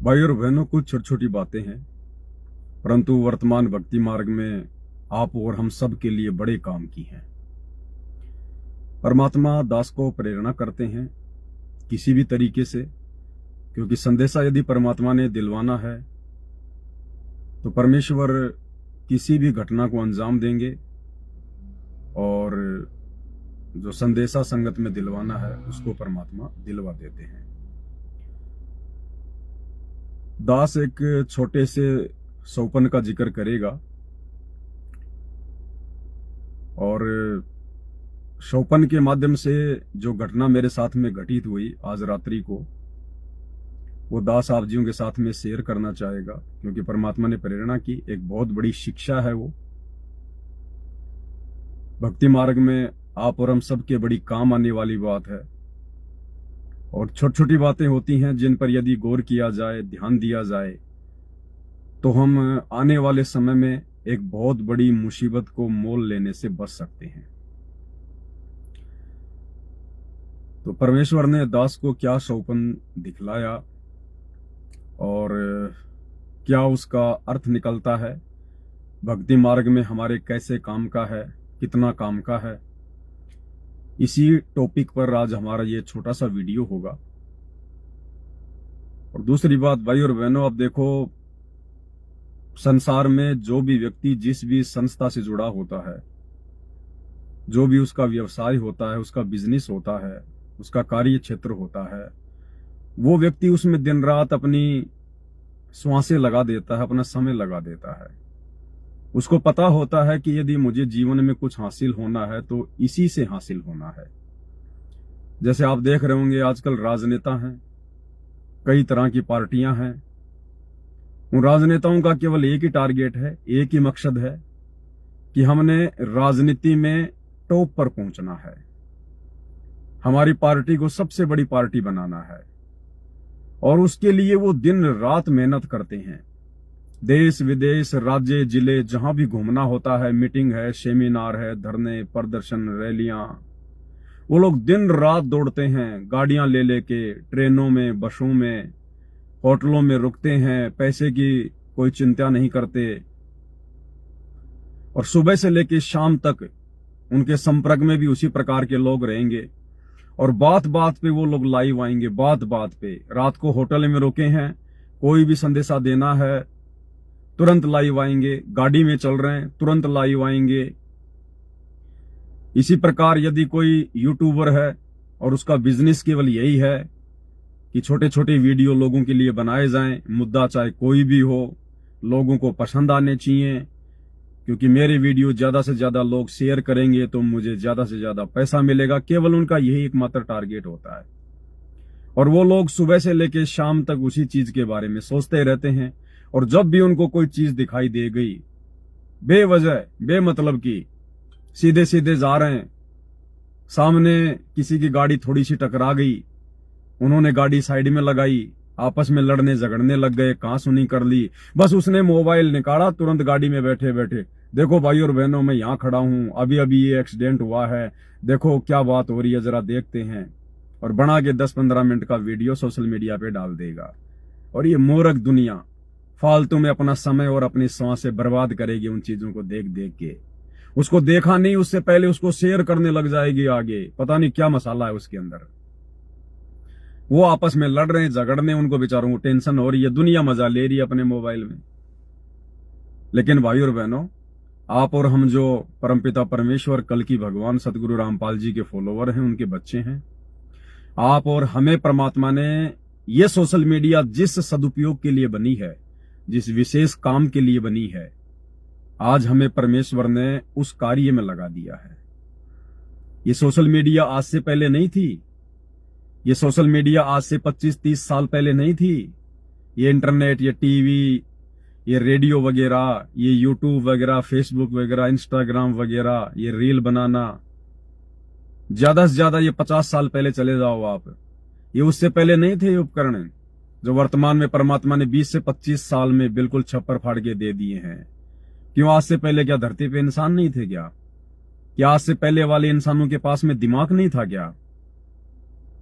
भाई और बहनों, कुछ छोटी छोटी बातें हैं परंतु वर्तमान भक्ति मार्ग में आप और हम सब के लिए बड़े काम की हैं। परमात्मा दास को प्रेरणा करते हैं किसी भी तरीके से, क्योंकि संदेशा यदि परमात्मा ने दिलवाना है तो परमेश्वर किसी भी घटना को अंजाम देंगे, और जो संदेशा संगत में दिलवाना है उसको परमात्मा दिलवा देते हैं। दास एक छोटे से सोपन का जिक्र करेगा, और शोपन के माध्यम से जो घटना मेरे साथ में घटित हुई आज रात्रि को, वो दास आप जीवों के साथ में शेयर करना चाहेगा, क्योंकि परमात्मा ने प्रेरणा की। एक बहुत बड़ी शिक्षा है वो भक्ति मार्ग में आप और हम सब के बड़ी काम आने वाली बात है। और छोटी छोटी बातें होती हैं जिन पर यदि गौर किया जाए, ध्यान दिया जाए, तो हम आने वाले समय में एक बहुत बड़ी मुसीबत को मोल लेने से बच सकते हैं। तो परमेश्वर ने दास को क्या सौपन दिखलाया और क्या उसका अर्थ निकलता है, भक्ति मार्ग में हमारे कैसे काम का है, कितना काम का है, इसी टॉपिक पर आज हमारा ये छोटा सा वीडियो होगा। और दूसरी बात भाई और बहनों, अब देखो संसार में जो भी व्यक्ति जिस भी संस्था से जुड़ा होता है, जो भी उसका व्यवसाय होता है, उसका बिजनेस होता है, उसका कार्य क्षेत्र होता है, वो व्यक्ति उसमें दिन रात अपनी श्वासें लगा देता है, अपना समय लगा देता है। उसको पता होता है कि यदि मुझे जीवन में कुछ हासिल होना है तो इसी से हासिल होना है। जैसे आप देख रहे होंगे आजकल राजनेता हैं, कई तरह की पार्टियां हैं। उन राजनेताओं का केवल एक ही टारगेट है, एक ही मकसद है कि हमने राजनीति में टॉप पर पहुंचना है, हमारी पार्टी को सबसे बड़ी पार्टी बनाना है। और उसके लिए वो दिन रात मेहनत करते हैं। देश विदेश, राज्य जिले, जहां भी घूमना होता है, मीटिंग है, सेमिनार है, धरने, प्रदर्शन, रैलियां, वो लोग दिन रात दौड़ते हैं। गाड़ियां ले लेके, ट्रेनों में, बसों में, होटलों में रुकते हैं, पैसे की कोई चिंता नहीं करते। और सुबह से लेकर शाम तक उनके संपर्क में भी उसी प्रकार के लोग रहेंगे। और बात बात पे वो लोग लाइव आएंगे, बात बात पे। रात को होटल में रुके हैं, कोई भी संदेशा देना है तुरंत लाइव आएंगे, गाड़ी में चल रहे हैं तुरंत लाइव आएंगे। इसी प्रकार यदि कोई यूट्यूबर है और उसका बिजनेस केवल यही है कि छोटे छोटे वीडियो लोगों के लिए बनाए जाएं, मुद्दा चाहे कोई भी हो, लोगों को पसंद आने चाहिए, क्योंकि मेरे वीडियो ज्यादा से ज्यादा लोग शेयर करेंगे तो मुझे ज्यादा से ज्यादा पैसा मिलेगा। केवल उनका यही एकमात्र टारगेट होता है। और वो लोग सुबह से लेकर शाम तक उसी चीज के बारे में सोचते रहते हैं। और जब भी उनको कोई चीज दिखाई दे गई, बेवजह बेमतलब की सीधे सीधे जा रहे हैं, सामने किसी की गाड़ी थोड़ी सी टकरा गई, उन्होंने गाड़ी साइड में लगाई, आपस में लड़ने झगड़ने लग गए, कहां सुनी कर ली। बस उसने मोबाइल निकाला, तुरंत गाड़ी में बैठे बैठे, देखो भाई और बहनों मैं यहां खड़ा हूं, अभी अभी ये एक्सीडेंट हुआ है, देखो क्या बात हो रही है, जरा देखते हैं। और बना के 10-15 मिनट का वीडियो सोशल मीडिया पे डाल देगा। और ये मूर्ख दुनिया फालतू में अपना समय और अपनी सांसें बर्बाद करेगी उन चीजों को देख देख के। उसको देखा नहीं, उससे पहले उसको शेयर करने लग जाएगी आगे। पता नहीं क्या मसाला है उसके अंदर। वो आपस में लड़ रहे हैं, झगड़ने, उनको बेचारों को टेंशन हो रही है, दुनिया मजा ले रही है अपने मोबाइल में। लेकिन भाई और बहनों, आप और हम जो परमपिता परमेश्वर, कल की भगवान सतगुरु रामपाल जी के फॉलोवर हैं, उनके बच्चे हैं, आप और हमें परमात्मा ने ये सोशल मीडिया जिस सदुपयोग के लिए बनी है, जिस विशेष काम के लिए बनी है, आज हमें परमेश्वर ने उस कार्य में लगा दिया है। ये सोशल मीडिया आज से पहले नहीं थी। ये सोशल मीडिया आज से 25-30 साल पहले नहीं थी। ये इंटरनेट, ये टीवी, ये रेडियो वगैरह, ये यूट्यूब वगैरह, फेसबुक वगैरह, इंस्टाग्राम वगैरह, ये रील बनाना, ज्यादा से ज्यादा ये 50 साल पहले चले जाओ आप। ये उससे पहले नहीं थे ये उपकरण, जो वर्तमान में परमात्मा ने 20 से 25 साल में बिल्कुल छप्पर फाड़ के दे दिए हैं। क्यों? आज से पहले क्या धरती पे इंसान नहीं थे क्या? आज से पहले वाले इंसानों के पास में दिमाग नहीं था क्या?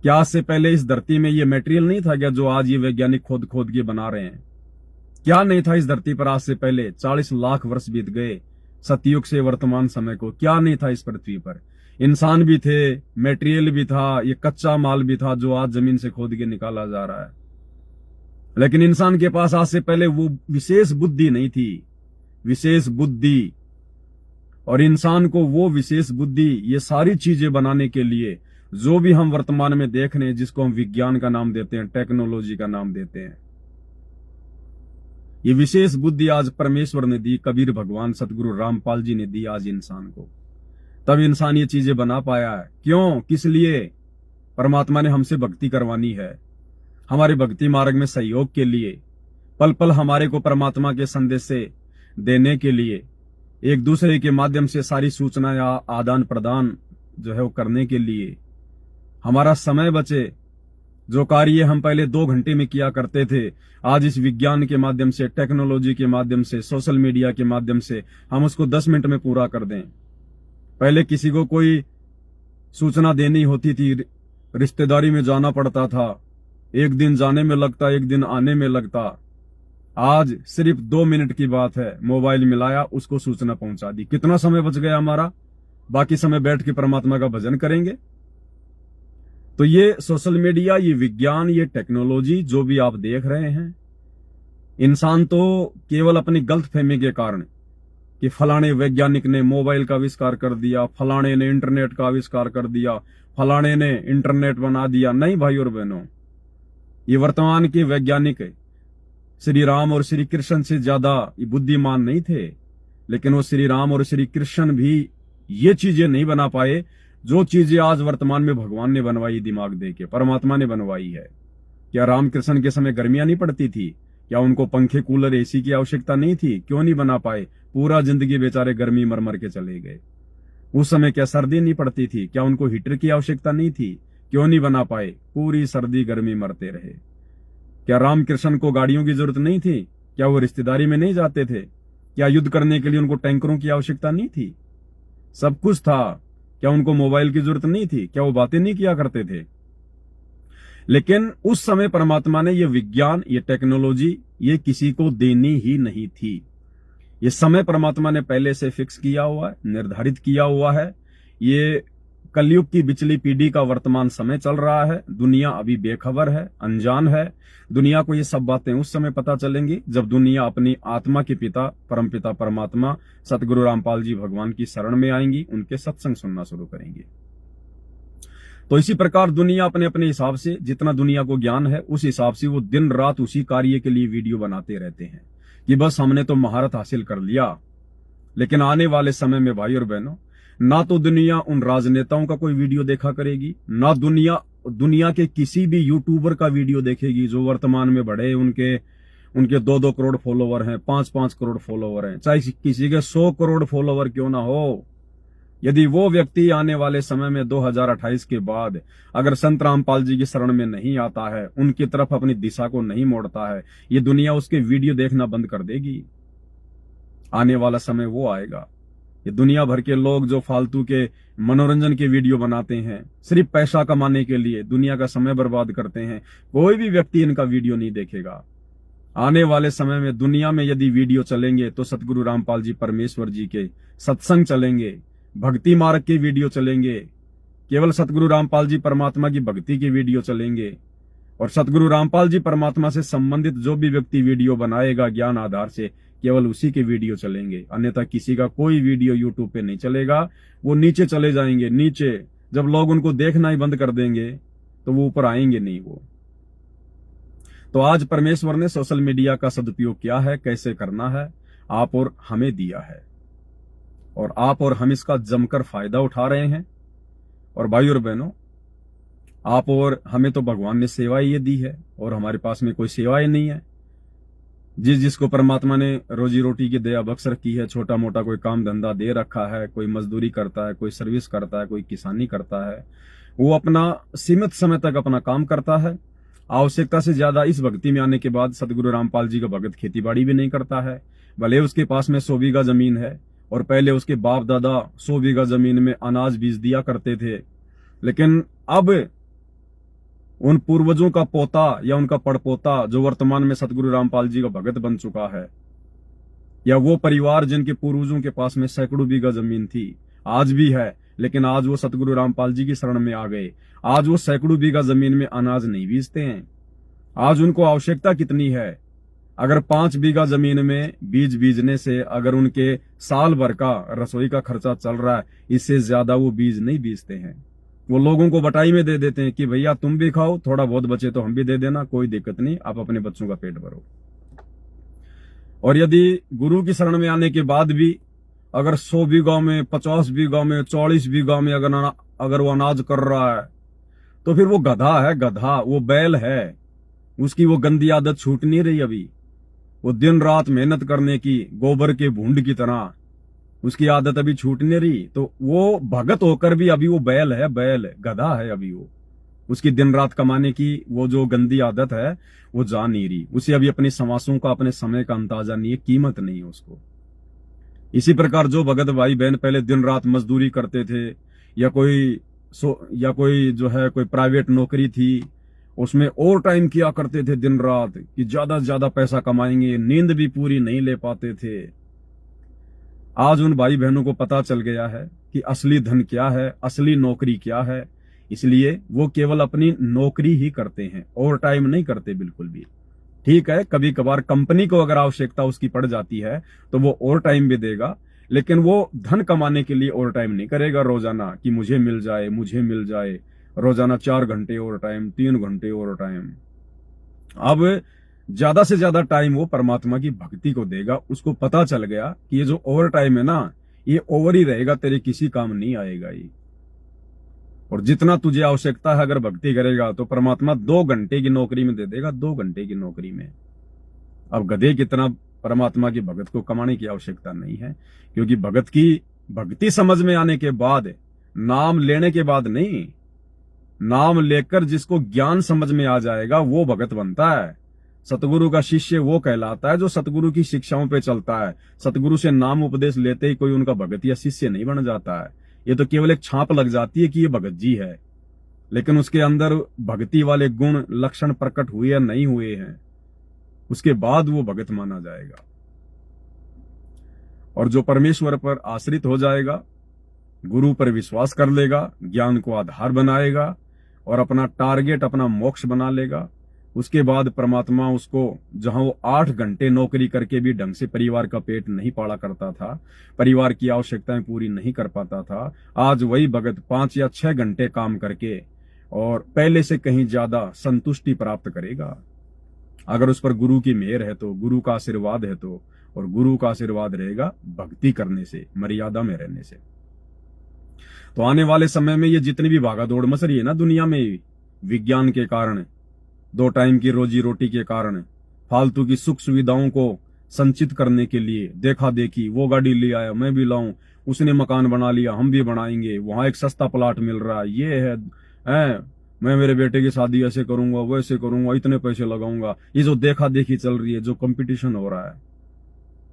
क्या आज से पहले इस धरती में ये मटेरियल नहीं था क्या जो आज ये वैज्ञानिक खोद खोद के बना रहे हैं? क्या नहीं था इस धरती पर आज से पहले? 40 लाख वर्ष बीत गए सतयुग से वर्तमान समय को। क्या नहीं था इस पृथ्वी पर? इंसान भी थे, मटेरियल भी था, ये कच्चा माल भी था जो आज जमीन से खोद के निकाला जा रहा है। लेकिन इंसान के पास आज से पहले वो विशेष बुद्धि नहीं थी, विशेष बुद्धि। और इंसान को वो विशेष बुद्धि ये सारी चीजें बनाने के लिए जो भी हम वर्तमान में देख रहे हैं, जिसको हम विज्ञान का नाम देते हैं, टेक्नोलॉजी का नाम देते हैं, ये विशेष बुद्धि आज परमेश्वर ने दी, कबीर भगवान सतगुरु रामपाल जी ने दी आज इंसान को। तब इंसान ये चीजें बना पाया है। क्यों? किस लिए? परमात्मा ने हमसे भक्ति करवानी है, हमारे भक्ति मार्ग में सहयोग के लिए, पल पल हमारे को परमात्मा के संदेश से देने के लिए, एक दूसरे के माध्यम से सारी सूचना या आदान प्रदान जो है वो करने के लिए, हमारा समय बचे। जो कार्य हम पहले 2 घंटे में किया करते थे, आज इस विज्ञान के माध्यम से, टेक्नोलॉजी के माध्यम से, सोशल मीडिया के माध्यम से हम उसको 10 मिनट में पूरा कर दें। पहले किसी को कोई सूचना देनी होती थी, रिश्तेदारी में जाना पड़ता था, 1 दिन जाने में लगता, 1 दिन आने में लगता। आज सिर्फ 2 मिनट की बात है, मोबाइल मिलाया, उसको सूचना पहुंचा दी। कितना समय बच गया हमारा? बाकी समय बैठ के परमात्मा का भजन करेंगे। तो ये सोशल मीडिया, ये विज्ञान, ये टेक्नोलॉजी जो भी आप देख रहे हैं, इंसान तो केवल अपनी गलतफहमी के कारण कि फलाने वैज्ञानिक ने मोबाइल का आविष्कार कर दिया, फलाने ने इंटरनेट का आविष्कार कर दिया, फलाने ने इंटरनेट बना दिया। नहीं भाई और बहनों, ये वर्तमान के वैज्ञानिक श्री राम और श्री कृष्ण से ज्यादा बुद्धिमान नहीं थे, लेकिन वो श्री राम और श्री कृष्ण भी ये चीजें नहीं बना पाए जो चीजें आज वर्तमान में भगवान ने बनवाई, दिमाग दे के परमात्मा ने बनवाई है। क्या रामकृष्ण के समय गर्मियां नहीं पड़ती थी? क्या उनको पंखे, कूलर, एसी की आवश्यकता नहीं थी? क्यों नहीं बना पाए? पूरा जिंदगी बेचारे गर्मी मर मर के चले गए। उस समय क्या सर्दी नहीं पड़ती थी? क्या उनको हीटर की आवश्यकता नहीं थी? क्यों नहीं बना पाए? पूरी सर्दी गर्मी मरते रहे। क्या रामकृष्ण को गाड़ियों की जरूरत नहीं थी? क्या वो रिश्तेदारी में नहीं जाते थे? क्या युद्ध करने के लिए उनको टैंकरों की आवश्यकता नहीं थी? सब कुछ था। क्या उनको मोबाइल की जरूरत नहीं थी? क्या वो बातें नहीं किया करते थे? लेकिन उस समय परमात्मा ने ये विज्ञान, ये टेक्नोलॉजी, ये किसी को देनी ही नहीं थी। ये समय परमात्मा ने पहले से फिक्स किया हुआ है, निर्धारित किया हुआ है। ये कलयुग की पिछली पीढ़ी का वर्तमान समय चल रहा है। दुनिया अभी बेखबर है, अनजान है। दुनिया को ये सब बातें उस समय पता चलेंगी जब दुनिया अपनी आत्मा के पिता, परमपिता परमात्मा सतगुरु रामपाल जी भगवान की शरण में आएंगी, उनके सत्संग सुनना शुरू करेंगी। तो इसी प्रकार दुनिया अपने अपने हिसाब से, जितना दुनिया को ज्ञान है उस हिसाब से वो दिन रात उसी कार्य के लिए वीडियो बनाते रहते हैं कि बस हमने तो महारत हासिल कर लिया। लेकिन आने वाले समय में भाई और बहनों, ना तो दुनिया उन राजनेताओं का कोई वीडियो देखा करेगी, ना दुनिया के किसी भी यूट्यूबर का वीडियो देखेगी जो वर्तमान में बड़े, उनके 2-2 करोड़ फॉलोवर हैं, 5-5 करोड़ फॉलोवर हैं, चाहे किसी के 100 करोड़ फॉलोवर क्यों ना हो। यदि वो व्यक्ति आने वाले समय में 2028 के बाद अगर संत रामपाल जी की शरण में नहीं आता है, उनकी तरफ अपनी दिशा को नहीं मोड़ता है, ये दुनिया उसके वीडियो देखना बंद कर देगी। आने वाला समय वो आएगा। ये दुनिया भर के लोग जो फालतू के मनोरंजन के वीडियो बनाते हैं, सिर्फ पैसा कमाने के लिए दुनिया का समय बर्बाद करते हैं, कोई भी व्यक्ति इनका वीडियो नहीं देखेगा। आने वाले समय में दुनिया में यदि वीडियो चलेंगे तो सतगुरु रामपाल जी परमेश्वर जी के सत्संग चलेंगे, भक्ति मार्ग के वीडियो चलेंगे, केवल सतगुरु रामपाल जी परमात्मा की भक्ति के वीडियो चलेंगे। और सतगुरु रामपाल जी परमात्मा से संबंधित जो भी व्यक्ति वीडियो बनाएगा ज्ञान आधार से, केवल उसी के वीडियो चलेंगे। अन्यथा किसी का कोई वीडियो यूट्यूब पे नहीं चलेगा। वो नीचे चले जाएंगे। नीचे जब लोग उनको देखना ही बंद कर देंगे तो वो ऊपर आएंगे नहीं। वो तो आज परमेश्वर ने सोशल मीडिया का सदुपयोग क्या है, कैसे करना है, आप और हमें दिया है, और आप और हम इसका जमकर फायदा उठा रहे हैं। और भाई और बहनों, आप और हमें तो भगवान ने सेवा ये दी है और हमारे पास में कोई सेवाएं नहीं है। जिसको परमात्मा ने रोजी रोटी की दया बख्श रखी है, छोटा मोटा कोई काम धंधा दे रखा है, कोई मजदूरी करता है, कोई सर्विस करता है, कोई किसानी करता है, वो अपना सीमित समय तक अपना काम करता है। आवश्यकता से ज्यादा इस भक्ति में आने के बाद सतगुरु रामपाल जी का भगत खेती बाड़ी भी नहीं करता है। भले उसके पास में 100 बीघा जमीन है और पहले उसके बाप दादा 100 बीघा जमीन में अनाज बीज दिया करते थे, लेकिन अब उन पूर्वजों का पोता या उनका पड़पोता जो वर्तमान में सतगुरु रामपाल जी का भगत बन चुका है, या वो परिवार जिनके पूर्वजों के पास में सैकड़ों बीघा जमीन थी, आज भी है, लेकिन आज वो सतगुरु रामपाल जी की शरण में आ गए। आज वो सैकड़ों बीघा जमीन में अनाज नहीं बीजते हैं। आज उनको आवश्यकता कितनी है? अगर 5 बीघा जमीन में बीज बीजने से अगर उनके साल भर का रसोई का खर्चा चल रहा है, इससे ज्यादा वो बीज नहीं बीजते हैं। वो लोगों को बटाई में दे देते हैं कि भैया तुम भी खाओ, थोड़ा बहुत बचे तो हम भी दे देना, कोई दिक्कत नहीं, आप अपने बच्चों का पेट भरो। और यदि गुरु की शरण में आने के बाद भी अगर 100 बीघा में, 50 बीघा में, 40 बीघा में अगर वो अनाज कर रहा है, तो फिर वो गधा है, गधा, वो बैल है। उसकी वो गंदी आदत छूट नहीं रही अभी। वो दिन रात मेहनत करने की, गोबर के भूंड की तरह, उसकी आदत अभी छूट नहीं रही। तो वो भगत होकर भी अभी वो बैल है, बैल, गधा है अभी वो। उसकी दिन रात कमाने की वो जो गंदी आदत है वो जा नहीं रही। उसे अभी अपनी समासों का, अपने समय का अंदाजा नहीं है, कीमत नहीं है उसको। इसी प्रकार जो भगत भाई बहन पहले दिन रात मजदूरी करते थे, या कोई जो है कोई प्राइवेट नौकरी थी, उसमें ओवर टाइम किया करते थे दिन रात कि ज्यादा से ज्यादा पैसा कमाएंगे, नींद भी पूरी नहीं ले पाते थे। आज उन भाई बहनों को पता चल गया है कि असली धन क्या है, असली नौकरी क्या है। इसलिए वो केवल अपनी नौकरी ही करते हैं, ओवर टाइम नहीं करते बिल्कुल भी। ठीक है, कभी कभार कंपनी को अगर आवश्यकता उसकी पड़ जाती है तो वो ओवर टाइम भी देगा, लेकिन वो धन कमाने के लिए ओवर टाइम नहीं करेगा रोजाना कि मुझे मिल जाए, मुझे मिल जाए। रोजाना 4 घंटे ओवर टाइम, 3 घंटे ओवर टाइम। अब ज्यादा से ज्यादा टाइम वो परमात्मा की भक्ति को देगा। उसको पता चल गया कि ये जो ओवर टाइम है ना, ये ओवर ही रहेगा, तेरे किसी काम नहीं आएगा ये। और जितना तुझे आवश्यकता है अगर भक्ति करेगा तो परमात्मा 2 घंटे की नौकरी में दे देगा, 2 घंटे की नौकरी में। अब गधे कितना परमात्मा की भगत को कमाने की आवश्यकता नहीं है, क्योंकि भगत की भक्ति समझ में आने के बाद, नाम लेने के बाद नहीं, नाम लेकर जिसको ज्ञान समझ में आ जाएगा वो भगत बनता है। सतगुरु का शिष्य वो कहलाता है जो सतगुरु की शिक्षाओं पे चलता है। सतगुरु से नाम उपदेश लेते ही कोई उनका भगत या शिष्य नहीं बन जाता है। ये तो केवल एक छाप लग जाती है कि ये भगत जी है, लेकिन उसके अंदर भक्ति वाले गुण लक्षण प्रकट हुए या नहीं हुए हैं, उसके बाद वो भगत माना जाएगा। और जो परमेश्वर पर आश्रित हो जाएगा, गुरु पर विश्वास कर लेगा, ज्ञान को आधार बनाएगा और अपना टारगेट, अपना मोक्ष बना लेगा, उसके बाद परमात्मा उसको, जहां वो 8 घंटे नौकरी करके भी ढंग से परिवार का पेट नहीं पाला करता था, परिवार की आवश्यकताएं पूरी नहीं कर पाता था, आज वही भगत 5 या 6 घंटे काम करके और पहले से कहीं ज्यादा संतुष्टि प्राप्त करेगा। अगर उस पर गुरु की मेहर है तो, गुरु का आशीर्वाद है तो, और गुरु का आशीर्वाद रहेगा भक्ति करने से, मर्यादा में रहने से। तो आने वाले समय में ये जितनी भी भागा दौड़ मच रही है ना दुनिया में, विज्ञान के कारण, 2 टाइम की रोजी रोटी के कारण, फालतू की सुख सुविधाओं को संचित करने के लिए देखा देखी, वो गाड़ी ले आया मैं भी लाऊं, उसने मकान बना लिया हम भी बनाएंगे, वहां एक सस्ता प्लाट मिल रहा है, ये है मैं मेरे बेटे की शादी ऐसे करूंगा, वैसे करूंगा, इतने पैसे लगाऊंगा। ये जो देखा देखी चल रही है, जो कंपटीशन हो रहा है,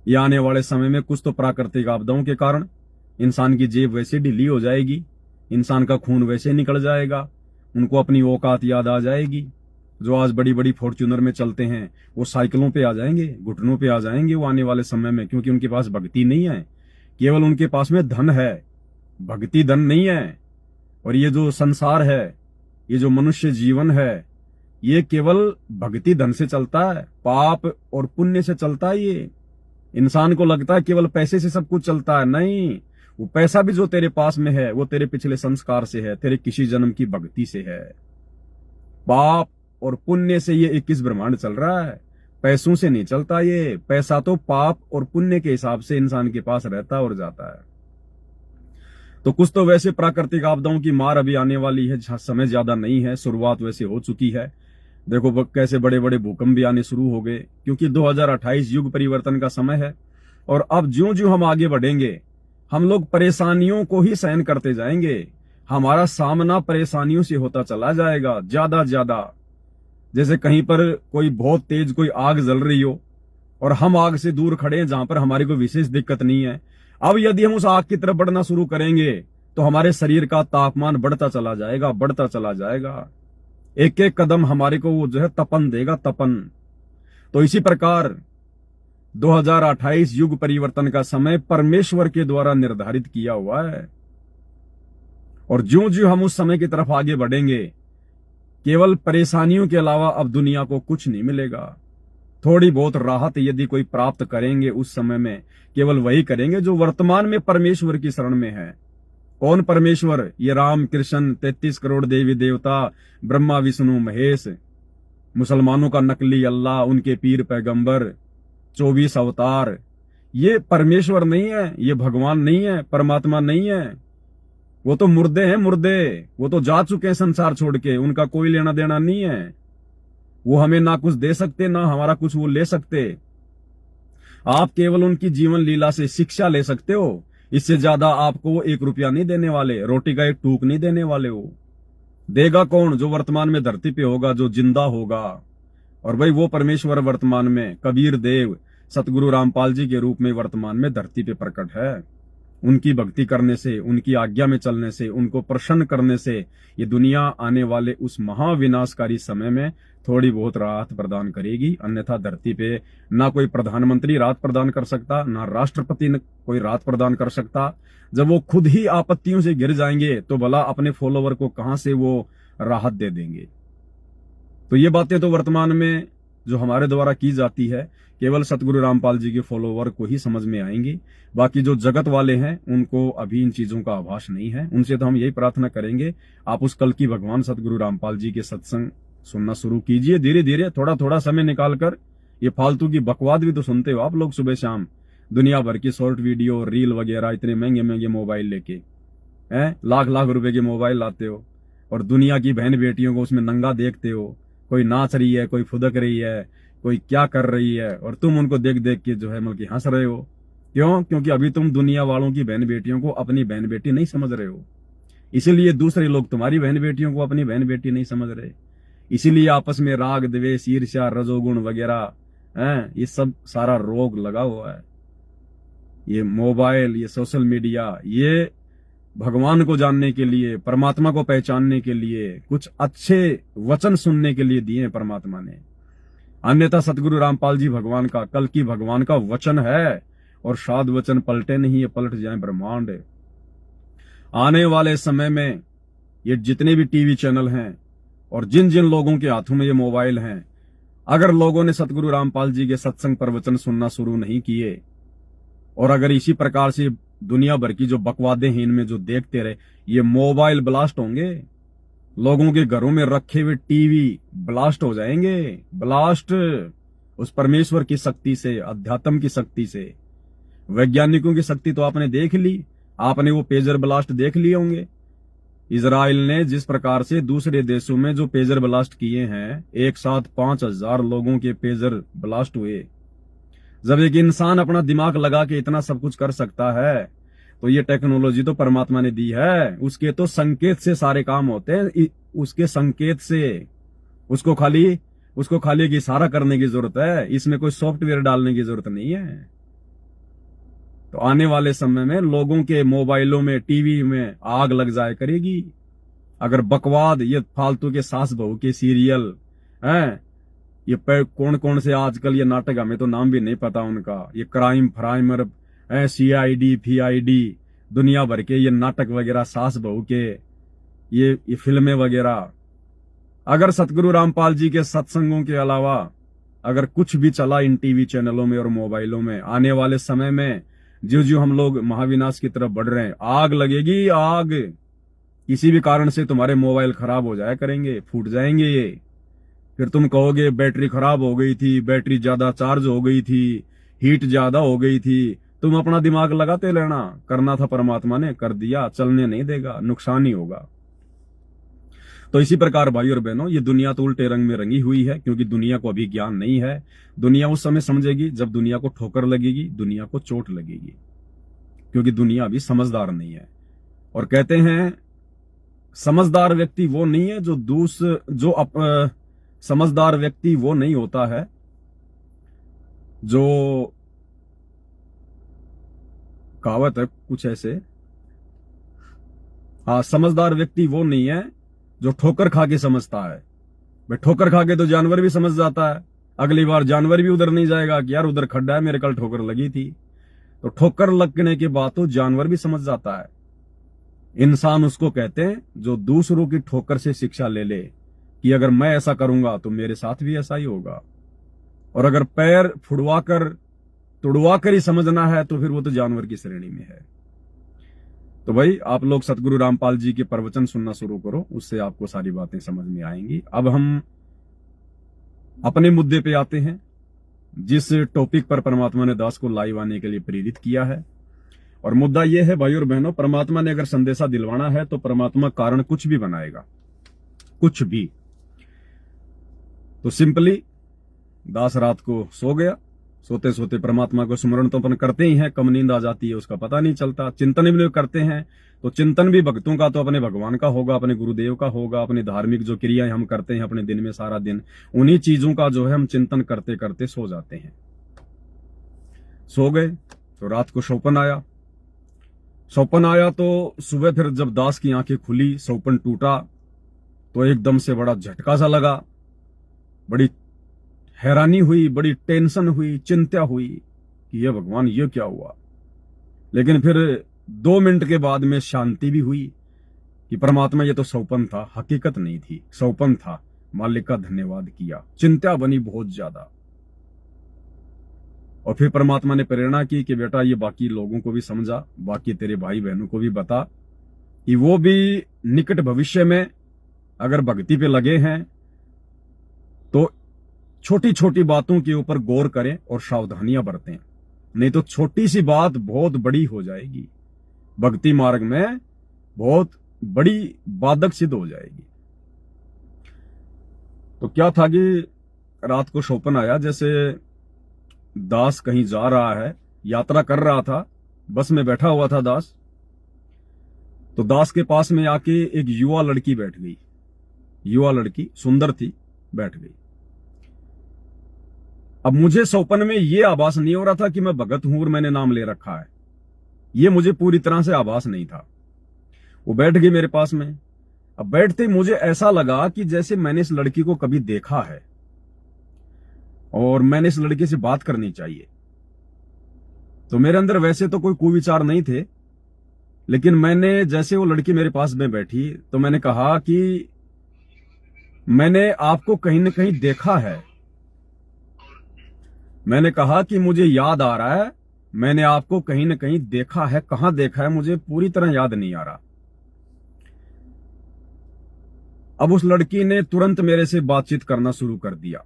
ये आने वाले समय में कुछ तो प्राकृतिक आपदाओं के कारण इंसान की जेब वैसे ढीली हो जाएगी, इंसान का खून वैसे निकल जाएगा, उनको अपनी औकात याद आ जाएगी। जो आज बड़ी बड़ी फॉर्च्यूनर में चलते हैं वो साइकिलों पे आ जाएंगे, घुटनों पे आ जाएंगे वो आने वाले समय में, क्योंकि उनके पास भक्ति नहीं है, केवल उनके पास में धन है, भक्ति धन नहीं है। और ये जो संसार है, ये जो मनुष्य जीवन है, ये केवल भक्ति धन से चलता है, पाप और पुण्य से चलता है। ये इंसान को लगता है केवल पैसे से सब कुछ चलता है, नहीं। वो पैसा भी जो तेरे पास में है वो तेरे पिछले संस्कार से है, तेरे किसी जन्म की भक्ति से है। पाप और पुण्य से ये 21 ब्रह्मांड चल रहा है, पैसों से नहीं चलता ये। पैसा तो पाप और पुण्य के हिसाब से इंसान के पास रहता और जाता है। तो कुछ तो वैसे प्राकृतिक आपदाओं की मार अभी आने वाली है, समय ज्यादा नहीं है, शुरुआत वैसे हो चुकी है। देखो कैसे बड़े बड़े भूकंप भी आने शुरू हो गए, क्योंकि 2028 युग परिवर्तन का समय है। और अब ज्यों ज्यों हम आगे बढ़ेंगे, हम लोग परेशानियों को ही सहन करते जाएंगे, हमारा सामना परेशानियों से होता चला जाएगा ज्यादा ज्यादा। जैसे कहीं पर कोई बहुत तेज कोई आग जल रही हो और हम आग से दूर खड़े हैं जहां पर हमारी कोई विशेष दिक्कत नहीं है, अब यदि हम उस आग की तरफ बढ़ना शुरू करेंगे तो हमारे शरीर का तापमान बढ़ता चला जाएगा, बढ़ता चला जाएगा। एक एक कदम हमारे को वो जो है तपन देगा, तपन। तो इसी प्रकार 2028 युग परिवर्तन का समय परमेश्वर के द्वारा निर्धारित किया हुआ है, और ज्यों ज्यों हम उस समय की तरफ आगे बढ़ेंगे, केवल परेशानियों के अलावा अब दुनिया को कुछ नहीं मिलेगा। थोड़ी बहुत राहत यदि कोई प्राप्त करेंगे उस समय में, केवल वही करेंगे जो वर्तमान में परमेश्वर की शरण में है। कौन परमेश्वर? ये राम कृष्ण, 33 करोड़ देवी देवता, ब्रह्मा विष्णु महेश, मुसलमानों का नकली अल्लाह, उनके पीर पैगंबर, 24 अवतार। ये परमेश्वर नहीं है, ये भगवान नहीं है, परमात्मा नहीं है। वो तो मुर्दे हैं, मुर्दे। वो तो जा चुके हैं संसार छोड़ के, उनका कोई लेना देना नहीं है। वो हमें ना कुछ दे सकते, ना हमारा कुछ वो ले सकते। आप केवल उनकी जीवन लीला से शिक्षा ले सकते हो। इससे ज्यादा आपको वो 1 रुपया नहीं देने वाले, रोटी का एक टूक नहीं देने वाले। वो देगा कौन? जो वर्तमान में धरती पे होगा, जो जिंदा होगा। और भाई वो परमेश्वर वर्तमान में कबीर देव, सतगुरु रामपाल जी के रूप में वर्तमान में धरती पे प्रकट है। उनकी भक्ति करने से, उनकी आज्ञा में चलने से, उनको प्रसन्न करने से ये दुनिया आने वाले उस महाविनाशकारी समय में थोड़ी बहुत राहत प्रदान करेगी। अन्यथा धरती पे ना कोई प्रधानमंत्री राहत प्रदान कर सकता, ना राष्ट्रपति कोई राहत प्रदान कर सकता। जब वो खुद ही आपत्तियों से घिर जाएंगे तो भला अपने फॉलोवर को कहां से वो राहत दे देंगे। तो ये बातें तो वर्तमान में जो हमारे द्वारा की जाती है, केवल सतगुरु रामपाल जी के फॉलोवर को ही समझ में आएंगी। बाकी जो जगत वाले हैं उनको अभी इन चीजों का आभास नहीं है। उनसे तो हम यही प्रार्थना करेंगे, आप उस कल की भगवान सतगुरु रामपाल जी के सत्संग सुनना शुरू कीजिए। धीरे धीरे थोड़ा थोड़ा समय निकालकर। ये फालतू की बकवाद भी तो सुनते हो आप लोग सुबह शाम, दुनिया भर की शॉर्ट वीडियो, रील वगैरह, इतने महंगे महंगे मोबाइल लेके हैं, लाख लाख रुपए के मोबाइल लाते हो और दुनिया की बहन बेटियों को उसमें नंगा देखते हो। कोई नाच रही है, कोई फुदक रही है, कोई क्या कर रही है, और तुम उनको देख देख के जो है मतलब हंस रहे हो। क्यों? क्योंकि अभी तुम दुनिया वालों की बहन बेटियों को अपनी बहन बेटी नहीं समझ रहे हो। इसीलिए दूसरे लोग तुम्हारी बहन बेटियों को अपनी बहन बेटी नहीं समझ रहे। इसीलिए आपस में राग, द्वेष, ईर्ष्या, रजोगुण वगैरह हैं, ये सब सारा रोग लगा हुआ है। ये मोबाइल, ये सोशल मीडिया, ये भगवान को जानने के लिए, परमात्मा को पहचानने के लिए, कुछ अच्छे वचन सुनने के लिए दिए परमात्मा ने। अन्यथा सतगुरु रामपाल जी भगवान का, कल की भगवान का वचन है, और साध वचन पलटे नहीं, ये पलट जाए ब्रह्मांड। आने वाले समय में ये जितने भी टीवी चैनल हैं और जिन जिन लोगों के हाथों में ये मोबाइल हैं, अगर लोगों ने सतगुरु रामपाल जी के सत्संग प्रवचन सुनना शुरू नहीं किए, और अगर इसी प्रकार से दुनिया भर की जो बकवादें हैं इनमें जो देखते रहे, ये मोबाइल ब्लास्ट होंगे। लोगों के घरों में रखे हुए टीवी ब्लास्ट हो जाएंगे। ब्लास्ट उस परमेश्वर की शक्ति से, अध्यात्म की शक्ति से। वैज्ञानिकों की शक्ति तो आपने देख ली, आपने वो पेजर ब्लास्ट देख लिए होंगे। इजराइल ने जिस प्रकार से दूसरे देशों में जो पेजर ब्लास्ट किए हैं, एक साथ 5000 लोगों के पेजर ब्लास्ट हुए। जब एक इंसान अपना दिमाग लगा के इतना सब कुछ कर सकता है, तो ये टेक्नोलॉजी तो परमात्मा ने दी है। उसके तो संकेत से सारे काम होते हैं, उसके संकेत से। उसको खाली एक इशारा करने की जरूरत है, इसमें कोई सॉफ्टवेयर डालने की जरूरत नहीं है। तो आने वाले समय में लोगों के मोबाइलों में, टीवी में आग लग जाए करेगी। अगर बकवाद, ये फालतू के सास बहू के सीरियल हैं, ये कौन कौन से आजकल ये नाटक, हमें तो नाम भी नहीं पता उनका, ये क्राइम फ्राइमर, CID PID, दुनिया भर के ये नाटक वगैरह, सास बहू के ये फिल्में वगैरह। अगर सतगुरु रामपाल जी के सत्संगों के अलावा अगर कुछ भी चला इन टीवी चैनलों में और मोबाइलों में, आने वाले समय में जो जो हम लोग महाविनाश की तरफ बढ़ रहे हैं, आग लगेगी, आग। किसी भी कारण से तुम्हारे मोबाइल खराब हो जाया करेंगे, फूट जाएंगे ये। फिर तुम कहोगे बैटरी खराब हो गई थी, बैटरी ज्यादा चार्ज हो गई थी, हीट ज्यादा हो गई थी। तुम अपना दिमाग लगाते रहना, करना था परमात्मा ने, कर दिया, चलने नहीं देगा, नुकसान ही होगा। तो इसी प्रकार भाई और बहनों, ये दुनिया तो उल्टे रंग में रंगी हुई है, क्योंकि दुनिया को अभी ज्ञान नहीं है। दुनिया उस समय समझेगी जब दुनिया को ठोकर लगेगी, दुनिया को चोट लगेगी, क्योंकि दुनिया अभी समझदार नहीं है। और कहते हैं समझदार व्यक्ति वो नहीं है समझदार व्यक्ति वो नहीं होता है जो, कहावत है कुछ ऐसे, हाँ, समझदार व्यक्ति वो नहीं है जो ठोकर खा के समझता है। भाई ठोकर खा के तो जानवर भी समझ जाता है, अगली बार जानवर भी उधर नहीं जाएगा कि यार उधर खड्डा है, मेरे कल ठोकर लगी थी। तो ठोकर लगने के बाद तो जानवर भी समझ जाता है। इंसान उसको कहते हैं जो दूसरों की ठोकर से शिक्षा ले ले कि अगर मैं ऐसा करूंगा तो मेरे साथ भी ऐसा ही होगा। और अगर पैर फुड़वा कर तुड़वा कर ही समझना है तो फिर वो तो जानवर की श्रेणी में है। तो भाई आप लोग सतगुरु रामपाल जी के प्रवचन सुनना शुरू करो, उससे आपको सारी बातें समझ में आएंगी। अब हम अपने मुद्दे पे आते हैं, जिस टॉपिक पर परमात्मा ने दास को लाइव आने के लिए प्रेरित किया है। और मुद्दा यह है भाई और बहनों, परमात्मा ने अगर संदेशा दिलवाना है तो परमात्मा कारण कुछ भी बनाएगा, कुछ भी। तो सिंपली दास रात को सो गया, सोते सोते परमात्मा को स्मरण तो अपन करते ही हैं, कम नींद आ जाती है उसका पता नहीं चलता। चिंतन भी करते हैं तो चिंतन भी भक्तों का तो अपने भगवान का होगा, अपने गुरुदेव का होगा, अपनी धार्मिक जो क्रियाएं हम करते हैं अपने दिन में सारा दिन, उन्हीं चीजों का जो है हम चिंतन करते करते सो जाते हैं। सो गए तो रात को सौपन आया। सौपन आया तो सुबह फिर जब दास की आंखें खुली, सौपन टूटा तो एकदम से बड़ा झटका सा लगा, बड़ी हैरानी हुई, बड़ी टेंशन हुई, चिंता हुई कि ये भगवान ये क्या हुआ। लेकिन फिर 2 मिनट के बाद में शांति भी हुई कि परमात्मा ये तो सौपन था, हकीकत नहीं थी, सौपन था। मालिक का धन्यवाद किया। चिंता बनी बहुत ज्यादा। और फिर परमात्मा ने प्रेरणा की कि बेटा ये बाकी लोगों को भी समझा, बाकी तेरे भाई बहनों को भी बता कि वो भी निकट भविष्य में अगर भक्ति पे लगे हैं तो छोटी छोटी बातों के ऊपर गौर करें और सावधानियां बरतें, नहीं तो छोटी सी बात बहुत बड़ी हो जाएगी, भक्ति मार्ग में बहुत बड़ी बाधक सिद्ध हो जाएगी। तो क्या था कि रात को सौपन आया, जैसे दास कहीं जा रहा है, यात्रा कर रहा था, बस में बैठा हुआ था दास, तो दास के पास में आके एक युवा लड़की बैठ गई। युवा लड़की सुंदर थी, बैठ गई। अब मुझे सौपन में यह आभास नहीं हो रहा था कि मैं भगत हूं और मैंने नाम ले रखा है, यह मुझे पूरी तरह से आभास नहीं था। वो बैठ गई मेरे पास में। अब बैठते मुझे ऐसा लगा कि जैसे मैंने इस लड़की को कभी देखा है और मैंने इस लड़की से बात करनी चाहिए। तो मेरे अंदर वैसे तो कोई कुविचार नहीं थे, लेकिन मैंने जैसे वो लड़की मेरे पास में बैठी तो मैंने कहा कि मैंने आपको कहीं ना कहीं देखा है। मैंने कहा कि मुझे याद आ रहा है, मैंने आपको कहीं ना कहीं देखा है। कहां देखा है मुझे पूरी तरह याद नहीं आ रहा। अब उस लड़की ने तुरंत मेरे से बातचीत करना शुरू कर दिया।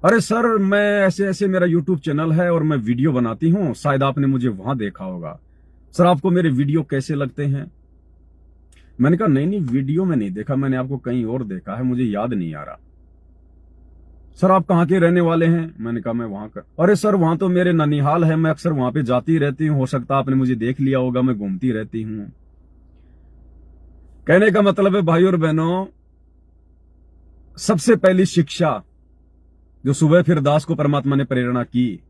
अरे सर, मैं ऐसे ऐसे, मेरा यूट्यूब चैनल है और मैं वीडियो बनाती हूं, शायद आपने मुझे वहां देखा होगा। सर आपको मेरे वीडियो कैसे लगते हैं? मैंने कहा नहीं नहीं, वीडियो में नहीं देखा, मैंने आपको कहीं और देखा है, मुझे याद नहीं आ रहा। सर आप कहाँ के रहने वाले हैं? मैंने कहा मैं वहां का। अरे सर वहां तो मेरे ननिहाल है, मैं अक्सर वहां पे जाती रहती हूँ, हो सकता आपने मुझे देख लिया होगा, मैं घूमती रहती हूँ। कहने का मतलब है भाई और बहनों, सबसे पहली शिक्षा जो सुबह फिर दास को परमात्मा ने प्रेरणा की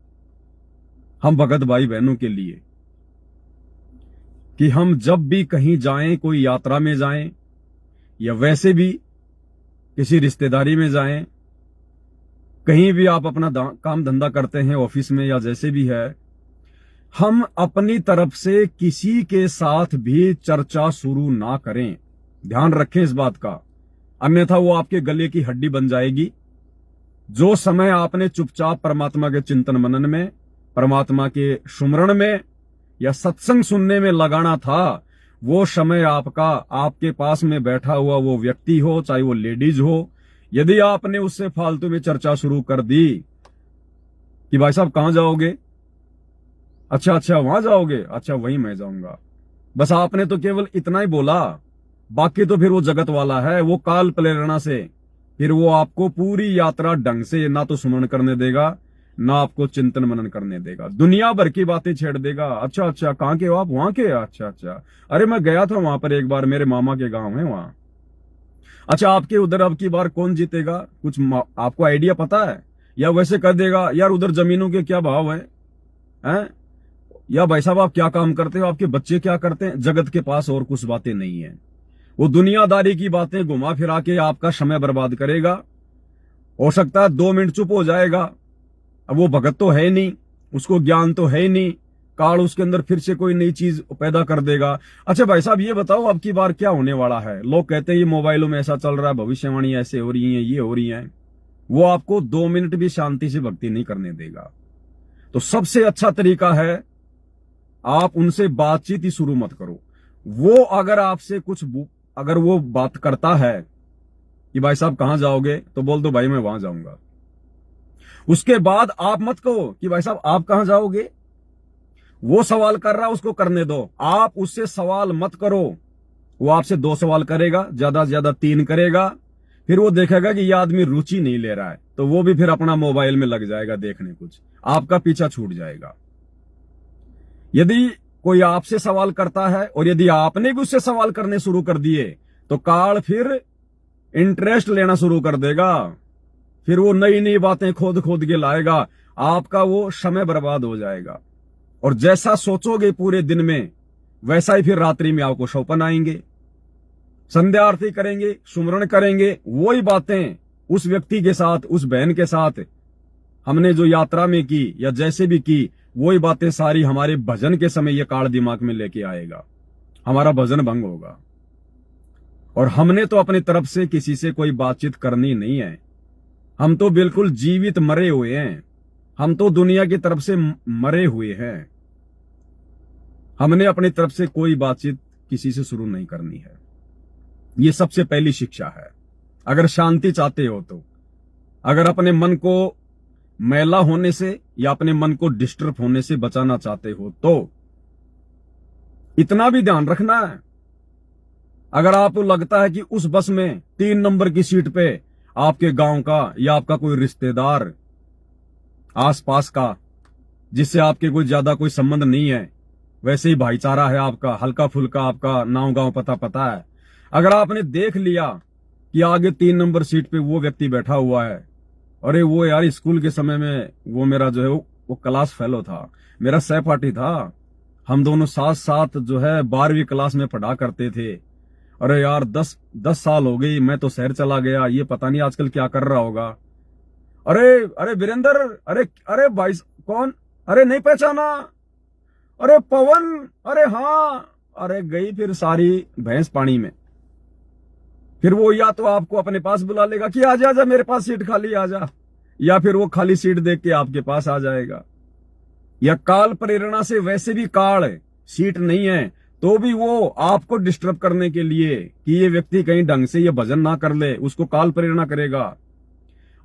हम भगत भाई बहनों के लिए, कि हम जब भी कहीं जाएं, कोई यात्रा में जाएं या वैसे भी किसी रिश्तेदारी में जाएं, कहीं भी आप अपना काम धंधा करते हैं, ऑफिस में या जैसे भी है, हम अपनी तरफ से किसी के साथ भी चर्चा शुरू ना करें। ध्यान रखें इस बात का, अन्यथा वो आपके गले की हड्डी बन जाएगी। जो समय आपने चुपचाप परमात्मा के चिंतन मनन में, परमात्मा के सुमरण में या सत्संग सुनने में लगाना था, वो समय आपका आपके पास में बैठा हुआ वो व्यक्ति हो, चाहे वो लेडीज हो, यदि आपने उससे फालतू में चर्चा शुरू कर दी कि भाई साहब कहां जाओगे, अच्छा वहां जाओगे, अच्छा वहीं मैं जाऊंगा, बस आपने तो केवल इतना ही बोला, बाकी तो फिर वो जगत वाला है, वो काल प्रेरणा से फिर वो आपको पूरी यात्रा ढंग से ना तो सुमरण करने देगा, ना आपको चिंतन मनन करने देगा, दुनिया भर की बातें छेड़ देगा। अच्छा कहां के हो आप? वहां के? अच्छा अरे मैं गया था वहां पर एक बार, मेरे मामा के गांव है वहां। अच्छा आपके उधर अब की बार कौन जीतेगा, कुछ आपको आइडिया पता है? या वैसे कर देगा यार उधर जमीनों के क्या भाव हैं? या भाई साहब आप क्या काम करते हो, आपके बच्चे क्या करते हैं? जगत के पास और कुछ बातें नहीं है, वो दुनियादारी की बातें घुमा फिरा के आपका समय बर्बाद करेगा। हो सकता है 2 मिनट चुप हो जाएगा। अब वो भगत तो है नहीं, उसको ज्ञान तो है नहीं, काल उसके अंदर फिर से कोई नई चीज पैदा कर देगा। अच्छा भाई साहब ये बताओ अब की बार क्या होने वाला है? लोग कहते हैं ये मोबाइलों में ऐसा चल रहा है, भविष्यवाणी ऐसे हो रही है, ये हो रही है। वो आपको 2 मिनट भी शांति से भक्ति नहीं करने देगा। तो सबसे अच्छा तरीका है आप उनसे बातचीत ही शुरू मत करो। वो अगर आपसे अगर वो बात करता है कि भाई साहब कहां जाओगे, तो बोल दो भाई मैं वहां जाऊंगा। उसके बाद आप मत कहो कि भाई साहब आप कहां जाओगे। वो सवाल कर रहा है, उसको करने दो, आप उससे सवाल मत करो। वो आपसे 2 सवाल करेगा, ज्यादा से ज्यादा 3 करेगा। फिर वो देखेगा कि ये आदमी रुचि नहीं ले रहा है, तो वो भी फिर अपना मोबाइल में लग जाएगा देखने, कुछ आपका पीछा छूट जाएगा। यदि कोई आपसे सवाल करता है और यदि आपने भी उससे सवाल करने शुरू कर दिए, तो काल फिर इंटरेस्ट लेना शुरू कर देगा। फिर वो नई नई बातें खोद खोद के लाएगा, आपका वो समय बर्बाद हो जाएगा। और जैसा सोचोगे पूरे दिन में, वैसा ही फिर रात्रि में आपको सौपन आएंगे। संध्या आरती करेंगे, सुमरण करेंगे, वही बातें उस व्यक्ति के साथ, उस बहन के साथ हमने जो यात्रा में की या जैसे भी की, वही बातें सारी हमारे भजन के समय ये काल दिमाग में लेके आएगा। हमारा भजन भंग होगा। और हमने तो अपनी तरफ से किसी से कोई बातचीत करनी नहीं है। हम तो बिल्कुल जीवित मरे हुए हैं। हम तो दुनिया की तरफ से मरे हुए हैं। हमने अपनी तरफ से कोई बातचीत किसी से शुरू नहीं करनी है। ये सबसे पहली शिक्षा है। अगर शांति चाहते हो तो, अगर अपने मन को मैला होने से या अपने मन को डिस्टर्ब होने से बचाना चाहते हो, तो इतना भी ध्यान रखना है, अगर आपको लगता है कि उस बस में 3 नंबर की सीट पे आपके गांव का या आपका कोई रिश्तेदार आसपास का, जिससे आपके कोई ज्यादा कोई संबंध नहीं है, वैसे ही भाईचारा है आपका, हल्का फुल्का आपका नाव गांव पता है, अगर आपने देख लिया कि आगे 3 नंबर सीट पे वो व्यक्ति बैठा हुआ है, अरे वो यार स्कूल के समय में वो मेरा जो है वो क्लास फेलो था, मेरा सहपाठी था, हम दोनों साथ साथ जो है 12वीं क्लास में पढ़ा करते थे, अरे यार 10 साल हो गई, मैं तो शहर चला गया, ये पता नहीं आजकल क्या कर रहा होगा। अरे वीरेंद्र, अरे भाई कौन, अरे नहीं पहचाना, अरे पवन, अरे हाँ, अरे गई फिर सारी भैंस पानी में। फिर वो या तो आपको अपने पास बुला लेगा कि आजा मेरे पास सीट खाली, आजा, या फिर वो खाली सीट देख के आपके पास आ जाएगा। या काल प्रेरणा से, वैसे भी काल सीट नहीं है तो भी वो आपको डिस्टर्ब करने के लिए कि ये व्यक्ति कहीं ढंग से ये भजन ना कर ले, उसको काल प्रेरणा करेगा।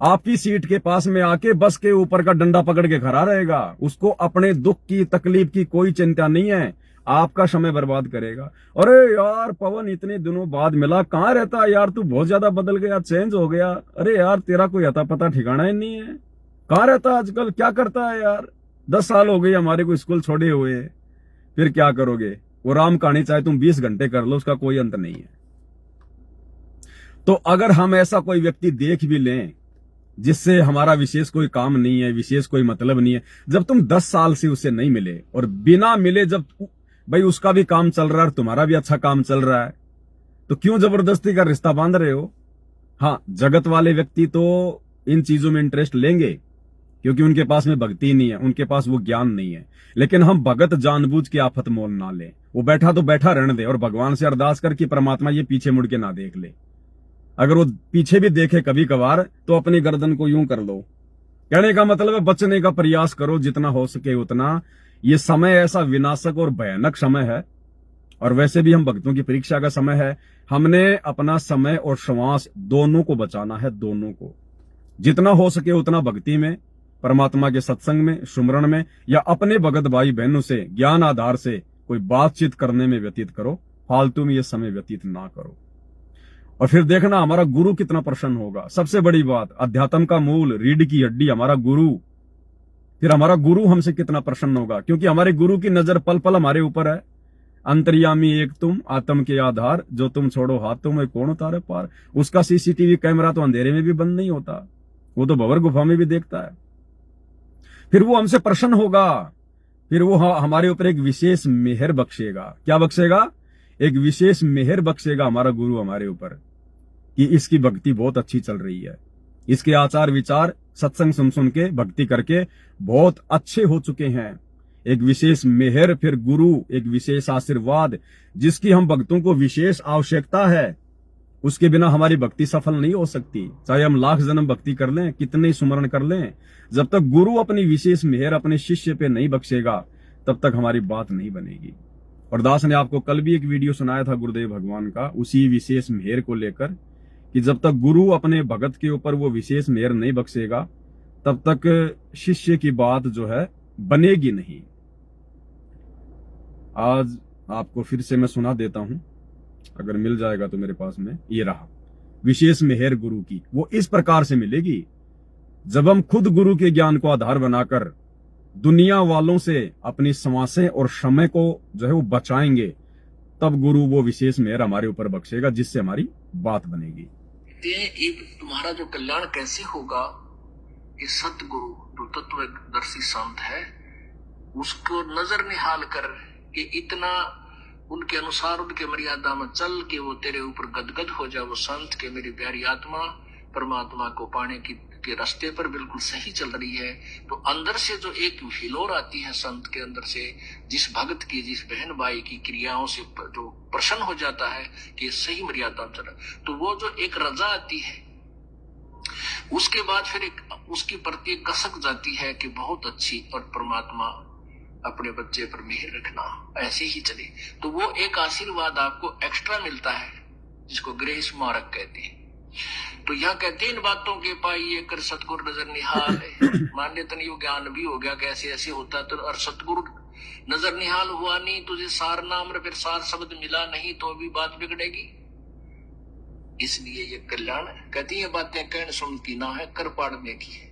आपकी सीट के पास में आके बस के ऊपर का डंडा पकड़ के खड़ा रहेगा। उसको अपने दुख की तकलीफ की कोई चिंता नहीं है, आपका समय बर्बाद करेगा। अरे यार पवन, इतने दिनों बाद मिला, कहाँ रहता है यार, तू बहुत ज्यादा बदल गया, चेंज हो गया। अरे यार तेरा कोई अता पता ठिकाना ही नहीं है, कहाँ रहता है आजकल, क्या करता है यार, 10 साल हो गए हमारे को स्कूल छोड़े हुए। फिर क्या करोगे? वो राम कहानी चाहे तुम 20 घंटे कर लो, उसका कोई अंत नहीं है। तो अगर हम ऐसा कोई व्यक्ति देख भी लें जिससे हमारा विशेष कोई काम नहीं है, विशेष कोई मतलब नहीं है, जब तुम 10 साल से उससे नहीं मिले और बिना मिले जब भाई उसका भी काम चल रहा है और तुम्हारा भी अच्छा काम चल रहा है, तो क्यों जबरदस्ती का रिश्ता बांध रहे हो? हाँ, जगत वाले व्यक्ति तो इन चीजों में इंटरेस्ट लेंगे क्योंकि उनके पास में भक्ति नहीं है, उनके पास वो ज्ञान नहीं है। लेकिन हम भगत जानबूझ के आफत मोल ना ले। वो बैठा तो बैठा रहने दे और भगवान से अरदास कर कि परमात्मा ये पीछे मुड़ के ना देख ले। अगर वो पीछे भी देखे कभी कभार तो अपनी गर्दन को यूं कर लो। कहने का मतलब है बचने का प्रयास करो जितना हो सके उतना। ये समय ऐसा विनाशक और भयानक समय है, और वैसे भी हम भक्तों की परीक्षा का समय है। हमने अपना समय और श्वास दोनों को बचाना है, दोनों को। जितना हो सके उतना भक्ति में, परमात्मा के सत्संग में, सुमरण में, या अपने भगत भाई बहनों से ज्ञान आधार से कोई बातचीत करने में व्यतीत करो। फालतू में ये समय व्यतीत ना करो। और फिर देखना हमारा गुरु कितना प्रसन्न होगा। सबसे बड़ी बात, अध्यात्म का मूल, रीढ़ की हड्डी हमारा गुरु। फिर हमारा गुरु हमसे कितना प्रसन्न होगा, क्योंकि हमारे गुरु की नजर पल पल हमारे ऊपर है। अंतर्यामी एक तुम, आत्म के आधार, जो तुम छोड़ो हाथों में कौन उतारे पार। उसका सीसीटीवी कैमरा तो अंधेरे में भी बंद नहीं होता, वो तो भंवर गुफा में भी देखता है। फिर वो हमसे प्रसन्न होगा, फिर वो हमारे ऊपर एक विशेष मेहर बख्शेगा। क्या बख्शेगा? एक विशेष मेहर बख्शेगा हमारा गुरु हमारे ऊपर कि इसकी भक्ति बहुत अच्छी चल रही है, इसके आचार विचार सत्संग सुन सुन के भक्ति करके बहुत अच्छे हो चुके हैं। एक विशेष मेहर, फिर गुरु, एक विशेष आशीर्वाद जिसकी हम भक्तों को विशेष आवश्यकता है, उसके बिना हमारी भक्ति सफल नहीं हो सकती। चाहे हम लाख जन्म भक्ति कर लें, कितने सुमरण कर लें, जब तक गुरु अपनी विशेष मेहर अपने शिष्य पे नहीं बख्शेगा तब तक हमारी बात नहीं बनेगी। और दास ने आपको कल भी एक वीडियो सुनाया था गुरुदेव भगवान का, उसी विशेष मेहर को लेकर, कि जब तक गुरु अपने भगत के ऊपर वो विशेष मेहर नहीं बख्शेगा तब तक शिष्य की बात जो है बनेगी नहीं। आज आपको फिर से मैं सुना देता हूं, अगर मिल जाएगा तो मेरे पास में। ये रहा विशेष मेहर गुरु की, वो इस प्रकार से मिलेगी जब हम खुद गुरु के ज्ञान को आधार बनाकर दुनिया वालों से अपनी समासें और समय को जो है वो बचाएंगे, तब गुरु वो विशेष मेहर हमारे ऊपर बख्शेगा जिससे हमारी बात बनेगी। एक तुम्हारा जो कल्याण कैसे होगा, ये सतगुरु जो तत्वदर्शी संत है उसको नजर निहाल कर कि इतना उनके अनुसार उनके मर्यादा में चल के वो तेरे ऊपर गदगद हो जाए, वो संत के मेरी प्यारी आत्मा परमात्मा को पाने के रास्ते पर बिल्कुल सही चल रही है। तो अंदर से जो एक हिलोर आती है संत के अंदर से, जिस भक्त की, जिस बहन भाई की क्रियाओं से जो प्रसन्न हो जाता है कि सही मर्यादा में चल, तो वो जो एक रजा आती है, उसके बाद फिर एक उसकी प्रति एक कसक जाती है कि बहुत अच्छी, और परमात्मा अपने बच्चे पर मेहर रखना, ऐसे ही चले। तो वो एक आशीर्वाद आपको एक्स्ट्रा मिलता है जिसको गृह स्मारक कहते हैं। तो यहाँ कहते हैं इन बातों के पाइए कर सतगुरु नजर निहाल है। मान्य तनियो ज्ञान भी हो गया कैसे ऐसे होता है, तो और सतगुरु नजर निहाल हुआ नहीं, तुझे सार नाम फिर सार शब्द मिला नहीं तो भी बात बिगड़ेगी। इसलिए ये कल्याण कहती है बातें कहने सुनती ना है, कर पाड़ने की है।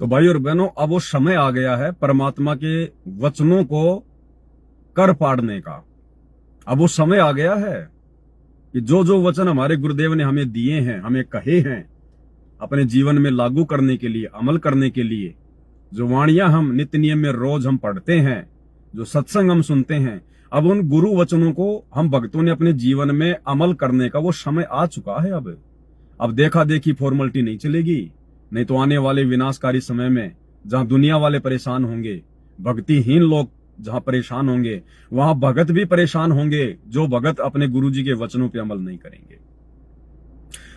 तो भाई और बहनों, अब वो समय आ गया है परमात्मा के वचनों को कर पाड़ने का। अब वो समय आ गया है कि जो जो वचन हमारे गुरुदेव ने हमें दिए हैं, हमें कहे हैं, अपने जीवन में लागू करने के लिए, अमल करने के लिए, जो वाणियां हम नित्य नियम में रोज हम पढ़ते हैं, जो सत्संग हम सुनते हैं, अब उन गुरु वचनों को हम भक्तों ने अपने जीवन में अमल करने का वो समय आ चुका है। अब देखा देखी फॉर्मेलिटी नहीं चलेगी, नहीं तो आने वाले विनाशकारी समय में जहां दुनिया वाले परेशान होंगे, भक्तिहीन लोग जहां परेशान होंगे, वहां भगत भी परेशान होंगे, जो भगत अपने गुरुजी के वचनों पे अमल नहीं करेंगे।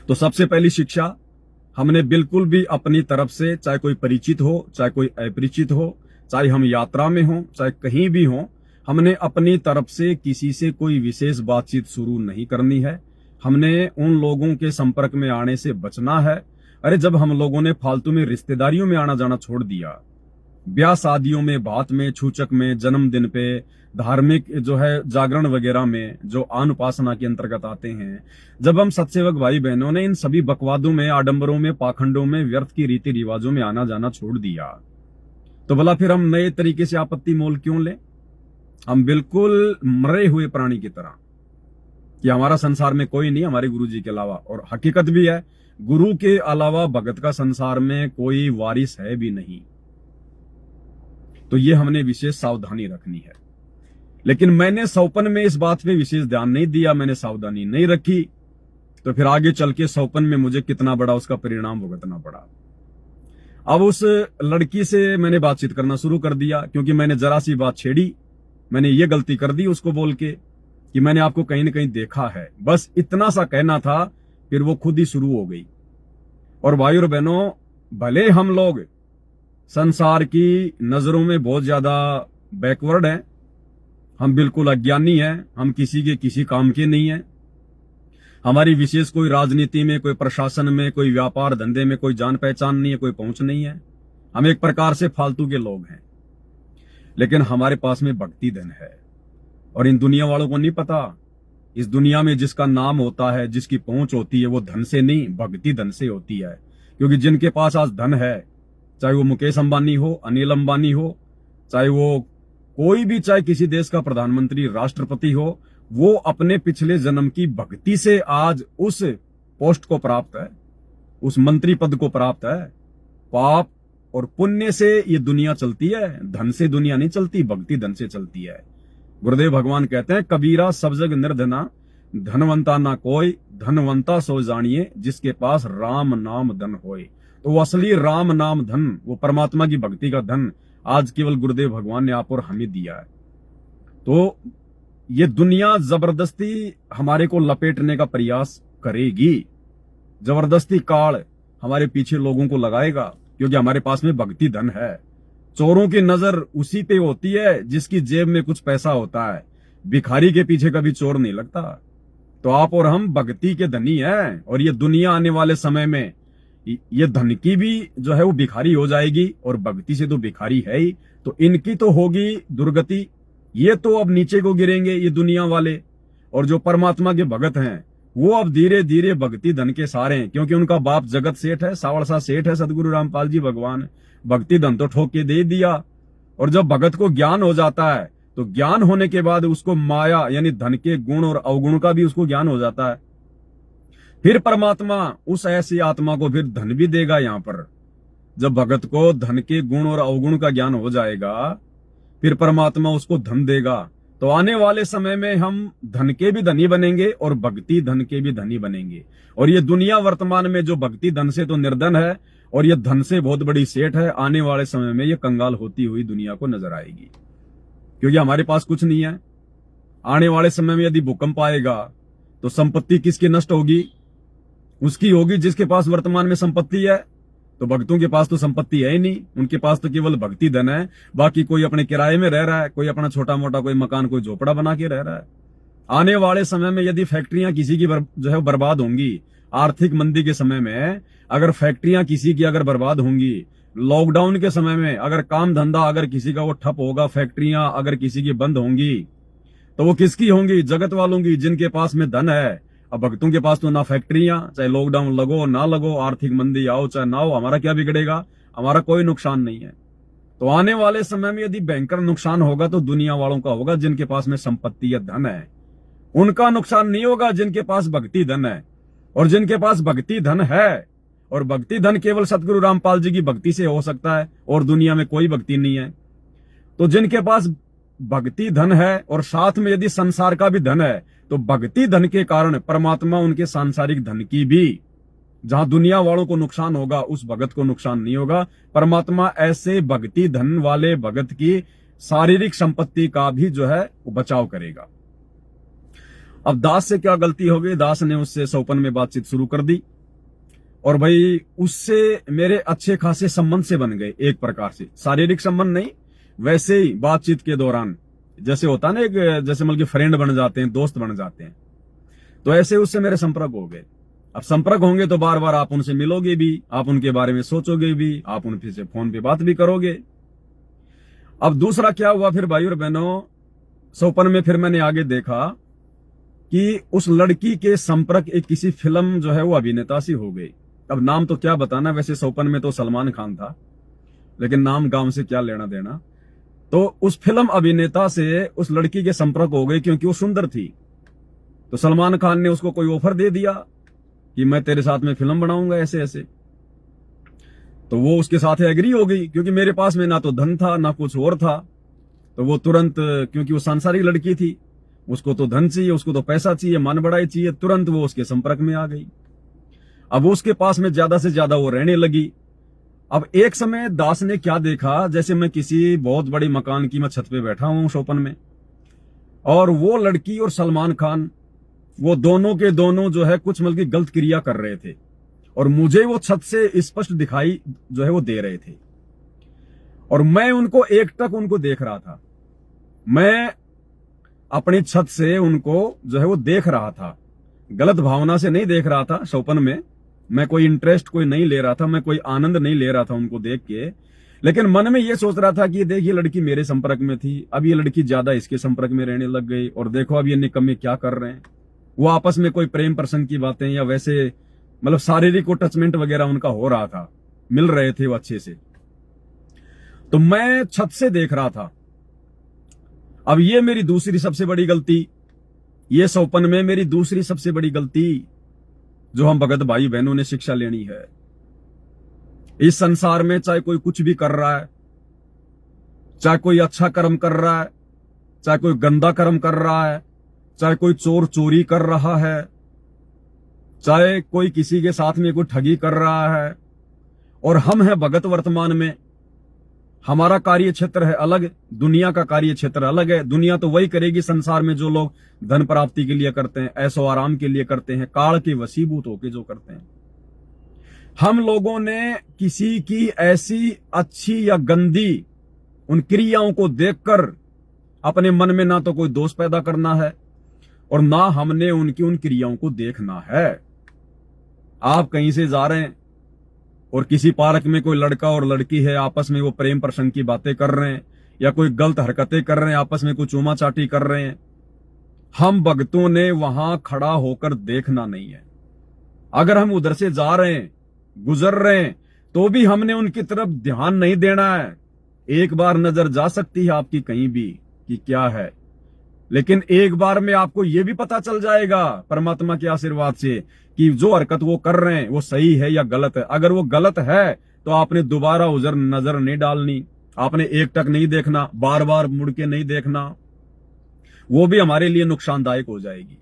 तो सबसे पहली शिक्षा हमने बिल्कुल भी अपनी तरफ से, चाहे कोई परिचित हो, चाहे कोई अपरिचित हो, चाहे हम यात्रा में हो, चाहे कहीं भी हो, हमने अपनी तरफ से किसी से कोई विशेष बातचीत शुरू नहीं करनी है। हमने उन लोगों के संपर्क में आने से बचना है। अरे जब हम लोगों ने फालतू में रिश्तेदारियों में आना जाना छोड़ दिया, ब्याह शादियों में, बात में, छूचक में, जन्मदिन पे, धार्मिक जो है जागरण वगैरह में, जो आन उपासना के अंतर्गत आते हैं, जब हम सत्सेवक भाई बहनों ने इन सभी बकवादों में, आडंबरों में, पाखंडों में, व्यर्थ की रीति रिवाजों में आना जाना छोड़ दिया, तो भला फिर हम नए तरीके से आपत्ति मोल क्यों लें? हम बिल्कुल मरे हुए प्राणी की तरह कि हमारा संसार में कोई नहीं हमारे गुरु जी के अलावा। और हकीकत भी है, गुरु के अलावा भगत का संसार में कोई वारिस है भी नहीं। तो ये हमने विशेष सावधानी रखनी है। लेकिन मैंने सौपन में इस बात पे विशेष ध्यान नहीं दिया, मैंने सावधानी नहीं रखी, तो फिर आगे चल के सौपन में मुझे कितना बड़ा उसका परिणाम भुगतना पड़ा। अब उस लड़की से मैंने बातचीत करना शुरू कर दिया, क्योंकि मैंने जरा सी बात छेड़ी, मैंने ये गलती कर दी उसको बोल के कि मैंने आपको कहीं ना कहीं देखा है, बस इतना सा कहना था। फिर वो खुद ही शुरू हो गई। और भाई और बहनों, भले हम लोग संसार की नजरों में बहुत ज्यादा बैकवर्ड हैं, हम बिल्कुल अज्ञानी हैं, हम किसी के किसी काम के नहीं हैं, हमारी विशेष कोई राजनीति में, कोई प्रशासन में, कोई व्यापार धंधे में कोई जान पहचान नहीं है, कोई पहुंच नहीं है, हम एक प्रकार से फालतू के लोग हैं। लेकिन हमारे पास में भक्ति धन है, और इन दुनिया वालों को नहीं पता, इस दुनिया में जिसका नाम होता है, जिसकी पहुंच होती है, वो धन से नहीं, भक्ति धन से होती है। क्योंकि जिनके पास आज धन है, चाहे वो मुकेश अंबानी हो, अनिल अंबानी हो, चाहे वो कोई भी, चाहे किसी देश का प्रधानमंत्री, राष्ट्रपति हो, वो अपने पिछले जन्म की भक्ति से आज उस पोस्ट को प्राप्त है, उस मंत्री पद को प्राप्त है। पाप और पुण्य से ये दुनिया चलती है, धन से दुनिया नहीं चलती, भक्ति धन से चलती है। गुरुदेव भगवान कहते हैं, कबीरा सब जग निर्धना, धनवंता ना कोई, धनवंता सो जानिए, जिसके पास राम नाम धन होए। तो वो असली राम नाम धन, वो परमात्मा की भक्ति का धन आज केवल गुरुदेव भगवान ने आप और हमें दिया है। तो ये दुनिया जबरदस्ती हमारे को लपेटने का प्रयास करेगी, जबरदस्ती काल हमारे पीछे लोगों को लगाएगा, क्योंकि हमारे पास में भक्ति धन है। चोरों की नजर उसी पे होती है जिसकी जेब में कुछ पैसा होता है, भिखारी के पीछे कभी चोर नहीं लगता। तो आप और हम भक्ति के धनी हैं, और ये दुनिया आने वाले समय में ये धन की भी जो है वो भिखारी हो जाएगी, और भक्ति से तो भिखारी है ही। तो इनकी तो होगी दुर्गति, ये तो अब नीचे को गिरेंगे ये दुनिया वाले, और जो परमात्मा के भगत हैं वो अब धीरे धीरे भक्ति धन के सारे हैं, क्योंकि उनका बाप जगत सेठ है, सावड़सा सेठ है सदगुरु रामपाल जी भगवान। भक्ति धन तो ठोक के दे दिया, और जब भगत को ज्ञान हो जाता है तो ज्ञान होने के बाद उसको माया यानी धन के गुण और अवगुण का भी उसको ज्ञान हो जाता है। फिर परमात्मा उस ऐसी आत्मा को फिर धन भी देगा। यहां पर जब भगत को धन के गुण और अवगुण का ज्ञान हो जाएगा, फिर परमात्मा उसको धन देगा। तो आने वाले समय में हम धन के भी धनी बनेंगे और भक्ति धन के भी धनी बनेंगे। और ये दुनिया वर्तमान में जो भक्ति धन से तो निर्धन है, और ये धन से बहुत बड़ी सेठ है, आने वाले समय में ये कंगाल होती हुई दुनिया को नजर आएगी, क्योंकि हमारे पास कुछ नहीं है। आने वाले समय में यदि भूकंप आएगा तो संपत्ति किसकी नष्ट होगी? उसकी होगी जिसके पास वर्तमान में संपत्ति है। तो भक्तों के पास तो संपत्ति है ही नहीं, उनके पास तो केवल भक्ति धन है। बाकी कोई अपने किराए में रह रहा है, कोई अपना छोटा मोटा कोई मकान, कोई झोपड़ा बना के रह रहा है। आने वाले समय में यदि फैक्ट्रियां किसी की जो है बर्बाद होंगी, आर्थिक मंदी के समय में अगर फैक्ट्रियां किसी की अगर बर्बाद होंगी, लॉकडाउन के समय में अगर काम धंधा अगर किसी का वो ठप होगा, फैक्ट्रियां अगर किसी की बंद होंगी, तो वो किसकी होंगी? जगत वालों की, जिनके पास में धन है। अब भक्तों के पास तो ना फैक्ट्रियां, चाहे लॉकडाउन लगो ना लगो, आर्थिक मंदी आओ चाहे ना हो, हमारा क्या बिगड़ेगा? हमारा कोई नुकसान नहीं है। तो आने वाले समय में यदि भयंकर नुकसान होगा तो दुनिया वालों का होगा, जिनके पास में संपत्ति या धन है। उनका नुकसान नहीं होगा जिनके पास भक्ति धन है। और जिनके पास भक्ति धन है, और भक्ति धन केवल सतगुरु रामपाल जी की भक्ति से हो सकता है, और दुनिया में कोई भक्ति नहीं है। तो जिनके पास भक्ति धन है और साथ में यदि संसार का भी धन है, तो भक्ति धन के कारण परमात्मा उनके सांसारिक धन की भी, जहां दुनिया वालों को नुकसान होगा उस भगत को नुकसान नहीं होगा। परमात्मा ऐसे भक्ति धन वाले भगत की शारीरिक संपत्ति का भी जो है वो बचाव करेगा। अब दास से क्या गलती हो गई? दास ने उससे सौपन में बातचीत शुरू कर दी, और भाई उससे मेरे अच्छे खासे संबंध से बन गए। एक प्रकार से शारीरिक संबंध नहीं, वैसे ही बातचीत के दौरान जैसे होता है ना, एक जैसे मतलब फ्रेंड बन जाते हैं, दोस्त बन जाते हैं, तो ऐसे उससे मेरे संपर्क हो गए। अब संपर्क होंगे तो बार बार आप उनसे मिलोगे भी, आप उनके बारे में सोचोगे भी, आप उनसे से फोन पे बात भी करोगे। अब दूसरा क्या हुआ फिर भाई और बहनों, सौपन में फिर मैंने आगे देखा कि उस लड़की के संपर्क एक किसी फिल्म जो है वो अभिनेता सी हो गई। अब नाम तो क्या बताना, वैसे सौपन में तो सलमान खान था, लेकिन नाम गांव से क्या लेना देना। तो उस फिल्म अभिनेता से उस लड़की के संपर्क हो गए, क्योंकि वो सुंदर थी। तो सलमान खान ने उसको कोई ऑफर दे दिया कि मैं तेरे साथ में फिल्म बनाऊंगा ऐसे ऐसे। तो वो उसके साथ एग्री हो गई, क्योंकि मेरे पास में ना तो धन था ना कुछ और था। तो वो तुरंत, क्योंकि वो सांसारिक लड़की थी, उसको तो धन चाहिए, उसको तो पैसा चाहिए, मन बढ़ाई चाहिए, तुरंत वो उसके संपर्क में आ गई। अब उसके पास में ज्यादा से ज्यादा वो रहने लगी। अब एक समय दास ने क्या देखा, जैसे मैं किसी बहुत बड़ी मकान की मैं छत पे बैठा हूं शोपन में, और वो लड़की और सलमान खान वो दोनों के दोनों जो है कुछ मतलब की गलत क्रिया कर रहे थे, और मुझे वो छत से स्पष्ट दिखाई जो है वो दे रहे थे, और मैं उनको एकटक उनको देख रहा था। मैं अपनी छत से उनको जो है वो देख रहा था, गलत भावना से नहीं देख रहा था। शोपन में मैं कोई इंटरेस्ट कोई नहीं ले रहा था, मैं कोई आनंद नहीं ले रहा था उनको देख के, लेकिन मन में ये सोच रहा था कि देख ये लड़की मेरे संपर्क में थी, अब ये लड़की ज्यादा इसके संपर्क में रहने लग गई, और देखो अब ये निकम्मे क्या कर रहे हैं। वो आपस में कोई प्रेम प्रसंग की बातें या वैसे मतलब शारीरिक अटैचमेंट वगैरह उनका हो रहा था, मिल रहे थे वो अच्छे से। तो मैं छत से देख रहा था। अब ये मेरी दूसरी सबसे बड़ी गलती, ये सौपन में मेरी दूसरी सबसे बड़ी गलती जो हम भगत भाई बहनों ने शिक्षा लेनी है। इस संसार में चाहे कोई कुछ भी कर रहा है, चाहे कोई अच्छा कर्म कर रहा है, चाहे कोई गंदा कर्म कर रहा है, चाहे कोई चोर चोरी कर रहा है, चाहे कोई किसी के साथ में कोई ठगी कर रहा है, और हम हैं भगत वर्तमान में। हमारा कार्य क्षेत्र है अलग, दुनिया का कार्य क्षेत्र अलग है। दुनिया तो वही करेगी संसार में जो लोग धन प्राप्ति के लिए करते हैं, ऐशो आराम के लिए करते हैं, काल के वशीभूत होके जो करते हैं। हम लोगों ने किसी की ऐसी अच्छी या गंदी उन क्रियाओं को देखकर अपने मन में ना तो कोई दोष पैदा करना है और ना हमने उनकी उन क्रियाओं को देखना है। आप कहीं से जा रहे हैं और किसी पार्क में कोई लड़का और लड़की है, आपस में वो प्रेम प्रसंग की बातें कर रहे हैं या कोई गलत हरकतें कर रहे हैं, आपस में कोई चूमा चाटी कर रहे हैं, हम भक्तों ने वहां खड़ा होकर देखना नहीं है। अगर हम उधर से जा रहे हैं, गुजर रहे हैं, तो भी हमने उनकी तरफ ध्यान नहीं देना है। एक बार नजर जा सकती है आपकी कहीं भी कि क्या है, लेकिन एक बार में आपको यह भी पता चल जाएगा परमात्मा के आशीर्वाद से कि जो हरकत वो कर रहे हैं वो सही है या गलत है। अगर वो गलत है तो आपने दोबारा उधर नजर नहीं डालनी, आपने एक टक नहीं देखना, बार बार मुड़ के नहीं देखना। वो भी हमारे लिए नुकसानदायक हो जाएगी,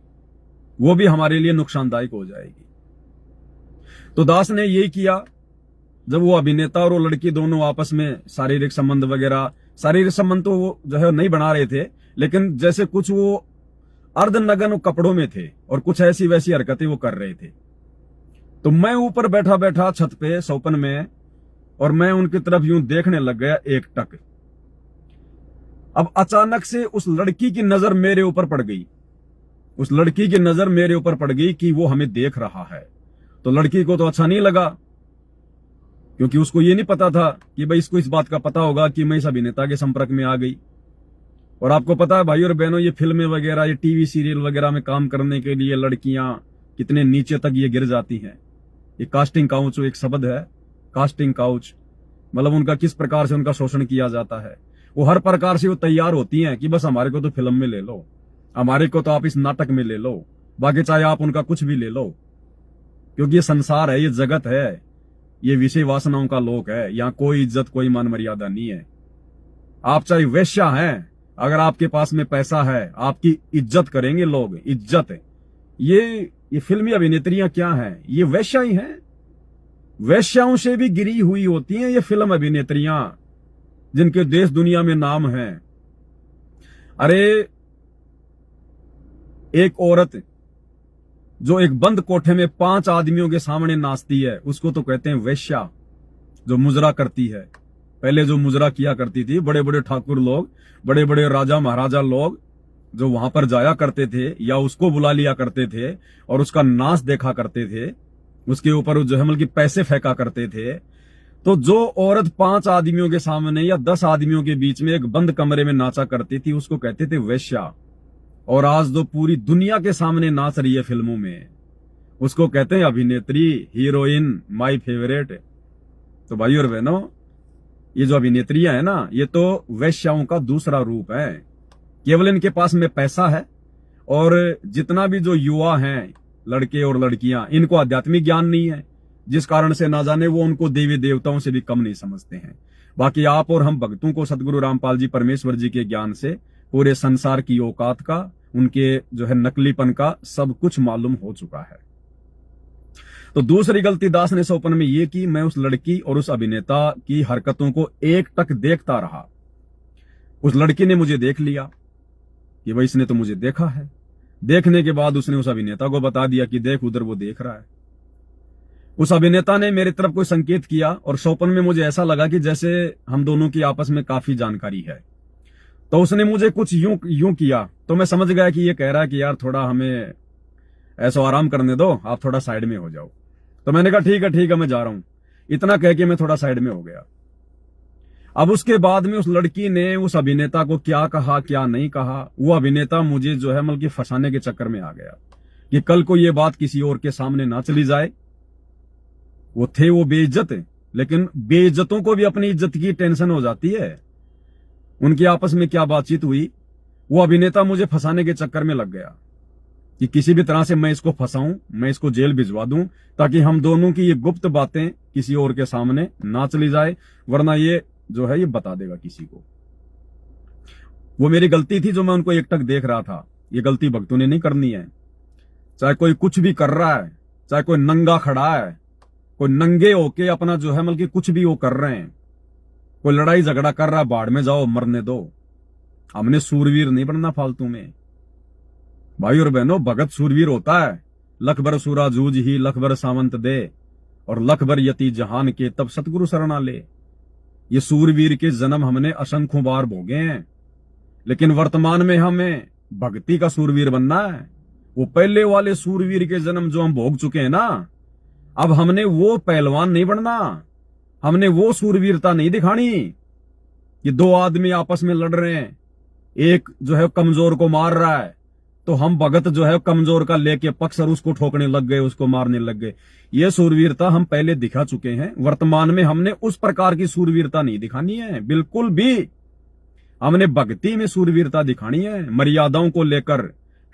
वो भी हमारे लिए नुकसानदायक हो जाएगी। तो दास ने यही किया। जब वो अभिनेता और वो लड़की दोनों आपस में शारीरिक संबंध वगैरह, शारीरिक संबंध तो वो जो है नहीं बना रहे थे, लेकिन जैसे कुछ वो अर्धनग्न कपड़ों में थे और कुछ ऐसी वैसी हरकतें वो कर रहे थे, तो मैं ऊपर बैठा बैठा छत पे सौपन में, और मैं उनकी तरफ यूं देखने लग गया एक टक। अब अचानक से उस लड़की की नजर मेरे ऊपर पड़ गई, उस लड़की की नजर मेरे ऊपर पड़ गई कि वो हमें देख रहा है। तो लड़की को तो अच्छा नहीं लगा, क्योंकि उसको ये नहीं पता था कि भाई इसको इस बात का पता होगा कि मैं इस अभिनेता के संपर्क में आ गई। और आपको पता है भाई और बहनों, ये फिल्में वगैरह, ये टीवी सीरियल वगैरह में काम करने के लिए लड़कियां कितने नीचे तक ये गिर जाती हैं। ये कास्टिंग काउच एक शब्द है, कास्टिंग काउच मतलब उनका किस प्रकार से उनका शोषण किया जाता है। वो हर प्रकार से वो तैयार होती हैं कि बस हमारे को तो फिल्म में ले लो, हमारे को तो आप इस नाटक में ले लो, बाकी चाहे आप उनका कुछ भी ले लो, क्योंकि ये संसार है, ये जगत है, ये विषय वासनाओं का लोक है। यहाँ कोई इज्जत कोई मान मर्यादा नहीं है। आप चाहे वेश्या हैं, अगर आपके पास में पैसा है आपकी इज्जत करेंगे लोग, इज्जत। ये फिल्मी अभिनेत्रियां क्या हैं? ये वेश्या ही हैं, वेश्याओं से भी गिरी हुई होती हैं ये फिल्म अभिनेत्रियां, जिनके देश दुनिया में नाम है। अरे एक औरत जो एक बंद कोठे में 5 आदमियों के सामने नाचती है, उसको तो कहते हैं वेश्या, जो मुजरा करती है। पहले जो मुजरा किया करती थी, बड़े बड़े ठाकुर लोग, बड़े बड़े राजा महाराजा लोग जो वहां पर जाया करते थे या उसको बुला लिया करते थे और उसका नाच देखा करते थे, उसके ऊपर जो है मतलब कि पैसे फेंका करते थे। तो जो औरत 5 आदमियों के सामने या 10 आदमियों के बीच में एक बंद कमरे में नाचा करती थी, उसको कहते थे वेश्या। और आज जो पूरी दुनिया के सामने नाच रही है फिल्मों में, उसको कहते हैं अभिनेत्री, हीरोइन, माय फेवरेट। तो भाई और बहनों, ये जो अभिनेत्रियां है ना, ये तो वेश्याओं का दूसरा रूप है। केवल इनके पास में पैसा है, और जितना भी जो युवा हैं, लड़के और लड़कियां, इनको आध्यात्मिक ज्ञान नहीं है, जिस कारण से ना जाने वो उनको देवी देवताओं से भी कम नहीं समझते हैं। बाकी आप और हम भक्तों को सदगुरु रामपाल जी परमेश्वर जी के ज्ञान से पूरे संसार की औकात का, उनके जो है नकलीपन का सब कुछ मालूम हो चुका है। तो दूसरी गलती दास ने सौपन में यह की, मैं उस लड़की और उस अभिनेता की हरकतों को एक टक देखता रहा। उस लड़की ने मुझे देख लिया कि भाई इसने तो मुझे देखा है। देखने के बाद उसने उस अभिनेता को बता दिया कि देख उधर वो देख रहा है। उस अभिनेता ने मेरी तरफ कोई संकेत किया और सौपन में मुझे ऐसा लगा कि जैसे हम दोनों की आपस में काफी जानकारी है। तो उसने मुझे कुछ यूं किया, तो मैं समझ गया कि ये कह रहा है कि यार थोड़ा हमें ऐसा आराम करने दो, आप थोड़ा साइड में हो जाओ। तो मैंने कहा ठीक है मैं जा रहा हूं। इतना कह के मैं थोड़ा साइड में हो गया। अब उसके बाद में उस लड़की ने उस अभिनेता को क्या कहा क्या नहीं कहा, वो अभिनेता मुझे जो है मतलब कि फंसाने के चक्कर में आ गया कि कल को ये बात किसी और के सामने ना चली जाए। वो थे वो बेइज्जत, लेकिन बेइज्जतों को भी अपनी इज्जत की टेंशन हो जाती है। उनकी आपस में क्या बातचीत हुई, वो अभिनेता मुझे फंसाने के चक्कर में लग गया कि किसी भी तरह से मैं इसको फंसाऊं, मैं इसको जेल भिजवा दूं, ताकि हम दोनों की ये गुप्त बातें किसी और के सामने ना चली जाए, वरना ये जो है ये बता देगा किसी को। वो मेरी गलती थी जो मैं उनको एकटक देख रहा था। ये गलती भक्तों ने नहीं करनी है। चाहे कोई कुछ भी कर रहा है, चाहे कोई नंगा खड़ा है, कोई नंगे होके अपना जो है मतलब कि कुछ भी वो कर रहे हैं, कोई लड़ाई झगड़ा कर रहा है, बाढ़ में जाओ, मरने दो। हमने सूरवीर नहीं बनना फालतू में। भाई और बहनों, भगत सूरवीर होता है। लख भर सूरा जूझ ही लख भर सावंत दे, और लख भर यति जहान के तब सतगुरु शरणा ले। ये सूरवीर के जन्म हमने असंख्यों बार भोगे हैं, लेकिन वर्तमान में हमें भक्ति का सूरवीर बनना है। वो पहले वाले सूरवीर के जन्म जो हम भोग चुके हैं ना, अब हमने वो पहलवान नहीं बनना, हमने वो सूरवीरता नहीं दिखानी कि दो आदमी आपस में लड़ रहे हैं, एक जो है कमजोर को मार रहा है, तो हम भगत जो है कमजोर का लेके पक्ष और उसको ठोकने लग गए, उसको मारने लग गए। ये सूरवीरता हम पहले दिखा चुके हैं। वर्तमान में हमने उस प्रकार की सूरवीरता नहीं दिखानी है, बिल्कुल भी। हमने भक्ति में सूरवीरता दिखानी है। मर्यादाओं को लेकर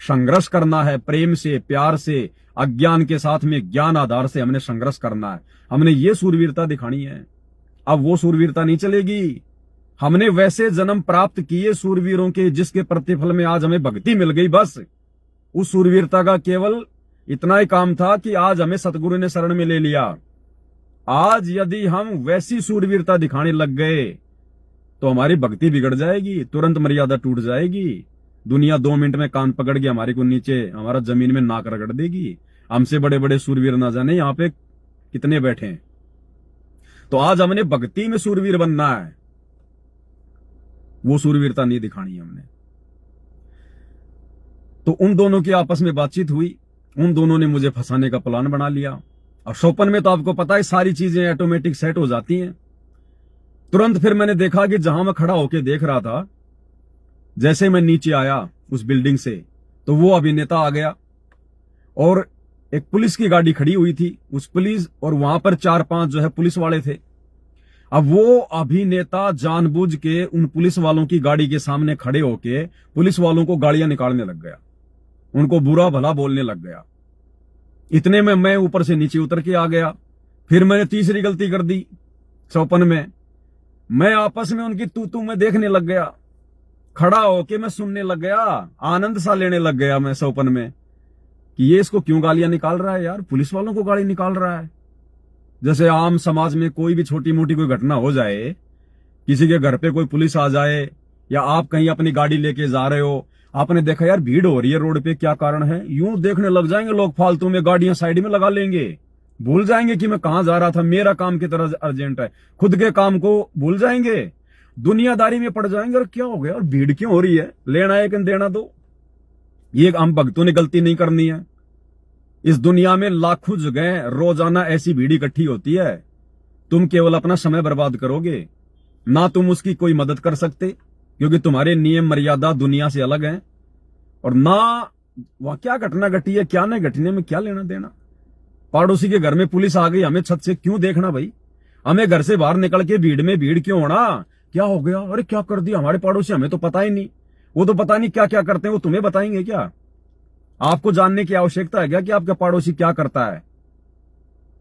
संघर्ष करना है, प्रेम से, प्यार से, अज्ञान के साथ में ज्ञान आधार से हमने संघर्ष करना है। हमने ये सूरवीरता दिखानी है। अब वो सूरवीरता नहीं चलेगी। हमने वैसे जन्म प्राप्त किए सूरवीरों के जिसके प्रतिफल में आज हमें भक्ति मिल गई, बस उस सूरवीरता का केवल इतना ही काम था कि आज हमें सतगुरु ने शरण में ले लिया। आज यदि हम वैसी सूरवीरता दिखाने लग गए तो हमारी भक्ति बिगड़ जाएगी, तुरंत मर्यादा टूट जाएगी। दुनिया 2 मिनट में कान पकड़ के हमारे को नीचे, हमारा जमीन में नाक रगड़ देगी। हमसे बड़े बड़े सूरवीर ना जाने यहाँ पे कितने बैठे हैं। तो आज हमने भक्ति में सूरवीर बनना है, वो सूरवीरता नहीं दिखानी हमने। तो उन दोनों की आपस में बातचीत हुई, उन दोनों ने मुझे फंसाने का प्लान बना लिया। और शोपन में तो आपको पता है सारी चीजें ऑटोमेटिक सेट हो जाती हैं। तुरंत फिर मैंने देखा कि जहां मैं खड़ा होकर देख रहा था, जैसे मैं नीचे आया उस बिल्डिंग से, तो वो अभिनेता आ गया और एक पुलिस की गाड़ी खड़ी हुई थी, उस पुलिस, और वहां पर 4-5 जो है पुलिस वाले थे। अब वो अभिनेता जानबूझ के उन पुलिस वालों की गाड़ी के सामने खड़े होके पुलिस वालों को गाड़ियां निकालने लग गया, उनको बुरा भला बोलने लग गया। इतने में मैं ऊपर से नीचे उतर के आ गया। फिर मैंने तीसरी गलती कर दी चौपन में। मैं आपस में उनकी तू में देखने लग गया, खड़ा होके मैं सुनने लग गया, आनंद सा लेने लग गया मैं चौपन में कि ये इसको क्यों गालियां निकाल रहा है यार, पुलिस वालों को गाली निकाल रहा है। जैसे आम समाज में कोई भी छोटी मोटी कोई घटना हो जाए, किसी के घर पे कोई पुलिस आ जाए, या आप कहीं अपनी गाड़ी लेके जा रहे हो, आपने देखा यार भीड़ हो रही है रोड पे, क्या कारण है, यूं देखने लग जाएंगे लोग, फालतू में गाड़ियां साइड में लगा लेंगे, भूल जाएंगे कि मैं कहां जा रहा था, मेरा काम की तरह अर्जेंट है, खुद के काम को भूल जाएंगे, दुनियादारी में पड़ जाएंगे। और क्या हो गया, और भीड़ क्यों हो रही है, लेना है कि देना दो। ये हम भक्तों ने गलती नहीं करनी है। इस दुनिया में लाखों जगह रोजाना ऐसी भीड़ इकट्ठी होती है, तुम केवल अपना समय बर्बाद करोगे, ना तुम उसकी कोई मदद कर सकते, क्योंकि तुम्हारे नियम मर्यादा दुनिया से अलग हैं, और ना वहां क्या घटना घटी है, क्या नहीं घटने में क्या लेना देना। पड़ोसी के घर में पुलिस आ गई, हमें छत से क्यों देखना भाई, हमें घर से बाहर निकल के भीड़ में भीड़ क्यों होना, क्या हो गया, अरे क्या कर दिया हमारे पड़ोसी, हमें तो पता ही नहीं, वो तो पता नहीं क्या क्या करते हैं, वो तुम्हें बताएंगे क्या, आपको जानने की आवश्यकता है क्या कि आपका पड़ोसी क्या करता है।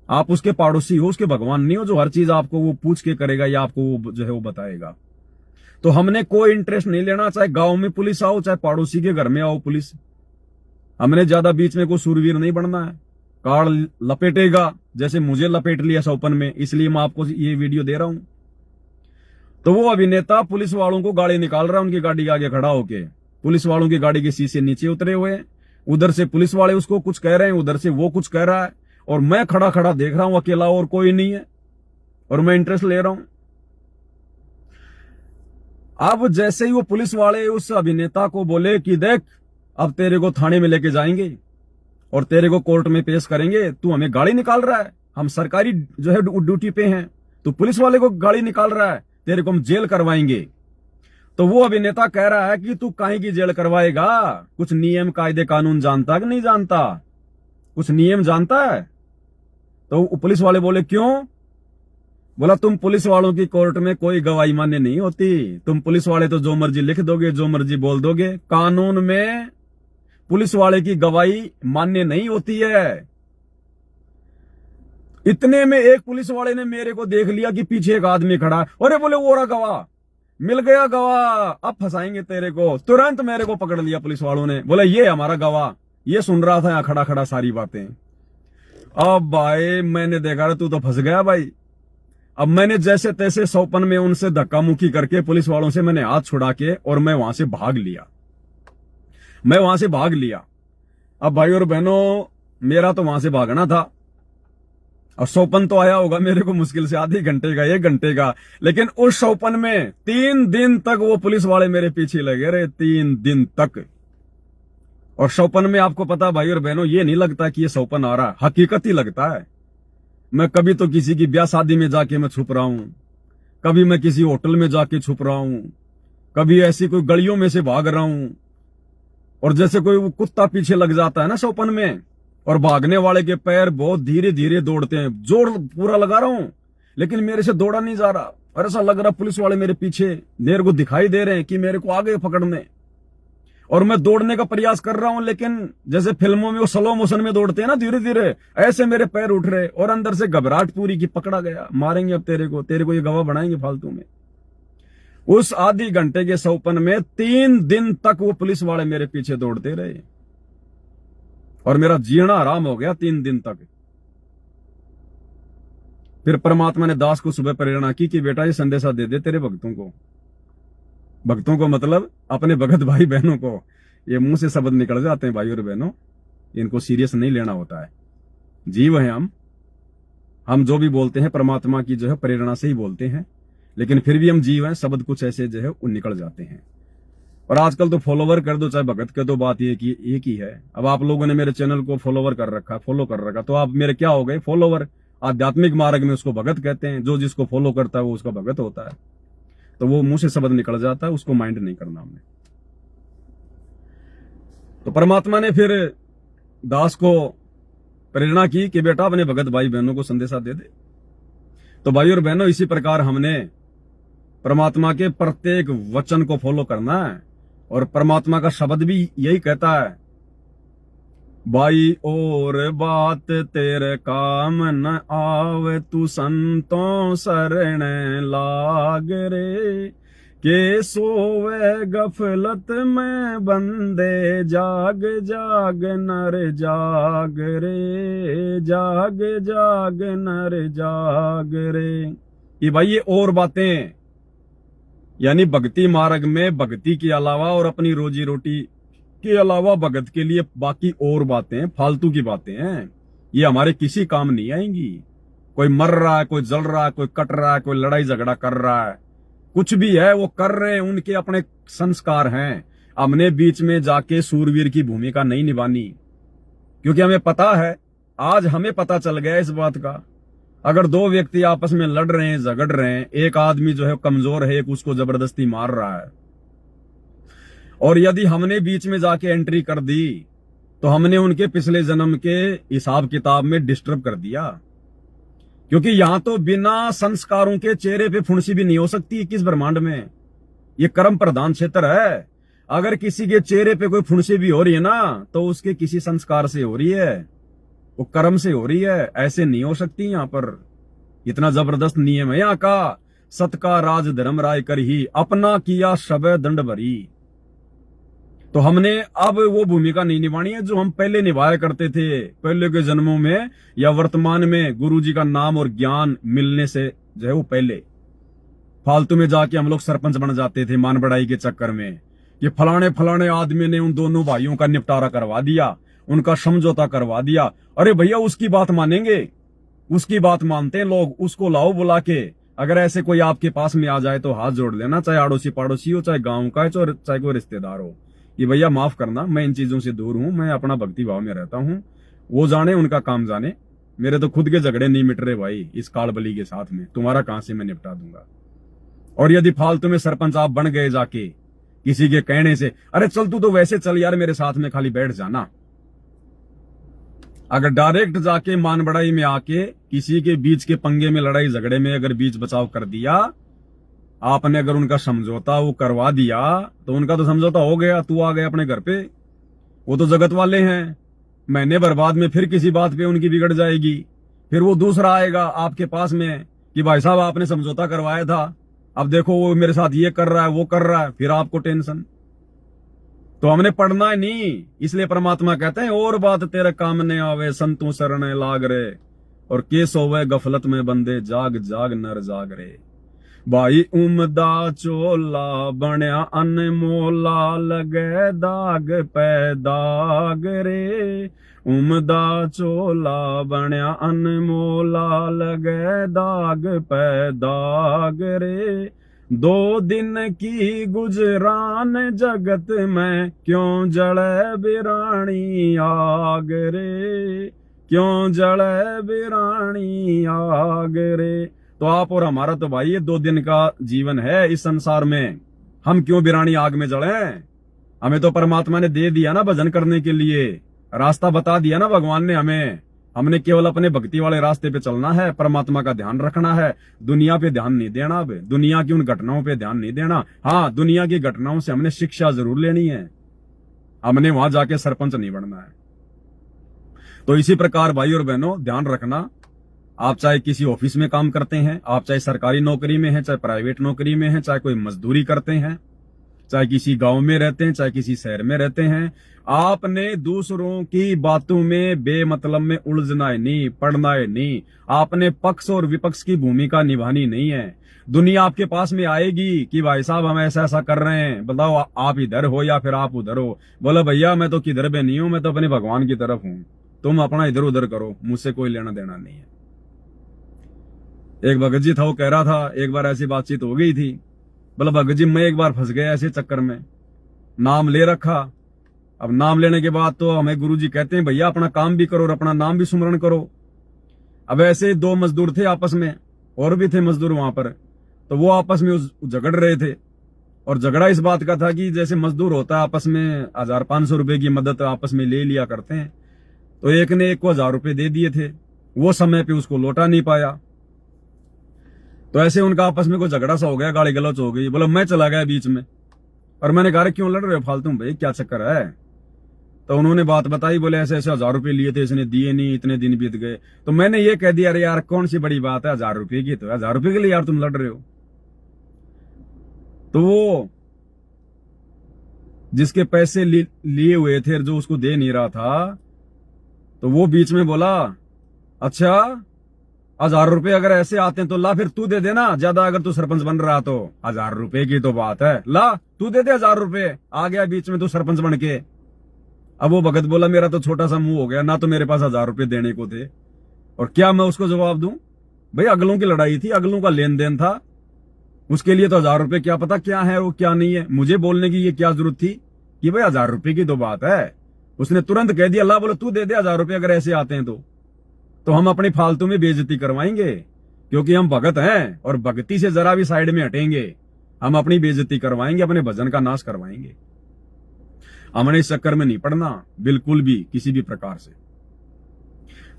आप उसके पड़ोसी हो, उसके भगवान नहीं हो जो हर चीज आपको वो पूछ के करेगा या आपको वो जो है वो बताएगा। तो हमने कोई इंटरेस्ट नहीं लेना, चाहे गांव में पुलिस आओ, चाहे पड़ोसी के घर में आओ पुलिस, हमने ज्यादा बीच में कोई सूरवीर नहीं बनना है। कार्ड लपेटेगा जैसे मुझे लपेट लिया चौपन में, इसलिए मैं आपको ये वीडियो दे रहा हूं। तो वो अभिनेता पुलिस वालों को गाड़ी निकाल रहा है, उनकी गाड़ी के आगे खड़ा होके, पुलिस वालों की गाड़ी के शीशे नीचे उतरे हुए हैं, उधर से पुलिस वाले उसको कुछ कह रहे हैं, उधर से वो कुछ कह रहा है, और मैं खड़ा खड़ा देख रहा हूं अकेला, और कोई नहीं है, और मैं इंटरेस्ट ले रहा हूं। अब जैसे ही वो पुलिस वाले उस अभिनेता को बोले कि देख अब तेरे को थाने में लेके जाएंगे और तेरे को कोर्ट में पेश करेंगे, तू हमें गाड़ी निकाल रहा है, हम सरकारी जो है ड्यूटी पे हैं, तू पुलिस वाले को गाड़ी निकाल रहा है, तेरे को हम जेल करवाएंगे। तो वो अभिनेता कह रहा है कि तू काहे की जेल करवाएगा, कुछ नियम कायदे कानून जानता कि नहीं जानता, कुछ नियम जानता है। तो पुलिस वाले बोले क्यों, बोला तुम पुलिस वालों की कोर्ट में कोई गवाही मान्य नहीं होती, तुम पुलिस वाले तो जो मर्जी लिख दोगे, जो मर्जी बोल दोगे, कानून में पुलिस वाले की गवाही मान्य नहीं होती है। इतने में एक पुलिस वाले ने मेरे को देख लिया कि पीछे एक आदमी खड़ा है, अरे बोले वो रहा गवाह। मिल गया गवाह, अब फंसाएंगे तेरे को। तुरंत मेरे को पकड़ लिया पुलिस वालों ने, बोले ये हमारा गवाह, ये सुन रहा था यहाँ खड़ा खड़ा सारी बातें। अब भाई मैंने देखा तू तो फंस गया भाई। अब मैंने जैसे तैसे सौपन में उनसे धक्का मुक्की करके पुलिस वालों से मैंने हाथ छुड़ा के और मैं वहां से भाग लिया। अब भाई और बहनों, मेरा तो वहां से भागना था। और सौपन तो आया होगा मेरे को मुश्किल से आधे घंटे का, 1 घंटे का, लेकिन उस सौपन में 3 दिन तक वो पुलिस वाले मेरे पीछे लगे रहे, 3 दिन तक। और सौपन में आपको पता भाई और बहनों, ये नहीं लगता कि ये सौपन आ रहा है, हकीकत ही लगता है। मैं कभी तो किसी की ब्याह शादी में जाके मैं छुप रहा हूं, कभी मैं किसी होटल में जाके छुप रहा हूं, कभी ऐसी कोई गलियों में से भाग रहा हूं। और जैसे कोई वो कुत्ता पीछे लग जाता है ना सौपन में, और भागने वाले के पैर बहुत धीरे धीरे दौड़ते हैं, जोर पूरा लगा रहा हूं लेकिन मेरे से दौड़ा नहीं जा रहा। और ऐसा लग रहा पुलिस वाले मेरे पीछे मेरे को दिखाई दे रहे हैं कि मेरे को आगे पकड़ने। और मैं दौड़ने का प्रयास कर रहा हूं, लेकिन जैसे फिल्मों में वो स्लो मोशन में दौड़ते हैं ना धीरे धीरे, ऐसे मेरे पैर उठ रहे और अंदर से घबराहट पूरी की, पकड़ा गया, मारेंगे अब तेरे को ये गवाह बनाएंगे फालतू में। उस आधी घंटे के सौपन में 3 दिन तक वो पुलिस वाले मेरे पीछे दौड़ते रहे और मेरा जीना आराम हो गया 3 दिन तक। फिर परमात्मा ने दास को सुबह प्रेरणा की कि बेटा ये संदेशा दे दे तेरे भक्तों को मतलब अपने भगत भाई बहनों को। ये मुंह से शब्द निकल जाते हैं भाई और बहनों, इनको सीरियस नहीं लेना होता है। जीव है हम जो भी बोलते हैं परमात्मा की जो है प्रेरणा से ही बोलते हैं, लेकिन फिर भी हम जीव हैं, शब्द कुछ ऐसे जो है वो निकल जाते हैं। और आजकल तो फॉलोवर कर दो चाहे भगत कर दो, बात ये की एक ही है। अब आप लोगों ने मेरे चैनल को फॉलो कर रखा, तो आप मेरे क्या हो गए, फॉलोवर। आध्यात्मिक मार्ग में उसको भगत कहते हैं, जो जिसको फॉलो करता है वो उसका भगत होता है। तो वो मुंह से शब्द निकल जाता है, उसको माइंड नहीं करना हमने। तो परमात्मा ने फिर दास को प्रेरणा की कि बेटा अपने भगत भाई बहनों को संदेशा दे दे। तो भाई और बहनों, इसी प्रकार हमने परमात्मा के प्रत्येक वचन को फॉलो करना है। और परमात्मा का शब्द भी यही कहता है, भाई और बात तेरे काम न आवे, तू संतों शरण लाग रे, के सोवे गफलत में बंदे, जाग जाग नर जाग रे, जाग जाग नर जाग रे। ये भाई ये और बातें, यानी भक्ति मार्ग में भक्ति के अलावा और अपनी रोजी रोटी के अलावा भगत के लिए बाकी और बातें फालतू की बातें हैं, ये हमारे किसी काम नहीं आएंगी। कोई मर रहा है, कोई जल रहा है, कोई कट रहा है, कोई लड़ाई झगड़ा कर रहा है, कुछ भी है वो कर रहे हैं, उनके अपने संस्कार हैं। हमने बीच में जाके सूरवीर की भूमिका नहीं निभानी, क्योंकि हमें पता है, आज हमें पता चल गया इस बात का, अगर 2 व्यक्ति आपस में लड़ रहे हैं, झगड़ रहे हैं, एक आदमी जो है कमजोर है, एक उसको जबरदस्ती मार रहा है, और यदि हमने बीच में जाके एंट्री कर दी तो हमने उनके पिछले जन्म के हिसाब किताब में डिस्टर्ब कर दिया। क्योंकि यहां तो बिना संस्कारों के चेहरे पे फुंसी भी नहीं हो सकती किस ब्रह्मांड में। ये कर्म प्रधान क्षेत्र है। अगर किसी के चेहरे पे कोई फुंसी भी हो रही है ना, तो उसके किसी संस्कार से हो रही है, वो कर्म से हो रही है, ऐसे नहीं हो सकती। यहां पर इतना जबरदस्त नियम है यहाँ का, सत का राज धर्म राय कर ही, अपना किया शबे दंड भरी। तो हमने अब वो भूमिका नहीं निभानी है जो हम पहले निभाया करते थे, पहले के जन्मों में या वर्तमान में गुरुजी का नाम और ज्ञान मिलने से जो है वो पहले। फालतू में जाके हम लोग सरपंच बन जाते थे मान बढ़ाई के चक्कर में, कि फलाने आदमी ने उन दोनों भाइयों का निपटारा करवा दिया, उनका समझौता करवा दिया। अरे भैया उसकी बात मानेंगे, उसकी बात मानते हैं लोग, उसको लाओ बुला के। अगर ऐसे कोई आपके पास में आ जाए तो हाथ जोड़ लेना, चाहे आड़ोसी पड़ोसी हो, चाहे गाँव का है, चाहे कोई रिश्तेदार हो, कि भैया माफ करना, मैं इन चीजों से दूर हूं, मैं अपना भक्ति भाव में रहता हूं, वो जाने उनका काम जाने, मेरे तो खुद के झगड़े नहीं मिट रहे भाई इस काल बली के साथ में, तुम्हारा कहां से मैं निपटा दूंगा। और यदि फालतू में सरपंच आप बन गए जाके किसी के कहने से, अरे चल तू तो वैसे चल यार मेरे साथ में खाली बैठ जाना। अगर डायरेक्ट जाके मान बढ़ाई में आके किसी के बीच के पंगे में, लड़ाई झगड़े में अगर बीच बचाव कर दिया आपने, अगर उनका समझौता वो करवा दिया, तो उनका तो समझौता हो गया, तू आ गया अपने घर पे। वो तो जगत वाले हैं, महीने भर बाद में फिर किसी बात पे उनकी बिगड़ जाएगी, फिर वो दूसरा आएगा आपके पास में कि भाई साहब आपने समझौता करवाया था, अब देखो वो मेरे साथ ये कर रहा है, वो कर रहा है, फिर आपको टेंशन। तो हमने पढ़ना है नहीं, इसलिए परमात्मा कहते हैं और बात तेरे काम ने आवे संतू शरण लाग रे, और केस होवे गफलत में बंदे जाग जाग नर जाग रे। भाई उमदा चोला बनया अनमोला लगे दाग पे दाग रे, उमदा चोला बनया अनमोला लगे दाग पे दाग रे। 2 दिन की गुजरान जगत में क्यों जले बिरानी आग रे, क्यों जले बिरानी आग रे। तो आप और हमारा तो भाई ये 2 दिन का जीवन है इस संसार में, हम क्यों बिरानी आग में जले। हमें तो परमात्मा ने दे दिया ना भजन करने के लिए, रास्ता बता दिया ना भगवान ने हमें। हमने केवल अपने भक्ति वाले रास्ते पे चलना है, परमात्मा का ध्यान रखना है, दुनिया पे ध्यान नहीं देना। अब दुनिया की उन घटनाओं पे ध्यान नहीं देना। हाँ, दुनिया की घटनाओं से हमने शिक्षा जरूर लेनी है, हमने वहां जाके सरपंच नहीं बनना है। तो इसी प्रकार भाई और बहनों ध्यान रखना, आप चाहे किसी ऑफिस में काम करते हैं, आप चाहे सरकारी नौकरी में हैं, चाहे प्राइवेट नौकरी में हैं, चाहे कोई मजदूरी करते हैं, चाहे किसी गांव में रहते हैं, चाहे किसी शहर में रहते हैं, आपने दूसरों की बातों में बेमतलब में उलझना है नहीं, पढ़ना है नहीं। आपने पक्ष और विपक्ष की भूमिका निभानी नहीं है। दुनिया आपके पास में आएगी कि भाई साहब हम ऐसा ऐसा कर रहे हैं, बताओ आप इधर हो या फिर आप उधर हो। बोला भैया मैं तो किधर भी नहीं हूं, मैं तो अपने भगवान की तरफ हूं, तुम अपना इधर उधर करो, मुझसे कोई लेना देना नहीं है। एक भगत जी था, वो कह रहा था, एक बार ऐसी बातचीत हो गई थी, बोला भगत जी मैं एक बार फंस गया ऐसे चक्कर में, नाम ले रखा। अब नाम लेने के बाद तो हमें गुरुजी कहते हैं भैया अपना काम भी करो और अपना नाम भी सुमरण करो। अब ऐसे 2 मजदूर थे आपस में, और भी थे मजदूर वहां पर, तो वो आपस में झगड़ रहे थे। और झगड़ा इस बात का था कि जैसे मजदूर होता है आपस में 1500 रुपए की मदद आपस में ले लिया करते हैं, तो एक ने एक को 1000 रुपए दे दिए थे, वो समय पे उसको लौटा नहीं पाया। तो ऐसे उनका आपस में कोई झगड़ा सा हो गया, गाली गलौच हो गई। बोला मैं चला गया बीच में, और मैंने कहा क्यों लड़ रहे हो फालतू भाई, क्या चक्कर है। तो उन्होंने बात बताई, बोले ऐसे ऐसे 1000 रुपए लिए थे, इसने दिए नहीं, इतने दिन बीत गए। तो मैंने ये कह दिया अरे यार कौन सी बड़ी बात है, 1000 रुपए की, तो 1000 रुपए के लिए यार तुम लड़ रहे हो। तो वो जिसके पैसे लिए हुए थे, जो उसको दे नहीं रहा था, तो वो बीच में बोला अच्छा 1000 रुपए अगर ऐसे आते हैं तो ला फिर तू दे देना, ज्यादा अगर तू सरपंच बन रहा तो 1000 रुपए की तो बात है, ला तू दे दे 1000 रुपए। आ गया बीच में तू सरपंच बन के। अब वो भगत बोला मेरा तो छोटा सा मुंह हो गया ना, तो मेरे पास 1000 रुपए देने को थे, और क्या मैं उसको जवाब दूं। भाई अगलों की लड़ाई थी, अगलों का लेन देन था, उसके लिए तो 1000 रुपए क्या पता क्या है वो क्या नहीं है। मुझे बोलने की ये क्या जरूरत थी कि भाई 1000 रुपए की तो बात है। उसने तुरंत कह दिया ला बोलो तू दे दे 1000 रुपए अगर ऐसे आते हैं तो हम अपनी फालतू में बेइज्जती करवाएंगे, क्योंकि हम भगत हैं और भक्ति से जरा भी साइड में हटेंगे, हम अपनी बेइज्जती करवाएंगे, अपने भजन का नाश करवाएंगे। हमने इस चक्कर में नहीं पड़ना बिल्कुल भी किसी भी प्रकार से।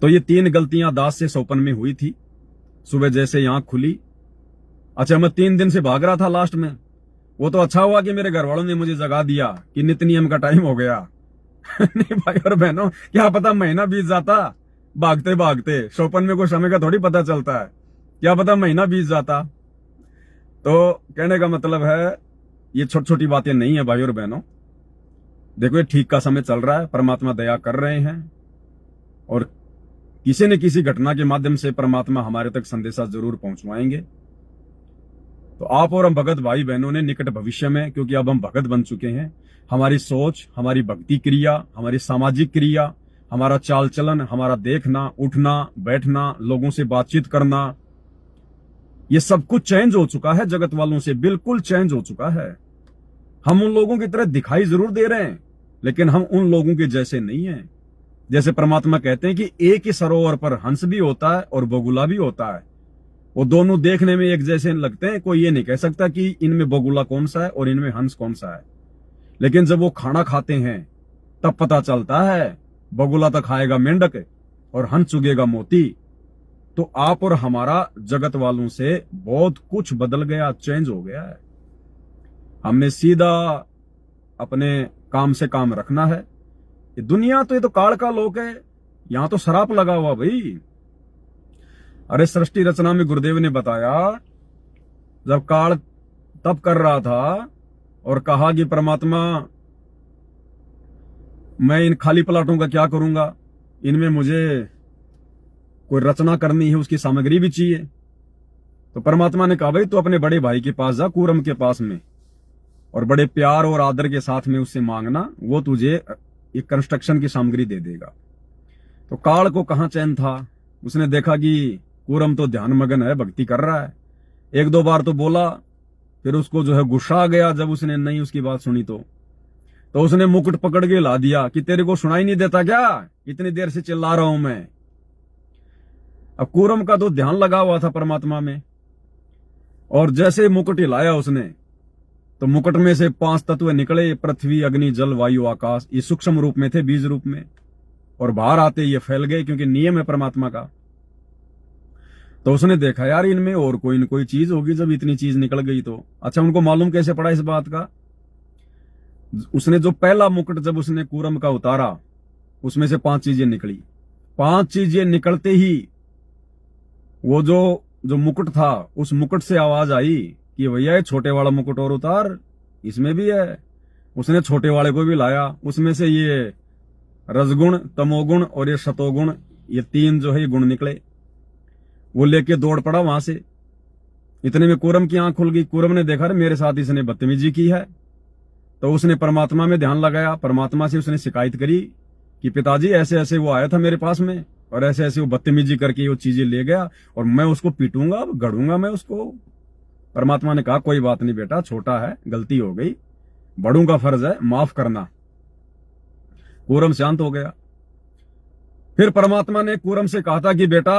तो ये 3 गलतियां दास से सोपन में हुई थी। सुबह जैसे ही आंख खुली, अच्छा मैं 3 दिन से भाग रहा था लास्ट में, वो तो अच्छा हुआ कि मेरे घर वालों ने मुझे जगा दिया कि नित्य नियम का टाइम हो गया। नहीं भाई और बहनों, क्या पता महीना बीत जाता भागते भागते, सोपन में कोई समय का थोड़ी पता चलता है, क्या पता महीना बीत जाता। तो कहने का मतलब है ये छोटी छोटी बातें नहीं है भाई और बहनों। देखो ये ठीक का समय चल रहा है, परमात्मा दया कर रहे हैं, और किसी न किसी घटना के माध्यम से परमात्मा हमारे तक संदेशा जरूर पहुंचवाएंगे। तो आप और हम भगत भाई बहनों ने निकट भविष्य में, क्योंकि अब हम भगत बन चुके हैं, हमारी सोच, हमारी भक्ति क्रिया, हमारी सामाजिक क्रिया, हमारा चाल चलन, हमारा देखना, उठना, बैठना, लोगों से बातचीत करना, ये सब कुछ चेंज हो चुका है, जगत वालों से बिल्कुल चेंज हो चुका है। हम उन लोगों की तरह दिखाई जरूर दे रहे हैं, लेकिन हम उन लोगों के जैसे नहीं हैं। जैसे परमात्मा कहते हैं कि एक ही सरोवर पर हंस भी होता है और बगुला भी होता है, वो दोनों देखने में एक जैसे लगते हैं, कोई ये नहीं कह सकता कि इनमें बगुला कौन सा है और इनमें हंस कौन सा है। लेकिन जब वो खाना खाते हैं तब पता चलता है, बगुला तो खाएगा मेंढक और हंस चुगेगा मोती। तो आप और हमारा जगत वालों से बहुत कुछ बदल गया, चेंज हो गया है। हमने सीधा अपने काम से काम रखना है। ये दुनिया तो ये तो काल का लोक है, यहां तो शराप लगा हुआ भाई। अरे सृष्टि रचना में गुरुदेव ने बताया जब काल तप कर रहा था और कहा कि परमात्मा मैं इन खाली प्लाटों का क्या करूंगा, इनमें मुझे कोई रचना करनी है, उसकी सामग्री भी चाहिए। तो परमात्मा ने कहा भाई तू अपने बड़े भाई के पास जा, कूरम के पास में, और बड़े प्यार और आदर के साथ में उससे मांगना, वो तुझे एक कंस्ट्रक्शन की सामग्री दे देगा। तो काल को कहां चैन था, उसने देखा कि कूरम तो ध्यान मगन है, भक्ति कर रहा है। एक दो बार तो बोला, फिर उसको जो है गुस्सा आ गया जब उसने नहीं उसकी बात सुनी। तो उसने मुकुट पकड़ के ला दिया कि तेरे को सुनाई नहीं देता क्या, इतनी देर से चिल्ला रहा हूं मैं। अब कूरम का तो ध्यान लगा हुआ था परमात्मा में, और जैसे मुकुट हिलाया उसने तो मुकुट में से 5 तत्व निकले, पृथ्वी अग्नि जल वायु आकाश। ये सूक्ष्म रूप में थे, बीज रूप में, और बाहर आते ये फैल गए, क्योंकि नियम है परमात्मा का। तो उसने देखा यार इनमें और कोई न कोई चीज होगी, जब इतनी चीज निकल गई तो। अच्छा, उनको मालूम कैसे पड़ा इस बात का? उसने जो पहला मुकुट जब उसने कूरम का उतारा, उसमें से 5 चीजें निकली। 5 चीजें निकलते ही वो जो मुकुट था, उस मुकुट से आवाज आई कि भैया ये छोटे वाला मुकुट और उतार, इसमें भी है। उसने छोटे वाले को भी लाया, उसमें से ये रजगुण, तमोगुण और ये शतोगुण, ये 3 जो है ये गुण निकले। वो लेके दौड़ पड़ा वहां से। इतने में कूरम की आंख खुल गई। कूरम ने देखा मेरे साथ इसने बदतमीजी की है। तो उसने परमात्मा में ध्यान लगाया, परमात्मा से उसने शिकायत करी कि पिताजी ऐसे ऐसे वो आया था मेरे पास में, और ऐसे ऐसे वो बदतमीजी करके वो चीजें ले गया, और मैं उसको पीटूंगा, गढ़ूंगा मैं उसको। परमात्मा ने कहा कोई बात नहीं बेटा, छोटा है, गलती हो गई, बड़ों का फर्ज है माफ करना। कूरम शांत हो गया। फिर परमात्मा ने कूरम से कहा था कि बेटा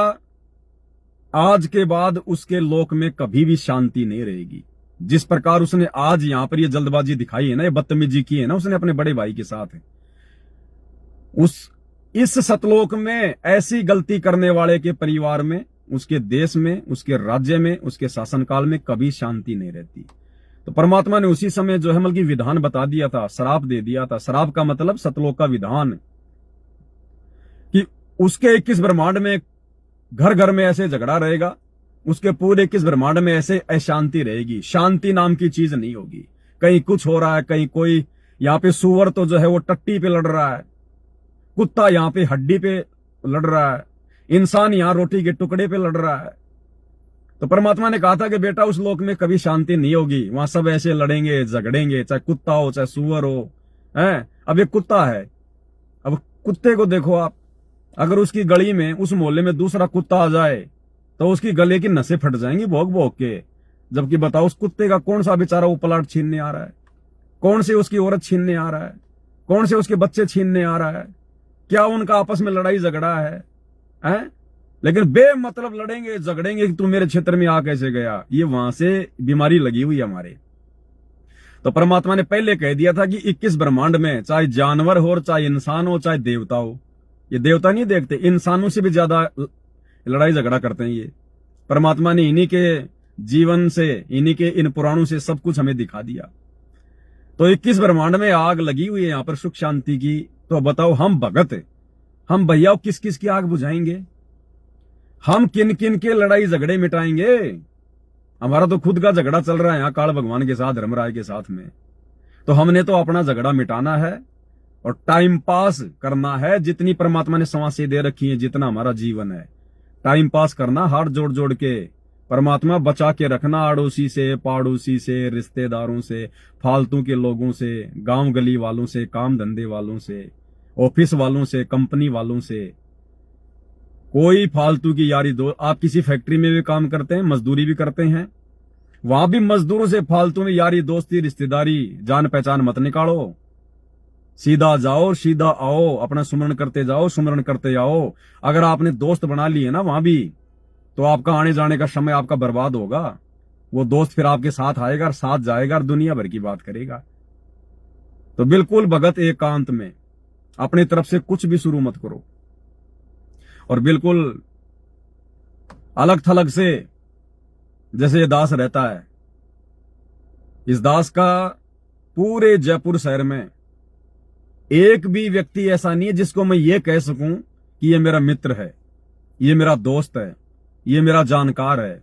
आज के बाद उसके लोक में कभी भी शांति नहीं रहेगी। जिस प्रकार उसने आज यहां पर ये जल्दबाजी दिखाई है ना, ये बदतमीजी की है ना उसने अपने बड़े भाई के साथ, इस सतलोक में ऐसी गलती करने वाले के परिवार में, उसके देश में, उसके राज्य में, उसके शासनकाल में कभी शांति नहीं रहती। तो परमात्मा ने उसी समय जो है मतलब विधान बता दिया था, श्राप दे दिया था। श्राप का मतलब सतलोक का विधान, कि उसके 21 ब्रह्मांड में घर घर में ऐसे झगड़ा रहेगा, उसके पूरे 21 ब्रह्मांड में ऐसे अशांति रहेगी। शांति नाम की चीज नहीं होगी। कहीं कुछ हो रहा है, कहीं कोई, यहाँ पे सुअर तो जो है वो टट्टी पे लड़ रहा है, कुत्ता यहाँ पे हड्डी पे लड़ रहा है, इंसान यहाँ रोटी के टुकड़े पे लड़ रहा है। तो परमात्मा ने कहा था कि बेटा उस लोक में कभी शांति नहीं होगी, वहां सब ऐसे लड़ेंगे झगड़ेंगे, चाहे कुत्ता हो चाहे सुअर हो। हैं, अब ये कुत्ता है, अब कुत्ते को देखो आप, अगर उसकी गली में, उस मोहल्ले में दूसरा कुत्ता आ जाए तो उसकी गले की नसें फट जाएंगी भौंक भौंक के। जबकि बताओ उस कुत्ते का कौन सा बेचारा वो प्लाट छीनने आ रहा है, कौन से उसकी औरत छीनने आ रहा है, कौन से उसके बच्चे छीनने आ रहा है, क्या उनका आपस में लड़ाई झगड़ा है, हैं? लेकिन बेमतलब लड़ेंगे झगड़ेंगे कि तू मेरे क्षेत्र में आ कैसे गया। ये वहां से बीमारी लगी हुई है हमारे। तो परमात्मा ने पहले कह दिया था कि 21 ब्रह्मांड में चाहे जानवर हो, चाहे इंसान हो, चाहे देवता हो, ये देवता नहीं देखते, इंसानों से भी ज्यादा लड़ाई झगड़ा करते हैं ये। परमात्मा ने इन्हीं के जीवन से, इन्हीं के इन पुराणों से सब कुछ हमें दिखा दिया। तो 21 ब्रह्मांड में आग लगी हुई है यहाँ पर सुख शांति की। तो बताओ हम भगत, हम भैया किस किस की आग बुझाएंगे? हम किन किन के लड़ाई झगड़े मिटाएंगे? हमारा तो खुद का झगड़ा चल रहा है यहाँ काल भगवान के साथ, धर्मराय के साथ में। तो हमने तो अपना झगड़ा मिटाना है और टाइम पास करना है। जितनी परमात्मा ने सांसें दे रखी है, जितना हमारा जीवन है, टाइम पास करना, हाथ जोड़ जोड़ के परमात्मा बचा के रखना, अड़ोसी से, पाड़ोसी से, रिश्तेदारों से, फालतू के लोगों से, गांव गली वालों से, काम धंधे वालों से, ऑफिस वालों से, कंपनी वालों से। कोई फालतू की यारी दो। आप किसी फैक्ट्री में भी काम करते हैं, मजदूरी भी करते हैं, वहां भी मजदूरों से फालतू में यारी दोस्ती रिश्तेदारी जान पहचान मत निकालो। सीधा जाओ, सीधा आओ, अपना सुमरण करते जाओ, सुमरण करते आओ। अगर आपने दोस्त बना लिए ना वहां भी, तो आपका आने जाने का समय आपका बर्बाद होगा। वो दोस्त फिर आपके साथ आएगा और साथ जाएगा और दुनिया भर की बात करेगा। तो बिल्कुल भगत एकांत में अपनी तरफ से कुछ भी शुरू मत करो, और बिल्कुल अलग थलग से जैसे ये दास रहता है। इस दास का पूरे जयपुर शहर में एक भी व्यक्ति ऐसा नहीं है जिसको मैं ये कह सकूं कि ये मेरा मित्र है, ये मेरा दोस्त है, ये मेरा जानकार है,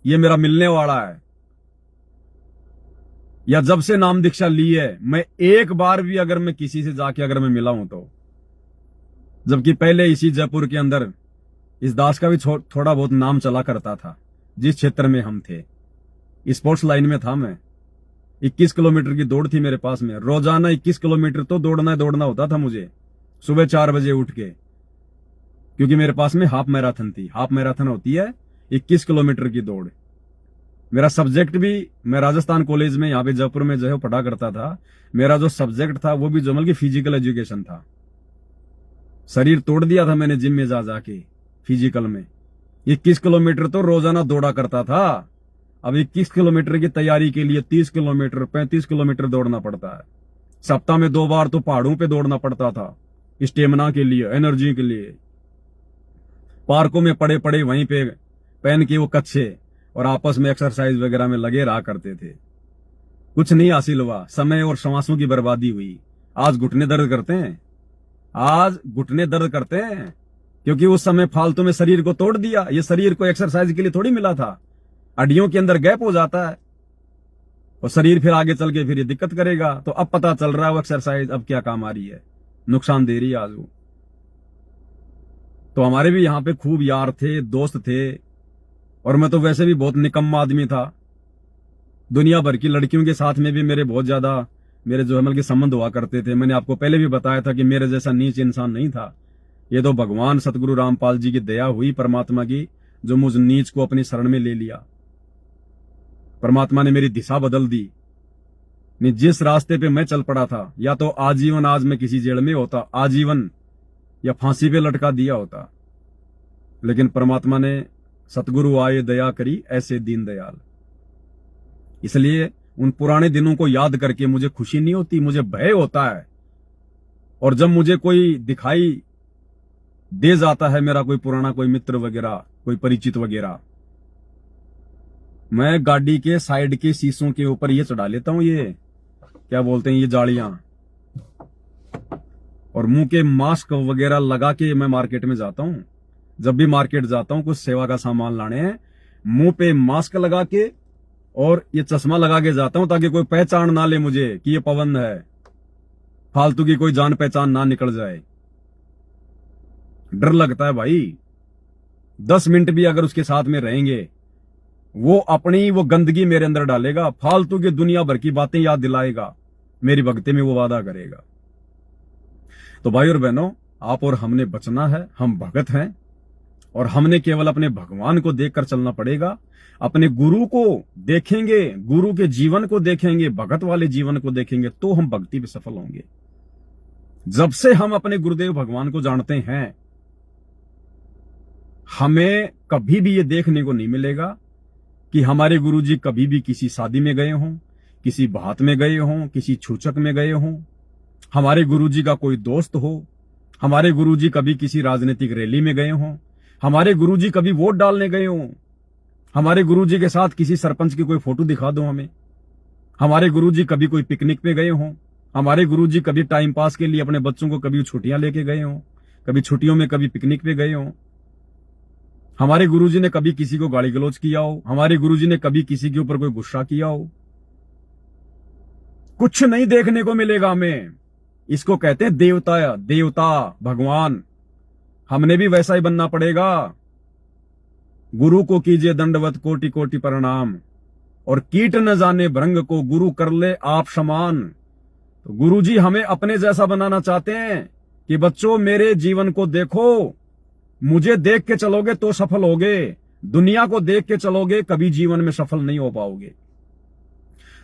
ये मेरा मिलने वाला है। या जब से नाम दीक्षा ली है, मैं एक बार भी अगर मैं किसी से जाके अगर मैं मिला हूं तो, जबकि पहले इसी जयपुर के अंदर इस दास का भी थोड़ा बहुत नाम चला करता था। जिस क्षेत्र में हम थे, स्पोर्ट्स लाइन में था मैं। 21 किलोमीटर की दौड़ थी मेरे पास में, रोजाना 21 किलोमीटर तो दौड़ना होता था मुझे, सुबह 4 बजे उठ के, क्योंकि मेरे पास में हाफ मैराथन थी। हाफ मैराथन होती है 21 किलोमीटर की दौड़। मेरा सब्जेक्ट भी, मैं राजस्थान कॉलेज में यहाँ पे जयपुर में जो है पढ़ा करता था। मेरा जो सब्जेक्ट था वो भी जो मतलब फिजिकल एजुकेशन था। शरीर तोड़ दिया था मैंने जिम में जा जाके फिजिकल में। 21 किलोमीटर तो रोजाना दौड़ा करता था। अब 21 किलोमीटर की तैयारी के लिए 30 किलोमीटर 35 किलोमीटर दौड़ना पड़ता है। सप्ताह में 2 बार तो पहाड़ों पे दौड़ना पड़ता था, स्टेमिना के लिए, एनर्जी के लिए। पार्कों में पड़े पड़े वहीं पे पहन के वो कच्छे और आपस में एक्सरसाइज वगैरह में लगे रहा करते थे। कुछ नहीं हासिल हुआ, समय और श्वासों की बर्बादी हुई। आज घुटने दर्द करते हैं, आज घुटने दर्द करते हैं, क्योंकि उस समय फालतू में शरीर को तोड़ दिया। ये शरीर को एक्सरसाइज के लिए थोड़ी मिला था। हड्डियों के अंदर गैप हो जाता है और शरीर फिर आगे चल के फिर ये दिक्कत करेगा। तो अब पता चल रहा है वो एक्सरसाइज अब क्या काम आ रही है, नुकसान दे रही है आज वो। तो हमारे भी यहाँ पे खूब यार थे, दोस्त थे, और मैं तो वैसे भी बहुत निकम्मा आदमी था। दुनिया भर की लड़कियों के साथ में भी मेरे बहुत ज्यादा मेरे जो है के संबंध हुआ करते थे। मैंने आपको पहले भी बताया था कि मेरे जैसा नीच इंसान नहीं था। ये तो भगवान सतगुरु रामपाल जी की दया हुई, परमात्मा की, जो मुझ नीच को अपनी शरण में ले लिया। परमात्मा ने मेरी दिशा बदल दी। नहीं, जिस रास्ते पे मैं चल पड़ा था, या तो आजीवन आज मैं किसी जेल में होता, आजीवन, या फांसी पे लटका दिया होता। लेकिन परमात्मा ने, सतगुरु आए दया करी ऐसे दीन दयाल। इसलिए उन पुराने दिनों को याद करके मुझे खुशी नहीं होती, मुझे भय होता है। और जब मुझे कोई दिखाई दे जाता है, मेरा कोई पुराना कोई मित्र वगैरह, कोई परिचित वगैरह, मैं गाड़ी के साइड के शीशों के ऊपर ये चढ़ा लेता हूं, ये क्या बोलते हैं, ये जालियां, और मुंह के मास्क वगैरह लगा के मैं मार्केट में जाता हूं। जब भी मार्केट जाता हूं कुछ सेवा का सामान लाने हैं, मुंह पे मास्क लगा के और ये चश्मा लगा के जाता हूं, ताकि कोई पहचान ना ले मुझे कि ये पवन है, फालतू की कोई जान पहचान ना निकल जाए। डर लगता है भाई। 10 मिनट भी अगर उसके साथ में रहेंगे, वो अपनी वो गंदगी मेरे अंदर डालेगा, फालतू की दुनिया भर की बातें याद दिलाएगा, मेरी भक्ति में वो वादा करेगा। तो भाई और बहनों, आप और हमने बचना है। हम भगत हैं और हमने केवल अपने भगवान को देखकर चलना पड़ेगा। अपने गुरु को देखेंगे, गुरु के जीवन को देखेंगे, भगत वाले जीवन को देखेंगे, तो हम भक्ति में सफल होंगे। जब से हम अपने गुरुदेव भगवान को जानते हैं, हमें कभी भी ये देखने को नहीं मिलेगा कि हमारे गुरुजी कभी भी किसी शादी में गए हों, किसी बात में गए हों, किसी छूचक में गए हों, हमारे गुरुजी का कोई दोस्त हो, हमारे गुरुजी कभी किसी राजनीतिक रैली में गए हों, हमारे गुरुजी कभी वोट डालने गए हों, हमारे गुरुजी के साथ किसी सरपंच की कोई फोटो दिखा दो हमें, हमारे गुरुजी कभी कोई पिकनिक पे गए हों, हमारे गुरुजी कभी टाइम पास के लिए अपने बच्चों को कभी छुट्टियां लेके गए हों, कभी छुट्टियों में कभी पिकनिक पे गए हों, हमारे गुरुजी ने कभी किसी को गाली गलौज किया हो, हमारे गुरुजी ने कभी किसी के ऊपर कोई गुस्सा किया हो, कुछ नहीं देखने को मिलेगा हमें। इसको कहते हैं देवता, देवता भगवान। हमने भी वैसा ही बनना पड़ेगा। गुरु को कीजिए दंडवत कोटि कोटि प्रणाम, और कीट न जाने भृंग को गुरु कर ले आप समान। तो गुरुजी हमें अपने जैसा बनाना चाहते हैं कि बच्चों मेरे जीवन को देखो, मुझे देख के चलोगे तो सफल होगे, दुनिया को देख के चलोगे कभी जीवन में सफल नहीं हो पाओगे।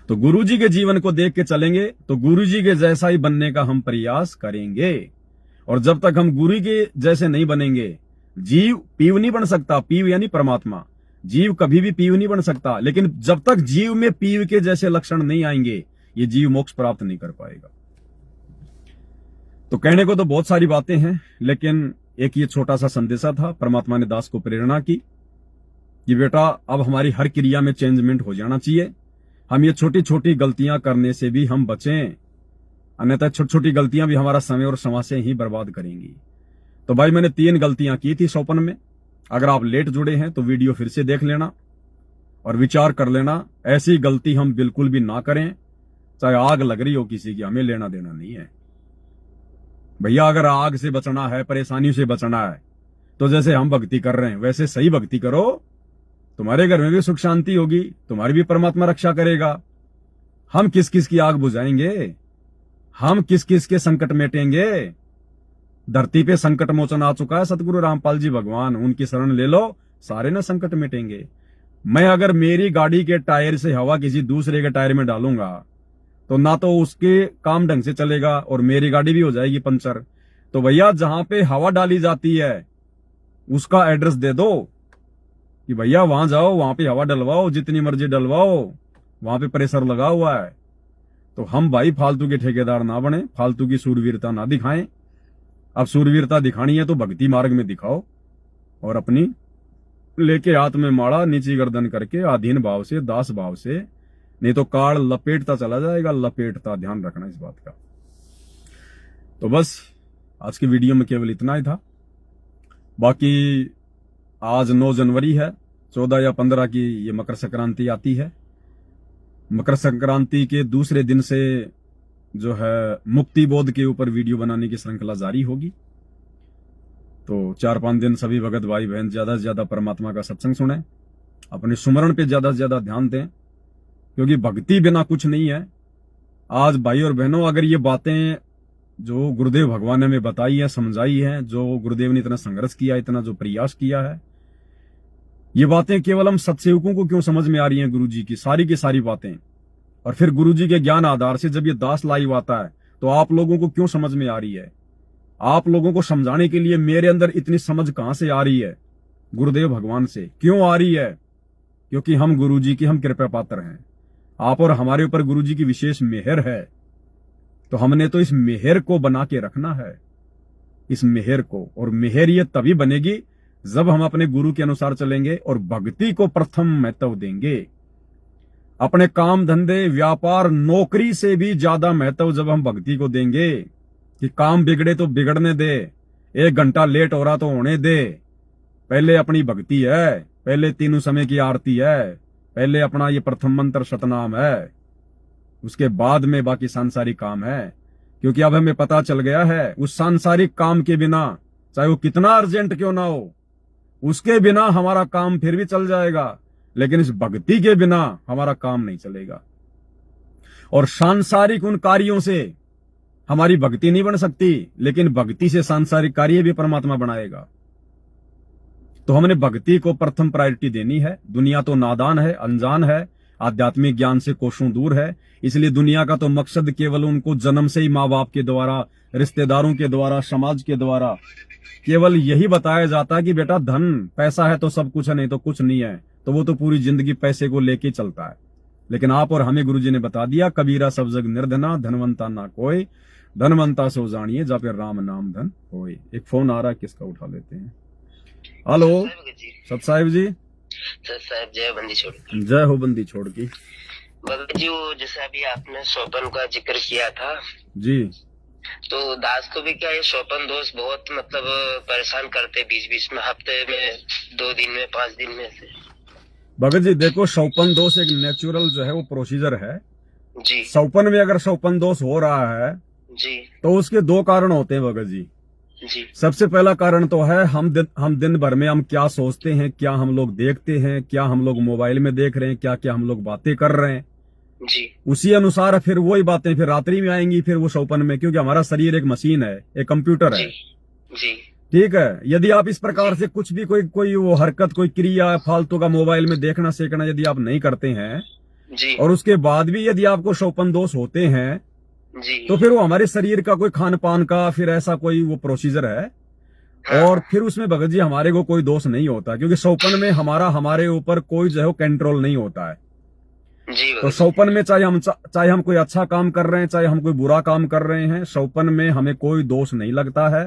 तो गुरुजी के जीवन को देख के चलेंगे तो गुरुजी के जैसा ही बनने का हम प्रयास करेंगे। और जब तक हम गुरु के जैसे नहीं बनेंगे, जीव पीव नहीं बन सकता। पीव यानी परमात्मा। जीव कभी भी पीव नहीं बन सकता, लेकिन जब तक जीव में पीव के जैसे लक्षण नहीं आएंगे, ये जीव मोक्ष प्राप्त नहीं कर पाएगा। तो कहने को तो बहुत सारी बातें हैं, लेकिन एक ये छोटा सा संदेशा था। परमात्मा ने दास को प्रेरणा की कि बेटा अब हमारी हर क्रिया में चेंजमेंट हो जाना चाहिए। हम ये छोटी छोटी गलतियां करने से भी हम बचें, अन्यथा छोटी छोटी गलतियां भी हमारा समय और समाज ही बर्बाद करेंगी। तो भाई मैंने 3 गलतियां की थी सोपन में। अगर आप लेट जुड़े हैं तो वीडियो फिर से देख लेना और विचार कर लेना, ऐसी गलती हम बिल्कुल भी ना करें। चाहे आग लग रही हो किसी की, हमें लेना देना नहीं है भैया। अगर आग से बचना है, परेशानियों से बचना है, तो जैसे हम भक्ति कर रहे हैं वैसे सही भक्ति करो, तुम्हारे घर में भी सुख शांति होगी, तुम्हारी भी परमात्मा रक्षा करेगा। हम किस किस की आग बुझाएंगे, हम किस किस के संकट मेटेंगे। धरती पे संकट मोचन आ चुका है सतगुरु रामपाल जी भगवान, उनकी शरण ले लो, सारे ना संकट मिटेंगे। मैं अगर मेरी गाड़ी के टायर से हवा किसी दूसरे के टायर में डालूंगा तो ना तो उसके काम ढंग से चलेगा और मेरी गाड़ी भी हो जाएगी पंचर। तो भैया जहां पे हवा डाली जाती है उसका एड्रेस दे दो कि भैया वहां जाओ, वहां पे हवा डलवाओ, जितनी मर्जी डलवाओ, वहां पे प्रेशर लगा हुआ है। तो हम भाई फालतू के ठेकेदार ना बने, फालतू की सूरवीरता ना दिखाएं। अब सूरवीरता दिखानी है तो भक्ति मार्ग में दिखाओ, और अपनी लेके हाथ में माड़ा, नीची गर्दन करके आधीन भाव से, दास भाव से, नहीं तो काल लपेटता चला जाएगा, लपेटता। ध्यान रखना इस बात का। तो बस आज की वीडियो में केवल इतना ही था। बाकी आज 9 जनवरी है, 14 या 15 की ये मकर संक्रांति आती है। मकर संक्रांति के दूसरे दिन से जो है मुक्ति बोध के ऊपर वीडियो बनाने की श्रृंखला जारी होगी। तो 4-5 दिन सभी भगत भाई बहन ज्यादा से ज्यादा परमात्मा का सत्संग सुने, अपने सुमरण पे ज्यादा से ज्यादा ध्यान दें, क्योंकि भक्ति बिना कुछ नहीं है। आज भाई और बहनों, अगर ये बातें जो गुरुदेव भगवान ने हमें बताई है, समझाई है, जो गुरुदेव ने इतना संघर्ष किया, इतना जो प्रयास किया है, ये बातें केवल हम सत्सेवकों को क्यों समझ में आ रही हैं? गुरु जी की सारी बातें, और फिर गुरु जी के ज्ञान आधार से जब ये दास लाइव आता है तो आप लोगों को क्यों समझ में आ रही है? आप लोगों को समझाने के लिए मेरे अंदर इतनी समझ कहां से आ रही है? गुरुदेव भगवान से। क्यों आ रही है? क्योंकि हम गुरु जी की हम कृपा पात्र हैं। आप और हमारे ऊपर गुरु जी की विशेष मेहर है, तो हमने तो इस मेहर को बना के रखना है, इस मेहर को। और मेहर ये तभी बनेगी जब हम अपने गुरु के अनुसार चलेंगे और भक्ति को प्रथम महत्व देंगे। अपने काम धंधे, व्यापार, नौकरी से भी ज्यादा महत्व जब हम भक्ति को देंगे, कि काम बिगड़े तो बिगड़ने दे, 1 घंटा लेट हो रहा तो होने दे, पहले अपनी भक्ति है, पहले तीनों समय की आरती है, पहले अपना ये प्रथम मंत्र सतनाम है, उसके बाद में बाकी सांसारिक काम है। क्योंकि अब हमें पता चल गया है उस सांसारिक काम के बिना, चाहे वो कितना अर्जेंट क्यों ना हो, उसके बिना हमारा काम फिर भी चल जाएगा, लेकिन इस भक्ति के बिना हमारा काम नहीं चलेगा। और सांसारिक उन कार्यों से हमारी भक्ति नहीं बन सकती, लेकिन भक्ति से सांसारिक कार्य भी परमात्मा बनाएगा। तो हमने भक्ति को प्रथम प्रायोरिटी देनी है। दुनिया तो नादान है, अनजान है, आध्यात्मिक ज्ञान से कोसों दूर है। इसलिए दुनिया का तो मकसद केवल उनको जन्म से ही माँ बाप के द्वारा, रिश्तेदारों के द्वारा, समाज के द्वारा केवल यही बताया जाता है कि बेटा धन पैसा है तो सब कुछ है, नहीं तो कुछ नहीं है। तो वो तो पूरी जिंदगी पैसे को लेके चलता है। लेकिन आप और हमें गुरुजी ने बता दिया, कबीरा सब जग निर्धना, धनवंता ना कोई, धनवंता सो जानिए जा पे राम नाम धन होए। एक फोन आ रहा है, किसका उठा लेते हैं। हेलो सत साहिब जी। सत साहिब जय बंदी छोड़। जय हो बंदी छोड़ की। भगत जी, वो जैसे अभी आपने शोपन का जिक्र किया था जी, तो दास को भी क्या ये शोपन दोस्त बहुत मतलब परेशान करते, बीच बीच में, हफ्ते में 2 दिन में, 5 दिन में से। भगत जी देखो, शौपन दोष एक नेचुरल जो है वो प्रोसीजर है जी। शौपन में अगर शौपन दोष हो रहा है जी तो उसके 2 कारण होते हैं भगत जी। जी। सबसे पहला कारण तो है हम दिन भर में हम क्या सोचते हैं, क्या हम लोग देखते हैं, क्या हम लोग मोबाइल में देख रहे हैं, क्या क्या हम लोग बातें कर रहे हैं जी। उसी अनुसार फिर वही बातें फिर रात्रि में आएंगी, फिर वो शौपन में। क्योंकि हमारा शरीर एक मशीन है, एक कंप्यूटर है। जी। ठीक है। यदि आप इस प्रकार से कुछ भी कोई वो हरकत, कोई क्रिया फालतू का मोबाइल में देखना सेकना यदि आप नहीं करते हैं जी, और उसके बाद भी यदि आपको शौपन दोष होते हैं जी, तो फिर वो हमारे शरीर का कोई खान पान का फिर ऐसा कोई वो प्रोसीजर है। हाँ। और फिर उसमें भगत जी हमारे को कोई दोष नहीं होता, क्योंकि शौपन में हमारे ऊपर कोई जो है कंट्रोल नहीं होता है। जी। तो शौपन में चाहे हम कोई अच्छा काम कर रहे हैं, चाहे हम कोई बुरा काम कर रहे हैं, शौपन में हमें कोई दोष नहीं लगता है।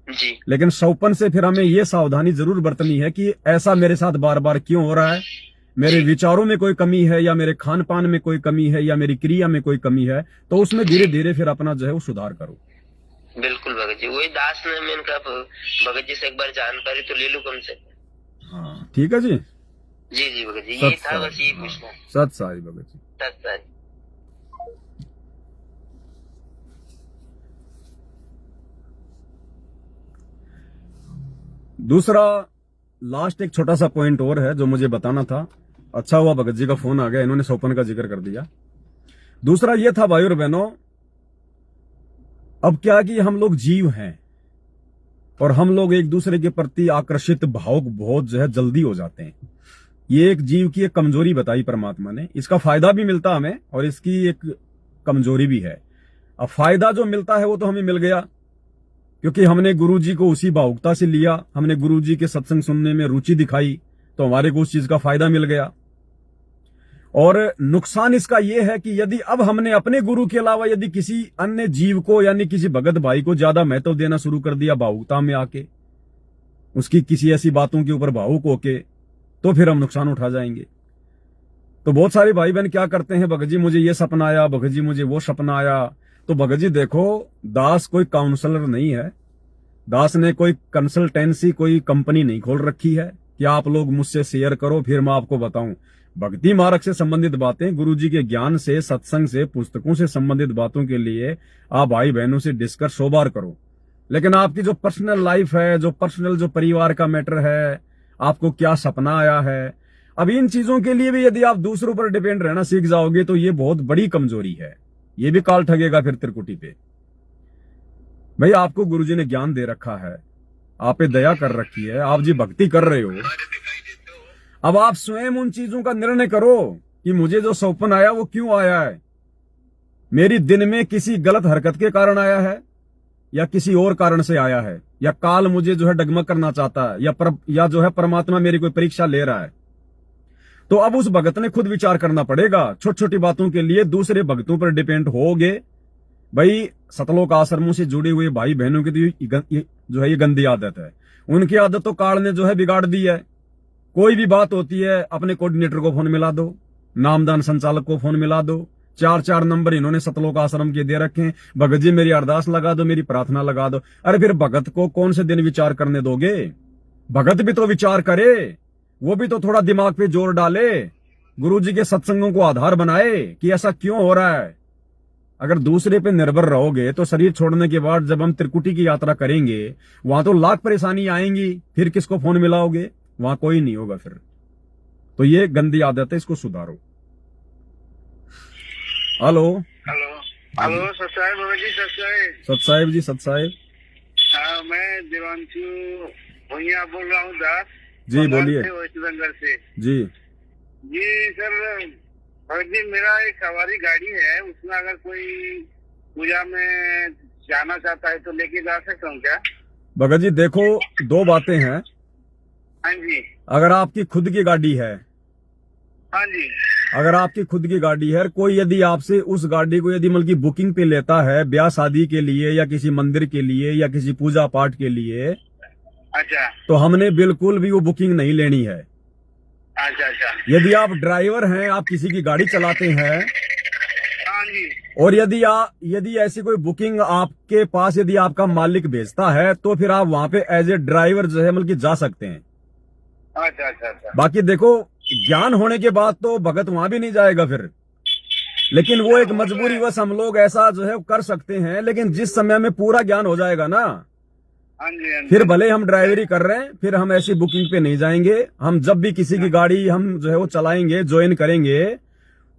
जी। लेकिन शौपन से फिर हमें ये सावधानी जरूर बरतनी है कि ऐसा मेरे साथ बार बार क्यों हो रहा है, मेरे विचारों में कोई कमी है, या मेरे खान पान में कोई कमी है, या मेरी क्रिया में कोई कमी है, तो उसमें धीरे धीरे फिर अपना जो है वो सुधार करो। बिल्कुल भगत जी, वही दास ने मैंने कहा भगत जी से एक बार जानकारी तो ले लूं कम से। हाँ ठीक है जी। जी जी भगत जी, ये था बस, ये पूछना। सत साई भगत जी। सत साई। दूसरा लास्ट एक छोटा सा पॉइंट और है जो मुझे बताना था। अच्छा हुआ भगत जी का फोन आ गया, इन्होंने सोपन का जिक्र कर दिया। दूसरा ये था भाई और बहनों, अब क्या कि हम लोग जीव हैं और हम लोग एक दूसरे के प्रति आकर्षित भावुक बहुत जो है जल्दी हो जाते हैं। ये एक जीव की एक कमजोरी बताई परमात्मा ने। इसका फायदा भी मिलता हमें और इसकी एक कमजोरी भी है। अब फायदा जो मिलता है वो तो हमें मिल गया क्योंकि हमने गुरुजी को उसी भावुकता से लिया, हमने गुरुजी के सत्संग सुनने में रुचि दिखाई, तो हमारे को उस चीज का फायदा मिल गया। और नुकसान इसका यह है कि यदि अब हमने अपने गुरु के अलावा यदि किसी अन्य जीव को यानी किसी भगत भाई को ज्यादा महत्व देना शुरू कर दिया भावुकता में आके, उसकी किसी ऐसी बातों के ऊपर भावुक होके, तो फिर हम नुकसान उठा जाएंगे। तो बहुत सारे भाई बहन क्या करते हैं, भगत जी मुझे ये सपना आया, भगत जी मुझे वो सपना आया। तो भगत जी देखो, दास कोई काउंसलर नहीं है, दास ने कोई कंसल्टेंसी कोई कंपनी नहीं खोल रखी है कि आप लोग मुझसे शेयर करो फिर मैं आपको बताऊं। भक्ति मार्ग से संबंधित बातें, गुरुजी के ज्ञान से, सत्संग से, पुस्तकों से संबंधित बातों के लिए आप भाई बहनों से डिस्कस 100 बार करो। लेकिन आपकी जो पर्सनल लाइफ है, जो पर्सनल जो परिवार का मैटर है, आपको क्या सपना आया है, अब इन चीजों के लिए भी यदि आप दूसरों पर डिपेंड रहना सीख जाओगे तो ये बहुत बड़ी कमजोरी है। ये भी काल ठगेगा फिर त्रिकुटी पे। भाई आपको गुरुजी ने ज्ञान दे रखा है, आप पे दया कर रखी है, आप जी भक्ति कर रहे हो। अब आप स्वयं उन चीजों का निर्णय करो कि मुझे जो सौपन आया वो क्यों आया है। मेरी दिन में किसी गलत हरकत के कारण आया है या किसी और कारण से आया है, या काल मुझे जो है डगमग करना चाहता है, या जो है परमात्मा मेरी कोई परीक्षा ले रहा है। तो अब उस भगत ने खुद विचार करना पड़ेगा। छोटी छोटी बातों के लिए दूसरे भक्तों पर डिपेंड होगे। भाई सतलोक आश्रमों से जुड़े हुए भाई बहनों की जो है ये गंदी आदत है। उनकी आदत तो काल ने जो है बिगाड़ दी है। कोई भी बात होती है अपने कोऑर्डिनेटर को फोन मिला दो, नामदान संचालक को फोन मिला दो। 4 नंबर इन्होंने सतलोक आश्रम के दे रखे हैं। भगत जी मेरी अरदास लगा दो, मेरी प्रार्थना लगा दो। अरे फिर भगत को कौन से दिन विचार करने दोगे? भगत भी तो विचार करे, वो भी तो थोड़ा दिमाग पे जोर डाले, गुरुजी के सत्संगों को आधार बनाए कि ऐसा क्यों हो रहा है। अगर दूसरे पे निर्भर रहोगे तो शरीर छोड़ने के बाद जब हम त्रिकुटी की यात्रा करेंगे वहां तो लाख परेशानी आएंगी। फिर किसको फोन मिलाओगे? वहां कोई नहीं होगा फिर। तो ये गंदी आदत है, इसको सुधारो। हेलो हेलो सतसाहेब बाबा जी, सतसाहेब जी, सतसाहेब। हाँ, मैं देवांशु भैया बोल रहा हूँ, दास जी बोलिए। वेस्ट बंगाल से। जी जी सर, भगत जी मेरा एक सवारी गाड़ी है, उसमें अगर कोई पूजा में जाना चाहता है तो लेके जा सकता हूँ क्या? भगत जी देखो, 2 बातें हैं। हाँ जी। अगर आपकी खुद की गाड़ी है, हाँ जी। अगर आपकी खुद की गाड़ी है, कोई यदि आपसे उस गाड़ी को यदि मतलब की बुकिंग पे लेता है ब्याह शादी के लिए या किसी मंदिर के लिए या किसी पूजा पाठ के लिए, अच्छा, तो हमने बिल्कुल भी वो बुकिंग नहीं लेनी है। अच्छा अच्छा। यदि आप ड्राइवर हैं, आप किसी की गाड़ी चलाते हैं, हाँ जी। और यदि ऐसी कोई बुकिंग आपके पास यदि आपका मालिक भेजता है तो फिर आप वहां पे एज ए ड्राइवर जो है मतलब की जा सकते हैं। अच्छा अच्छा अच्छा। बाकी देखो, ज्ञान होने के बाद तो भगत वहां भी नहीं जाएगा फिर। लेकिन वो एक मजबूरी बस हम लोग ऐसा जो है कर सकते हैं। लेकिन जिस समय में पूरा ज्ञान हो जाएगा ना, हाँ जी, हाँ जी। फिर भले हम ड्राइवरी कर रहे हैं, फिर हम ऐसी बुकिंग पे नहीं जाएंगे। हम जब भी किसी की गाड़ी हम जो है वो चलाएंगे, ज्वाइन करेंगे,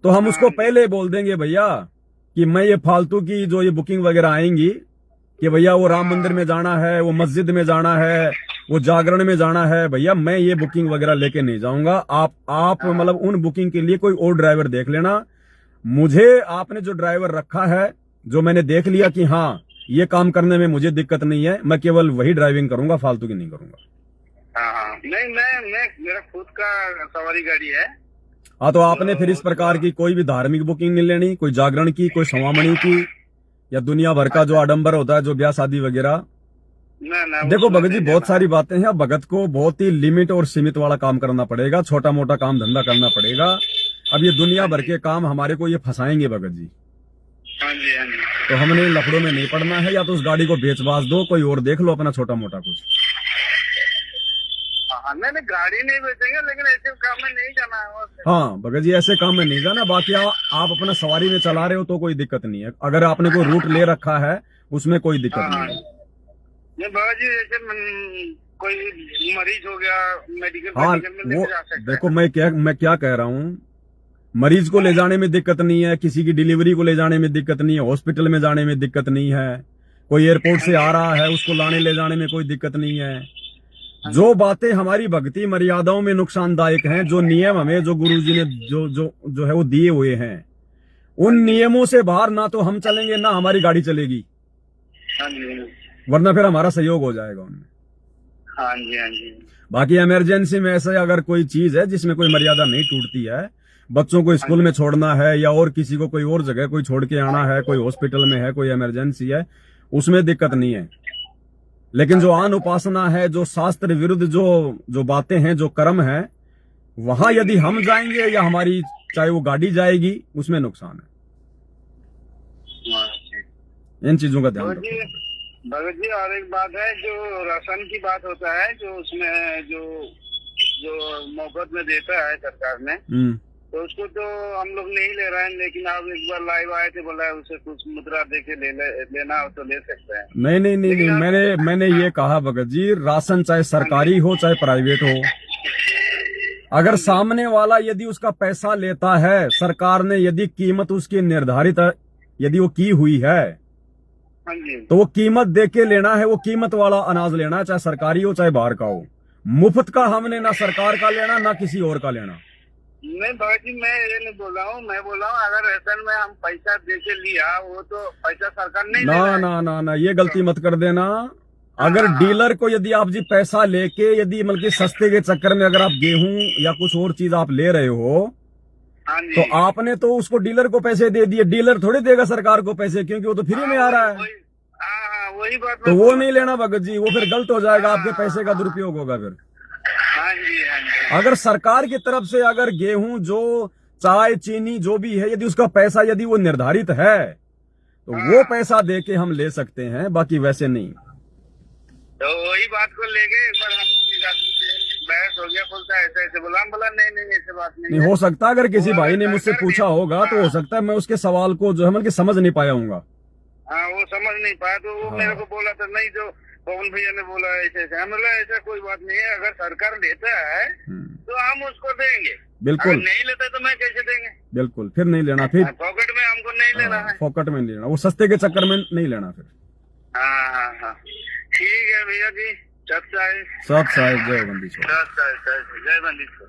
तो हम उसको पहले बोल देंगे भैया कि मैं ये फालतू की जो ये बुकिंग वगैरह आएंगी कि भैया वो राम मंदिर में जाना है, वो मस्जिद में जाना है, वो जागरण में जाना है, भैया मैं ये बुकिंग वगैरह लेके नहीं जाऊंगा। आप मतलब उन बुकिंग के लिए कोई और ड्राइवर देख लेना। मुझे आपने जो ड्राइवर रखा है, जो मैंने देख लिया कि हाँ ये काम करने में मुझे दिक्कत नहीं है, मैं केवल वही ड्राइविंग करूंगा, फालतू की नहीं करूंगा। हाँ, नहीं मैं मेरा खुद का सवारी गाड़ी है। हाँ, तो आपने फिर इस प्रकार की कोई भी धार्मिक बुकिंग नहीं लेनी, कोई जागरण की, कोई सवामणि की, या दुनिया भर का जो आडंबर होता है, जो ब्याह शादी वगैरह। देखो भगत जी, बहुत सारी बातें हैं। भगत को बहुत ही लिमिट और सीमित वाला काम करना पड़ेगा, छोटा मोटा काम धंधा करना पड़ेगा। अब ये दुनिया भर के काम हमारे को ये फंसाएंगे भगत जी। हाँ जी, हाँ जी। तो हमने लफड़ों में नहीं पड़ना है। या तो उस गाड़ी को बेच बाज दो, कोई और देख लो अपना छोटा मोटा कुछ। नहीं गाड़ी नहीं बेचेंगे, लेकिन ऐसे काम में नहीं जाना है। हाँ भगत जी, ऐसे काम में नहीं जाना। बाकी आप अपना सवारी में चला रहे हो तो कोई दिक्कत नहीं है। अगर आपने कोई रूट ले रखा है उसमें कोई दिक्कत नहीं है। नहीं भगत जी, जैसे कोई मरीज हो गया मेडिकल हाँ मेडिकल में वो लेके जा सकता देखो, है। मैं क्या कह रहा हूँ, मरीज को ले जाने में दिक्कत नहीं है, किसी की डिलीवरी को ले जाने में दिक्कत नहीं है, हॉस्पिटल में जाने में दिक्कत नहीं है, कोई एयरपोर्ट से आ रहा है उसको लाने ले जाने में कोई दिक्कत नहीं है। जो बातें हमारी भक्ति मर्यादाओं में नुकसानदायक हैं, जो नियम हमें जो गुरुजी ने जो है वो दिए हुए हैं, उन नियमों से बाहर ना तो हम चलेंगे ना हमारी गाड़ी चलेगी, हाँ जी, वरना फिर हमारा सहयोग हो जाएगा उनमें। हाँ जी, हाँ जी। बाकी इमरजेंसी में ऐसे अगर कोई चीज है जिसमें कोई मर्यादा नहीं टूटती है, बच्चों को स्कूल में छोड़ना है या और किसी को कोई और जगह कोई छोड़ के आना है, कोई हॉस्पिटल में है, कोई इमरजेंसी है, उसमें दिक्कत नहीं है। लेकिन जो आन उपासना है, जो शास्त्र विरुद्ध जो बातें हैं, जो कर्म है, वहां यदि हम जाएंगे या हमारी चाहे वो गाड़ी जाएगी, उसमें नुकसान है। इन चीजों का ध्यान रखो। भगत जी और एक बात है, जो राशन की बात होता है, जो उसमें जो मोहब्बत में देता है सरकार ने, तो उसको तो हम लोग नहीं ले रहे हैं, लेकिन आप एक बार लाइव आए थे, बोला उसे कुछ मुद्रा दे के लेना हो तो ले सकते हैं। नहीं, मैंने ये कहा भगत जी, राशन चाहे सरकारी हो चाहे प्राइवेट हो, अगर सामने वाला यदि उसका पैसा लेता है, सरकार ने यदि कीमत उसकी निर्धारित यदि वो की हुई है, हाँ जी, तो वो कीमत दे के लेना है, वो कीमत वाला अनाज लेना है, चाहे सरकारी हो चाहे बाहर का हो। मुफ्त का हमने ना सरकार का लेना ना किसी और का लेना। नहीं भगत जी, मैं ये नहीं बोल रहा हूँ, मैं बोल रहा हूँ अगर राशन में हम पैसा दे के लिया, वो तो पैसा सरकार नहीं ले रहा है। ना ये गलती मत कर देना। अगर डीलर को यदि आप जी पैसा लेके यदि मतलब सस्ते के चक्कर में अगर आप गेहूं या कुछ और चीज आप ले रहे हो, हाँ जी, तो आपने तो उसको डीलर को पैसे दे दिए, डीलर थोड़ी देगा सरकार को पैसे, क्योंकि वो तो फ्री में आ रहा है। वही बात तो वो नहीं लेना भगत जी, वो फिर गलत हो जाएगा, आपके पैसे का दुरुपयोग होगा फिर। हाँ जी, हाँ जी। अगर सरकार की तरफ से अगर गेहूं जो चाय चीनी जो भी है, यदि उसका पैसा यदि वो निर्धारित है, तो वो पैसा दे के हम ले सकते हैं, बाकी वैसे नहीं। तो वही बात को लेके एक बार हम बहस हो गया, बोलता है ऐसे बोला, हम बोला नहीं ऐसे बात नहीं हो सकता है अगर किसी भाई ने मुझसे पूछा होगा तो हो सकता है मैं उसके सवाल को जो है मतलब समझ नहीं पाया हूँ। हाँ, वो समझ नहीं पाया, तो वो मेरे को बोला था, नहीं जो पवन भैया ने बोला ऐसे मतलब ऐसा कोई बात नहीं है, अगर सरकार लेता है तो हम उसको देंगे, बिल्कुल अगर नहीं लेता तो मैं कैसे देंगे। बिल्कुल, फिर नहीं लेना, फिर पॉकेट में हमको नहीं लेना है, पॉकेट में नहीं लेना, वो सस्ते के चक्कर में नहीं लेना फिर। हाँ, ठीक है भैया जी, सब साहेब जय बंदी छोड़, जय बंदी छोड़।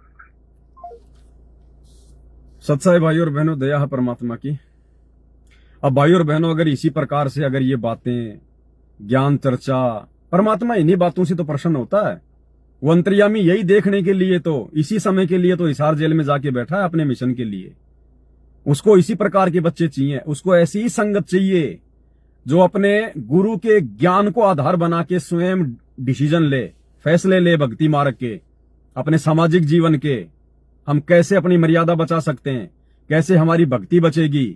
सत्साई भाई और बहनों, दया है परमात्मा की। अब भाई और बहनों, अगर इसी प्रकार से अगर ये बातें ज्ञान चर्चा, परमात्मा इन्हीं बातों से तो प्रसन्न होता है। वो अंतर्यामी यही देखने के लिए तो इसी समय के लिए तो हिसार जेल में जाके बैठा है अपने मिशन के लिए। उसको इसी प्रकार के बच्चे चाहिए, उसको ऐसी ही संगत चाहिए जो अपने गुरु के ज्ञान को आधार बना के स्वयं डिसीजन ले, फैसले ले भक्ति मार्ग के, अपने सामाजिक जीवन के, हम कैसे अपनी मर्यादा बचा सकते हैं, कैसे हमारी भक्ति बचेगी।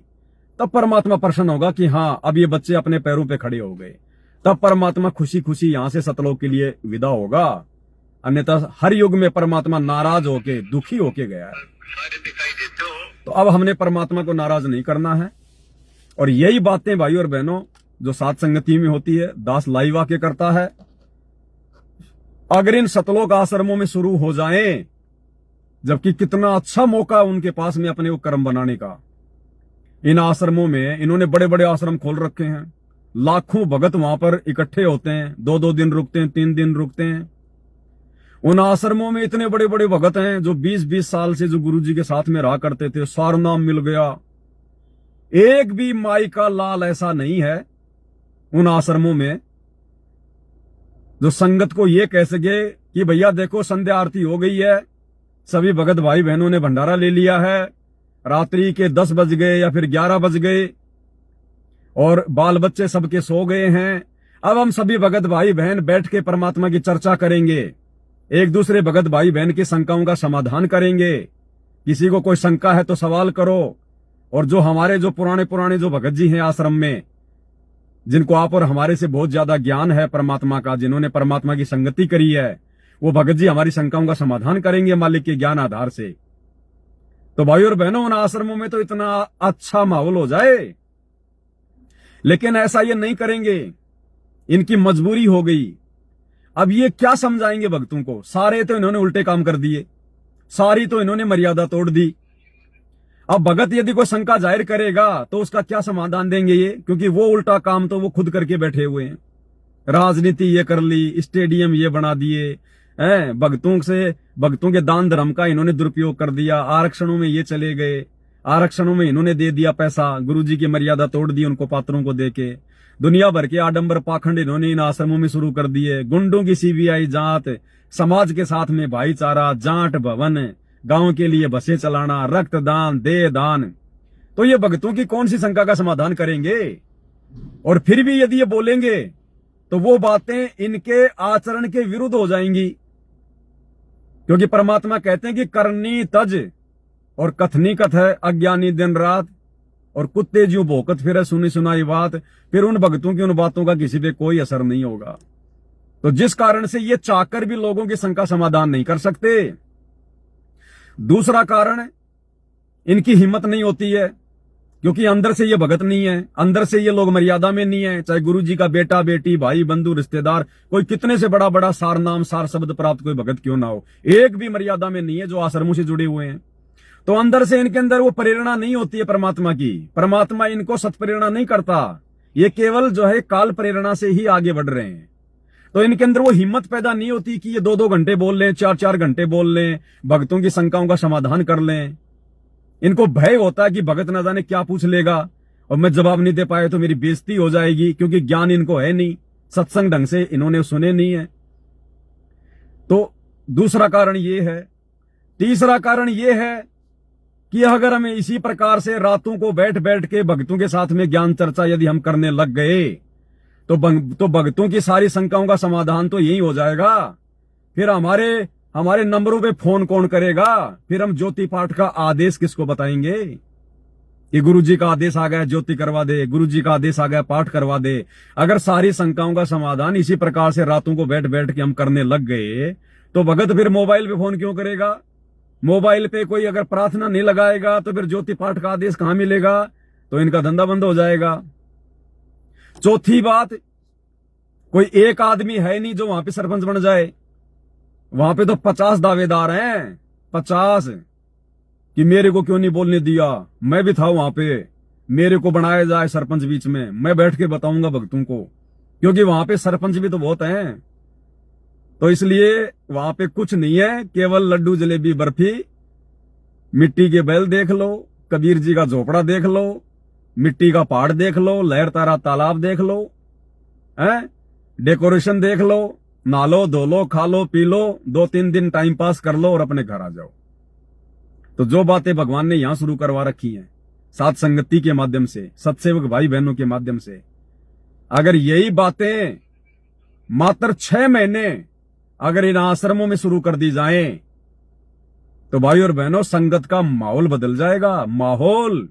तब परमात्मा प्रसन्न होगा कि हाँ अब ये बच्चे अपने पैरों पे खड़े हो गए। तब परमात्मा खुशी खुशी यहां से सतलोक के लिए विदा होगा। अन्यथा हर युग में परमात्मा नाराज होके दुखी होके गया है। तो अब हमने परमात्मा को नाराज नहीं करना है। और यही बातें भाई और बहनों जो सात संगति में होती है, दास लाइव आके करता है। अगर इन सतलोक आश्रमों में शुरू हो जाएं, जबकि कितना अच्छा मौका उनके पास में अपने को कर्म बनाने का। इन आश्रमों में इन्होंने बड़े बड़े आश्रम खोल रखे हैं, लाखों भगत वहां पर इकट्ठे होते हैं, 2-2 दिन रुकते हैं, 3 दिन रुकते हैं। उन आश्रमों में इतने बड़े बड़े भगत हैं जो 20-20 साल से जो गुरुजी के साथ में रहा करते थे, सारनाम मिल गया। एक भी माई का लाल ऐसा नहीं है उन आश्रमों में जो संगत को ये कह सके कि भैया देखो संध्या आरती हो गई है, सभी भगत भाई बहनों ने भंडारा ले लिया है, रात्रि के 10 बज गए या फिर 11 बज गए और बाल बच्चे सबके सो गए हैं। अब हम सभी भगत भाई बहन बैठ के परमात्मा की चर्चा करेंगे, एक दूसरे भगत भाई बहन की शंकाओं का समाधान करेंगे। किसी को कोई शंका है तो सवाल करो। और जो हमारे जो पुराने जो भगत जी हैं आश्रम में, जिनको आप और हमारे से बहुत ज्यादा ज्ञान है परमात्मा का, जिन्होंने परमात्मा की संगति करी है, वो भगत जी हमारी शंकाओं का समाधान करेंगे मालिक के ज्ञान आधार से। तो भाई और बहनों, उन आश्रमों में तो इतना अच्छा माहौल हो जाए, लेकिन ऐसा ये नहीं करेंगे, इनकी मजबूरी हो गई। अब ये क्या समझाएंगे भक्तों को? सारे तो इन्होंने उल्टे काम कर दिए, सारी तो इन्होंने मर्यादा तोड़ दी। अब भगत यदि कोई शंका जाहिर करेगा तो उसका क्या समाधान देंगे ये? क्योंकि वो उल्टा काम तो वो खुद करके बैठे हुए हैं। राजनीति ये कर ली, स्टेडियम ये बना दिए, हैं भक्तों के दान धर्म का इन्होंने दुरुपयोग कर दिया, आरक्षणों में ये चले गए, आरक्षणों में इन्होंने दे दिया पैसा, गुरुजी की मर्यादा तोड़ दी उनको पात्रों को देके, दुनिया भर के आडंबर पाखंड इन्होंने इन आश्रमों में शुरू कर दिए, गुंडों की सीबीआई जांच, समाज के साथ में भाईचारा, जाट भवन, गांव के लिए बसें चलाना, रक्तदान, देह दान। तो ये भक्तों की कौन सी शंका का समाधान करेंगे? और फिर भी यदि ये बोलेंगे तो वो बातें इनके आचरण के विरुद्ध हो जाएंगी, क्योंकि परमात्मा कहते हैं कि करनी तज और कथनी कथ है, अज्ञानी दिन रात, और कुत्ते ज्यों भौंकत फिरे सुनी सुनाई बात। फिर उन भक्तों की उन बातों का किसी पे कोई असर नहीं होगा। तो जिस कारण से ये चाहकर भी लोगों की शंका समाधान नहीं कर सकते। दूसरा कारण, इनकी हिम्मत नहीं होती है, क्योंकि अंदर से ये भगत नहीं है, अंदर से ये लोग मर्यादा में नहीं है। चाहे गुरु जी का बेटा बेटी भाई बंधु रिश्तेदार कोई कितने से बड़ा बड़ा सार नाम सार शब्द प्राप्त कोई भगत क्यों ना हो, एक भी मर्यादा में नहीं है जो आश्रमों से जुड़े हुए हैं। तो अंदर से इनके अंदर वो प्रेरणा नहीं होती है परमात्मा की। परमात्मा इनको सत्प्रेरणा नहीं करता, ये केवल जो है काल प्रेरणा से ही आगे बढ़ रहे हैं। तो इनके अंदर वो हिम्मत पैदा नहीं होती कि ये 2-2 घंटे बोल लें, 4-4 घंटे बोल लें, भक्तों की शंकाओं का समाधान कर लें। इनको भय होता है कि भगत न जाने क्या पूछ लेगा और मैं जवाब नहीं दे पाए तो मेरी बेइज्जती हो जाएगी, क्योंकि ज्ञान इनको है नहीं, सत्संग ढंग से इन्होंने सुने नहीं है। तो दूसरा कारण ये है। तीसरा कारण ये है कि अगर हमें इसी प्रकार से रातों को बैठ बैठ के भक्तों के साथ में ज्ञान चर्चा यदि हम करने लग गए तो भक्तों की सारी शंकाओं का समाधान तो यही हो जाएगा। फिर हमारे नंबरों पे फोन कौन करेगा? फिर हम ज्योति पाठ का आदेश किसको बताएंगे कि गुरुजी का आदेश आ गया ज्योति करवा दे, गुरुजी का आदेश आ गया पाठ करवा दे। अगर सारी शंकाओं का समाधान इसी प्रकार से रातों को बैठ बैठ के हम करने लग गए तो भगत फिर मोबाइल पे फोन क्यों करेगा? मोबाइल पे कोई अगर प्रार्थना नहीं लगाएगा तो फिर ज्योति पाठ का आदेश कहां मिलेगा? तो इनका धंधा बंद हो जाएगा। चौथी बात, कोई एक आदमी है नहीं जो वहां पे सरपंच बन जाए। वहां पे तो 50 दावेदार हैं, 50, कि मेरे को क्यों नहीं बोलने दिया, मैं भी था वहां पे, मेरे को बनाया जाए सरपंच बीच में, मैं बैठ के बताऊंगा भक्तों को, क्योंकि वहां पे सरपंच भी तो बहुत हैं। तो इसलिए वहां पे कुछ नहीं है, केवल लड्डू जलेबी बर्फी, मिट्टी के बैल देख लो, कबीर जी का झोपड़ा देख लो, मिट्टी का पहाड़ देख लो, लहर तारा तालाब देख लो, हैं, डेकोरेशन देख लो, नहा लो, धो लो, खा लो, पी लो, 2-3 दिन टाइम पास कर लो और अपने घर आ जाओ। तो जो बातें भगवान ने यहां शुरू करवा रखी हैं सात संगति के माध्यम से, सत्सेवक भाई बहनों के माध्यम से, अगर यही बातें मात्र 6 महीने अगर इन आश्रमों में शुरू कर दी जाएं तो भाई और बहनों संगत का माहौल बदल जाएगा, माहौल।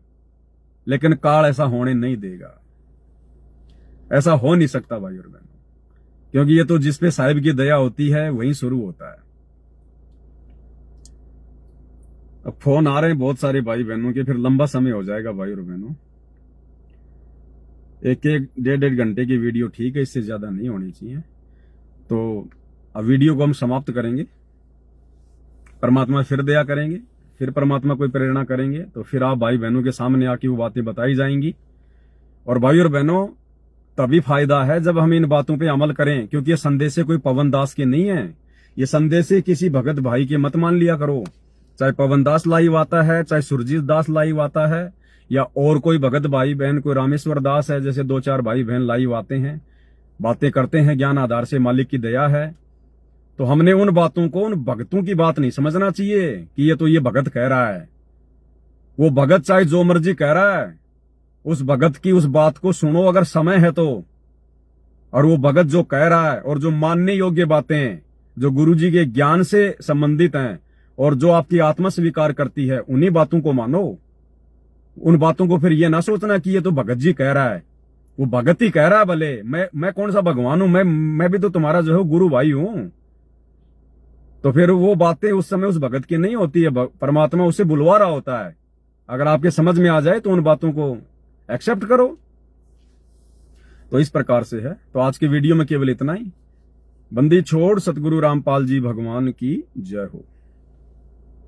लेकिन काल ऐसा होने नहीं देगा, ऐसा हो नहीं सकता भाई और बहनों, क्योंकि ये तो जिसपे साहिब की दया होती है वहीं शुरू होता है। अब फोन आ रहे हैं बहुत सारे भाई बहनों के, फिर लंबा समय हो जाएगा भाई और बहनों। 1-1, 1.5 घंटे की वीडियो ठीक है, इससे ज्यादा नहीं होनी चाहिए। तो अब वीडियो को हम समाप्त करेंगे। परमात्मा फिर दया करेंगे, फिर परमात्मा कोई प्रेरणा करेंगे तो फिर आप भाई बहनों के सामने आके वो बातें बताई जाएंगी। और भाई और बहनों, तभी फायदा है जब हम इन बातों पे अमल करें, क्योंकि ये संदेशे कोई पवन दास के नहीं है, ये संदेशे किसी भगत भाई के मत मान लिया करो। चाहे पवन दास लाइव आता है, चाहे सुरजीत दास लाइव आता है, या और कोई भगत भाई बहन, कोई रामेश्वर दास है, जैसे 2-4 भाई बहन लाइव आते हैं, बातें करते हैं ज्ञान आधार से, मालिक की दया है। तो हमने उन बातों को उन भगतों की बात नहीं समझना चाहिए कि ये भगत कह रहा है। वो भगत चाहे जो मर्जी कह रहा है, उस भगत की उस बात को सुनो अगर समय है तो। और वो भगत जो कह रहा है और जो मानने योग्य बातें जो गुरुजी के ज्ञान से संबंधित हैं और जो आपकी आत्मा स्वीकार करती है, उन्हीं बातों को मानो। उन बातों को फिर ये ना सोचना कि ये तो भगत जी कह रहा है। वो भगत ही कह रहा है, भले मैं कौन सा भगवान हूं, मैं भी तो तुम्हारा जो है गुरु भाई हूं। तो फिर वो बातें उस समय उस भगत की नहीं होती है, परमात्मा उसे बुलवा रहा होता है। अगर आपके समझ में आ जाए तो उन बातों को एक्सेप्ट करो। तो इस प्रकार से है। तो आज के वीडियो में केवल इतना ही। बंदी छोड़ सतगुरु रामपाल जी भगवान की जय हो।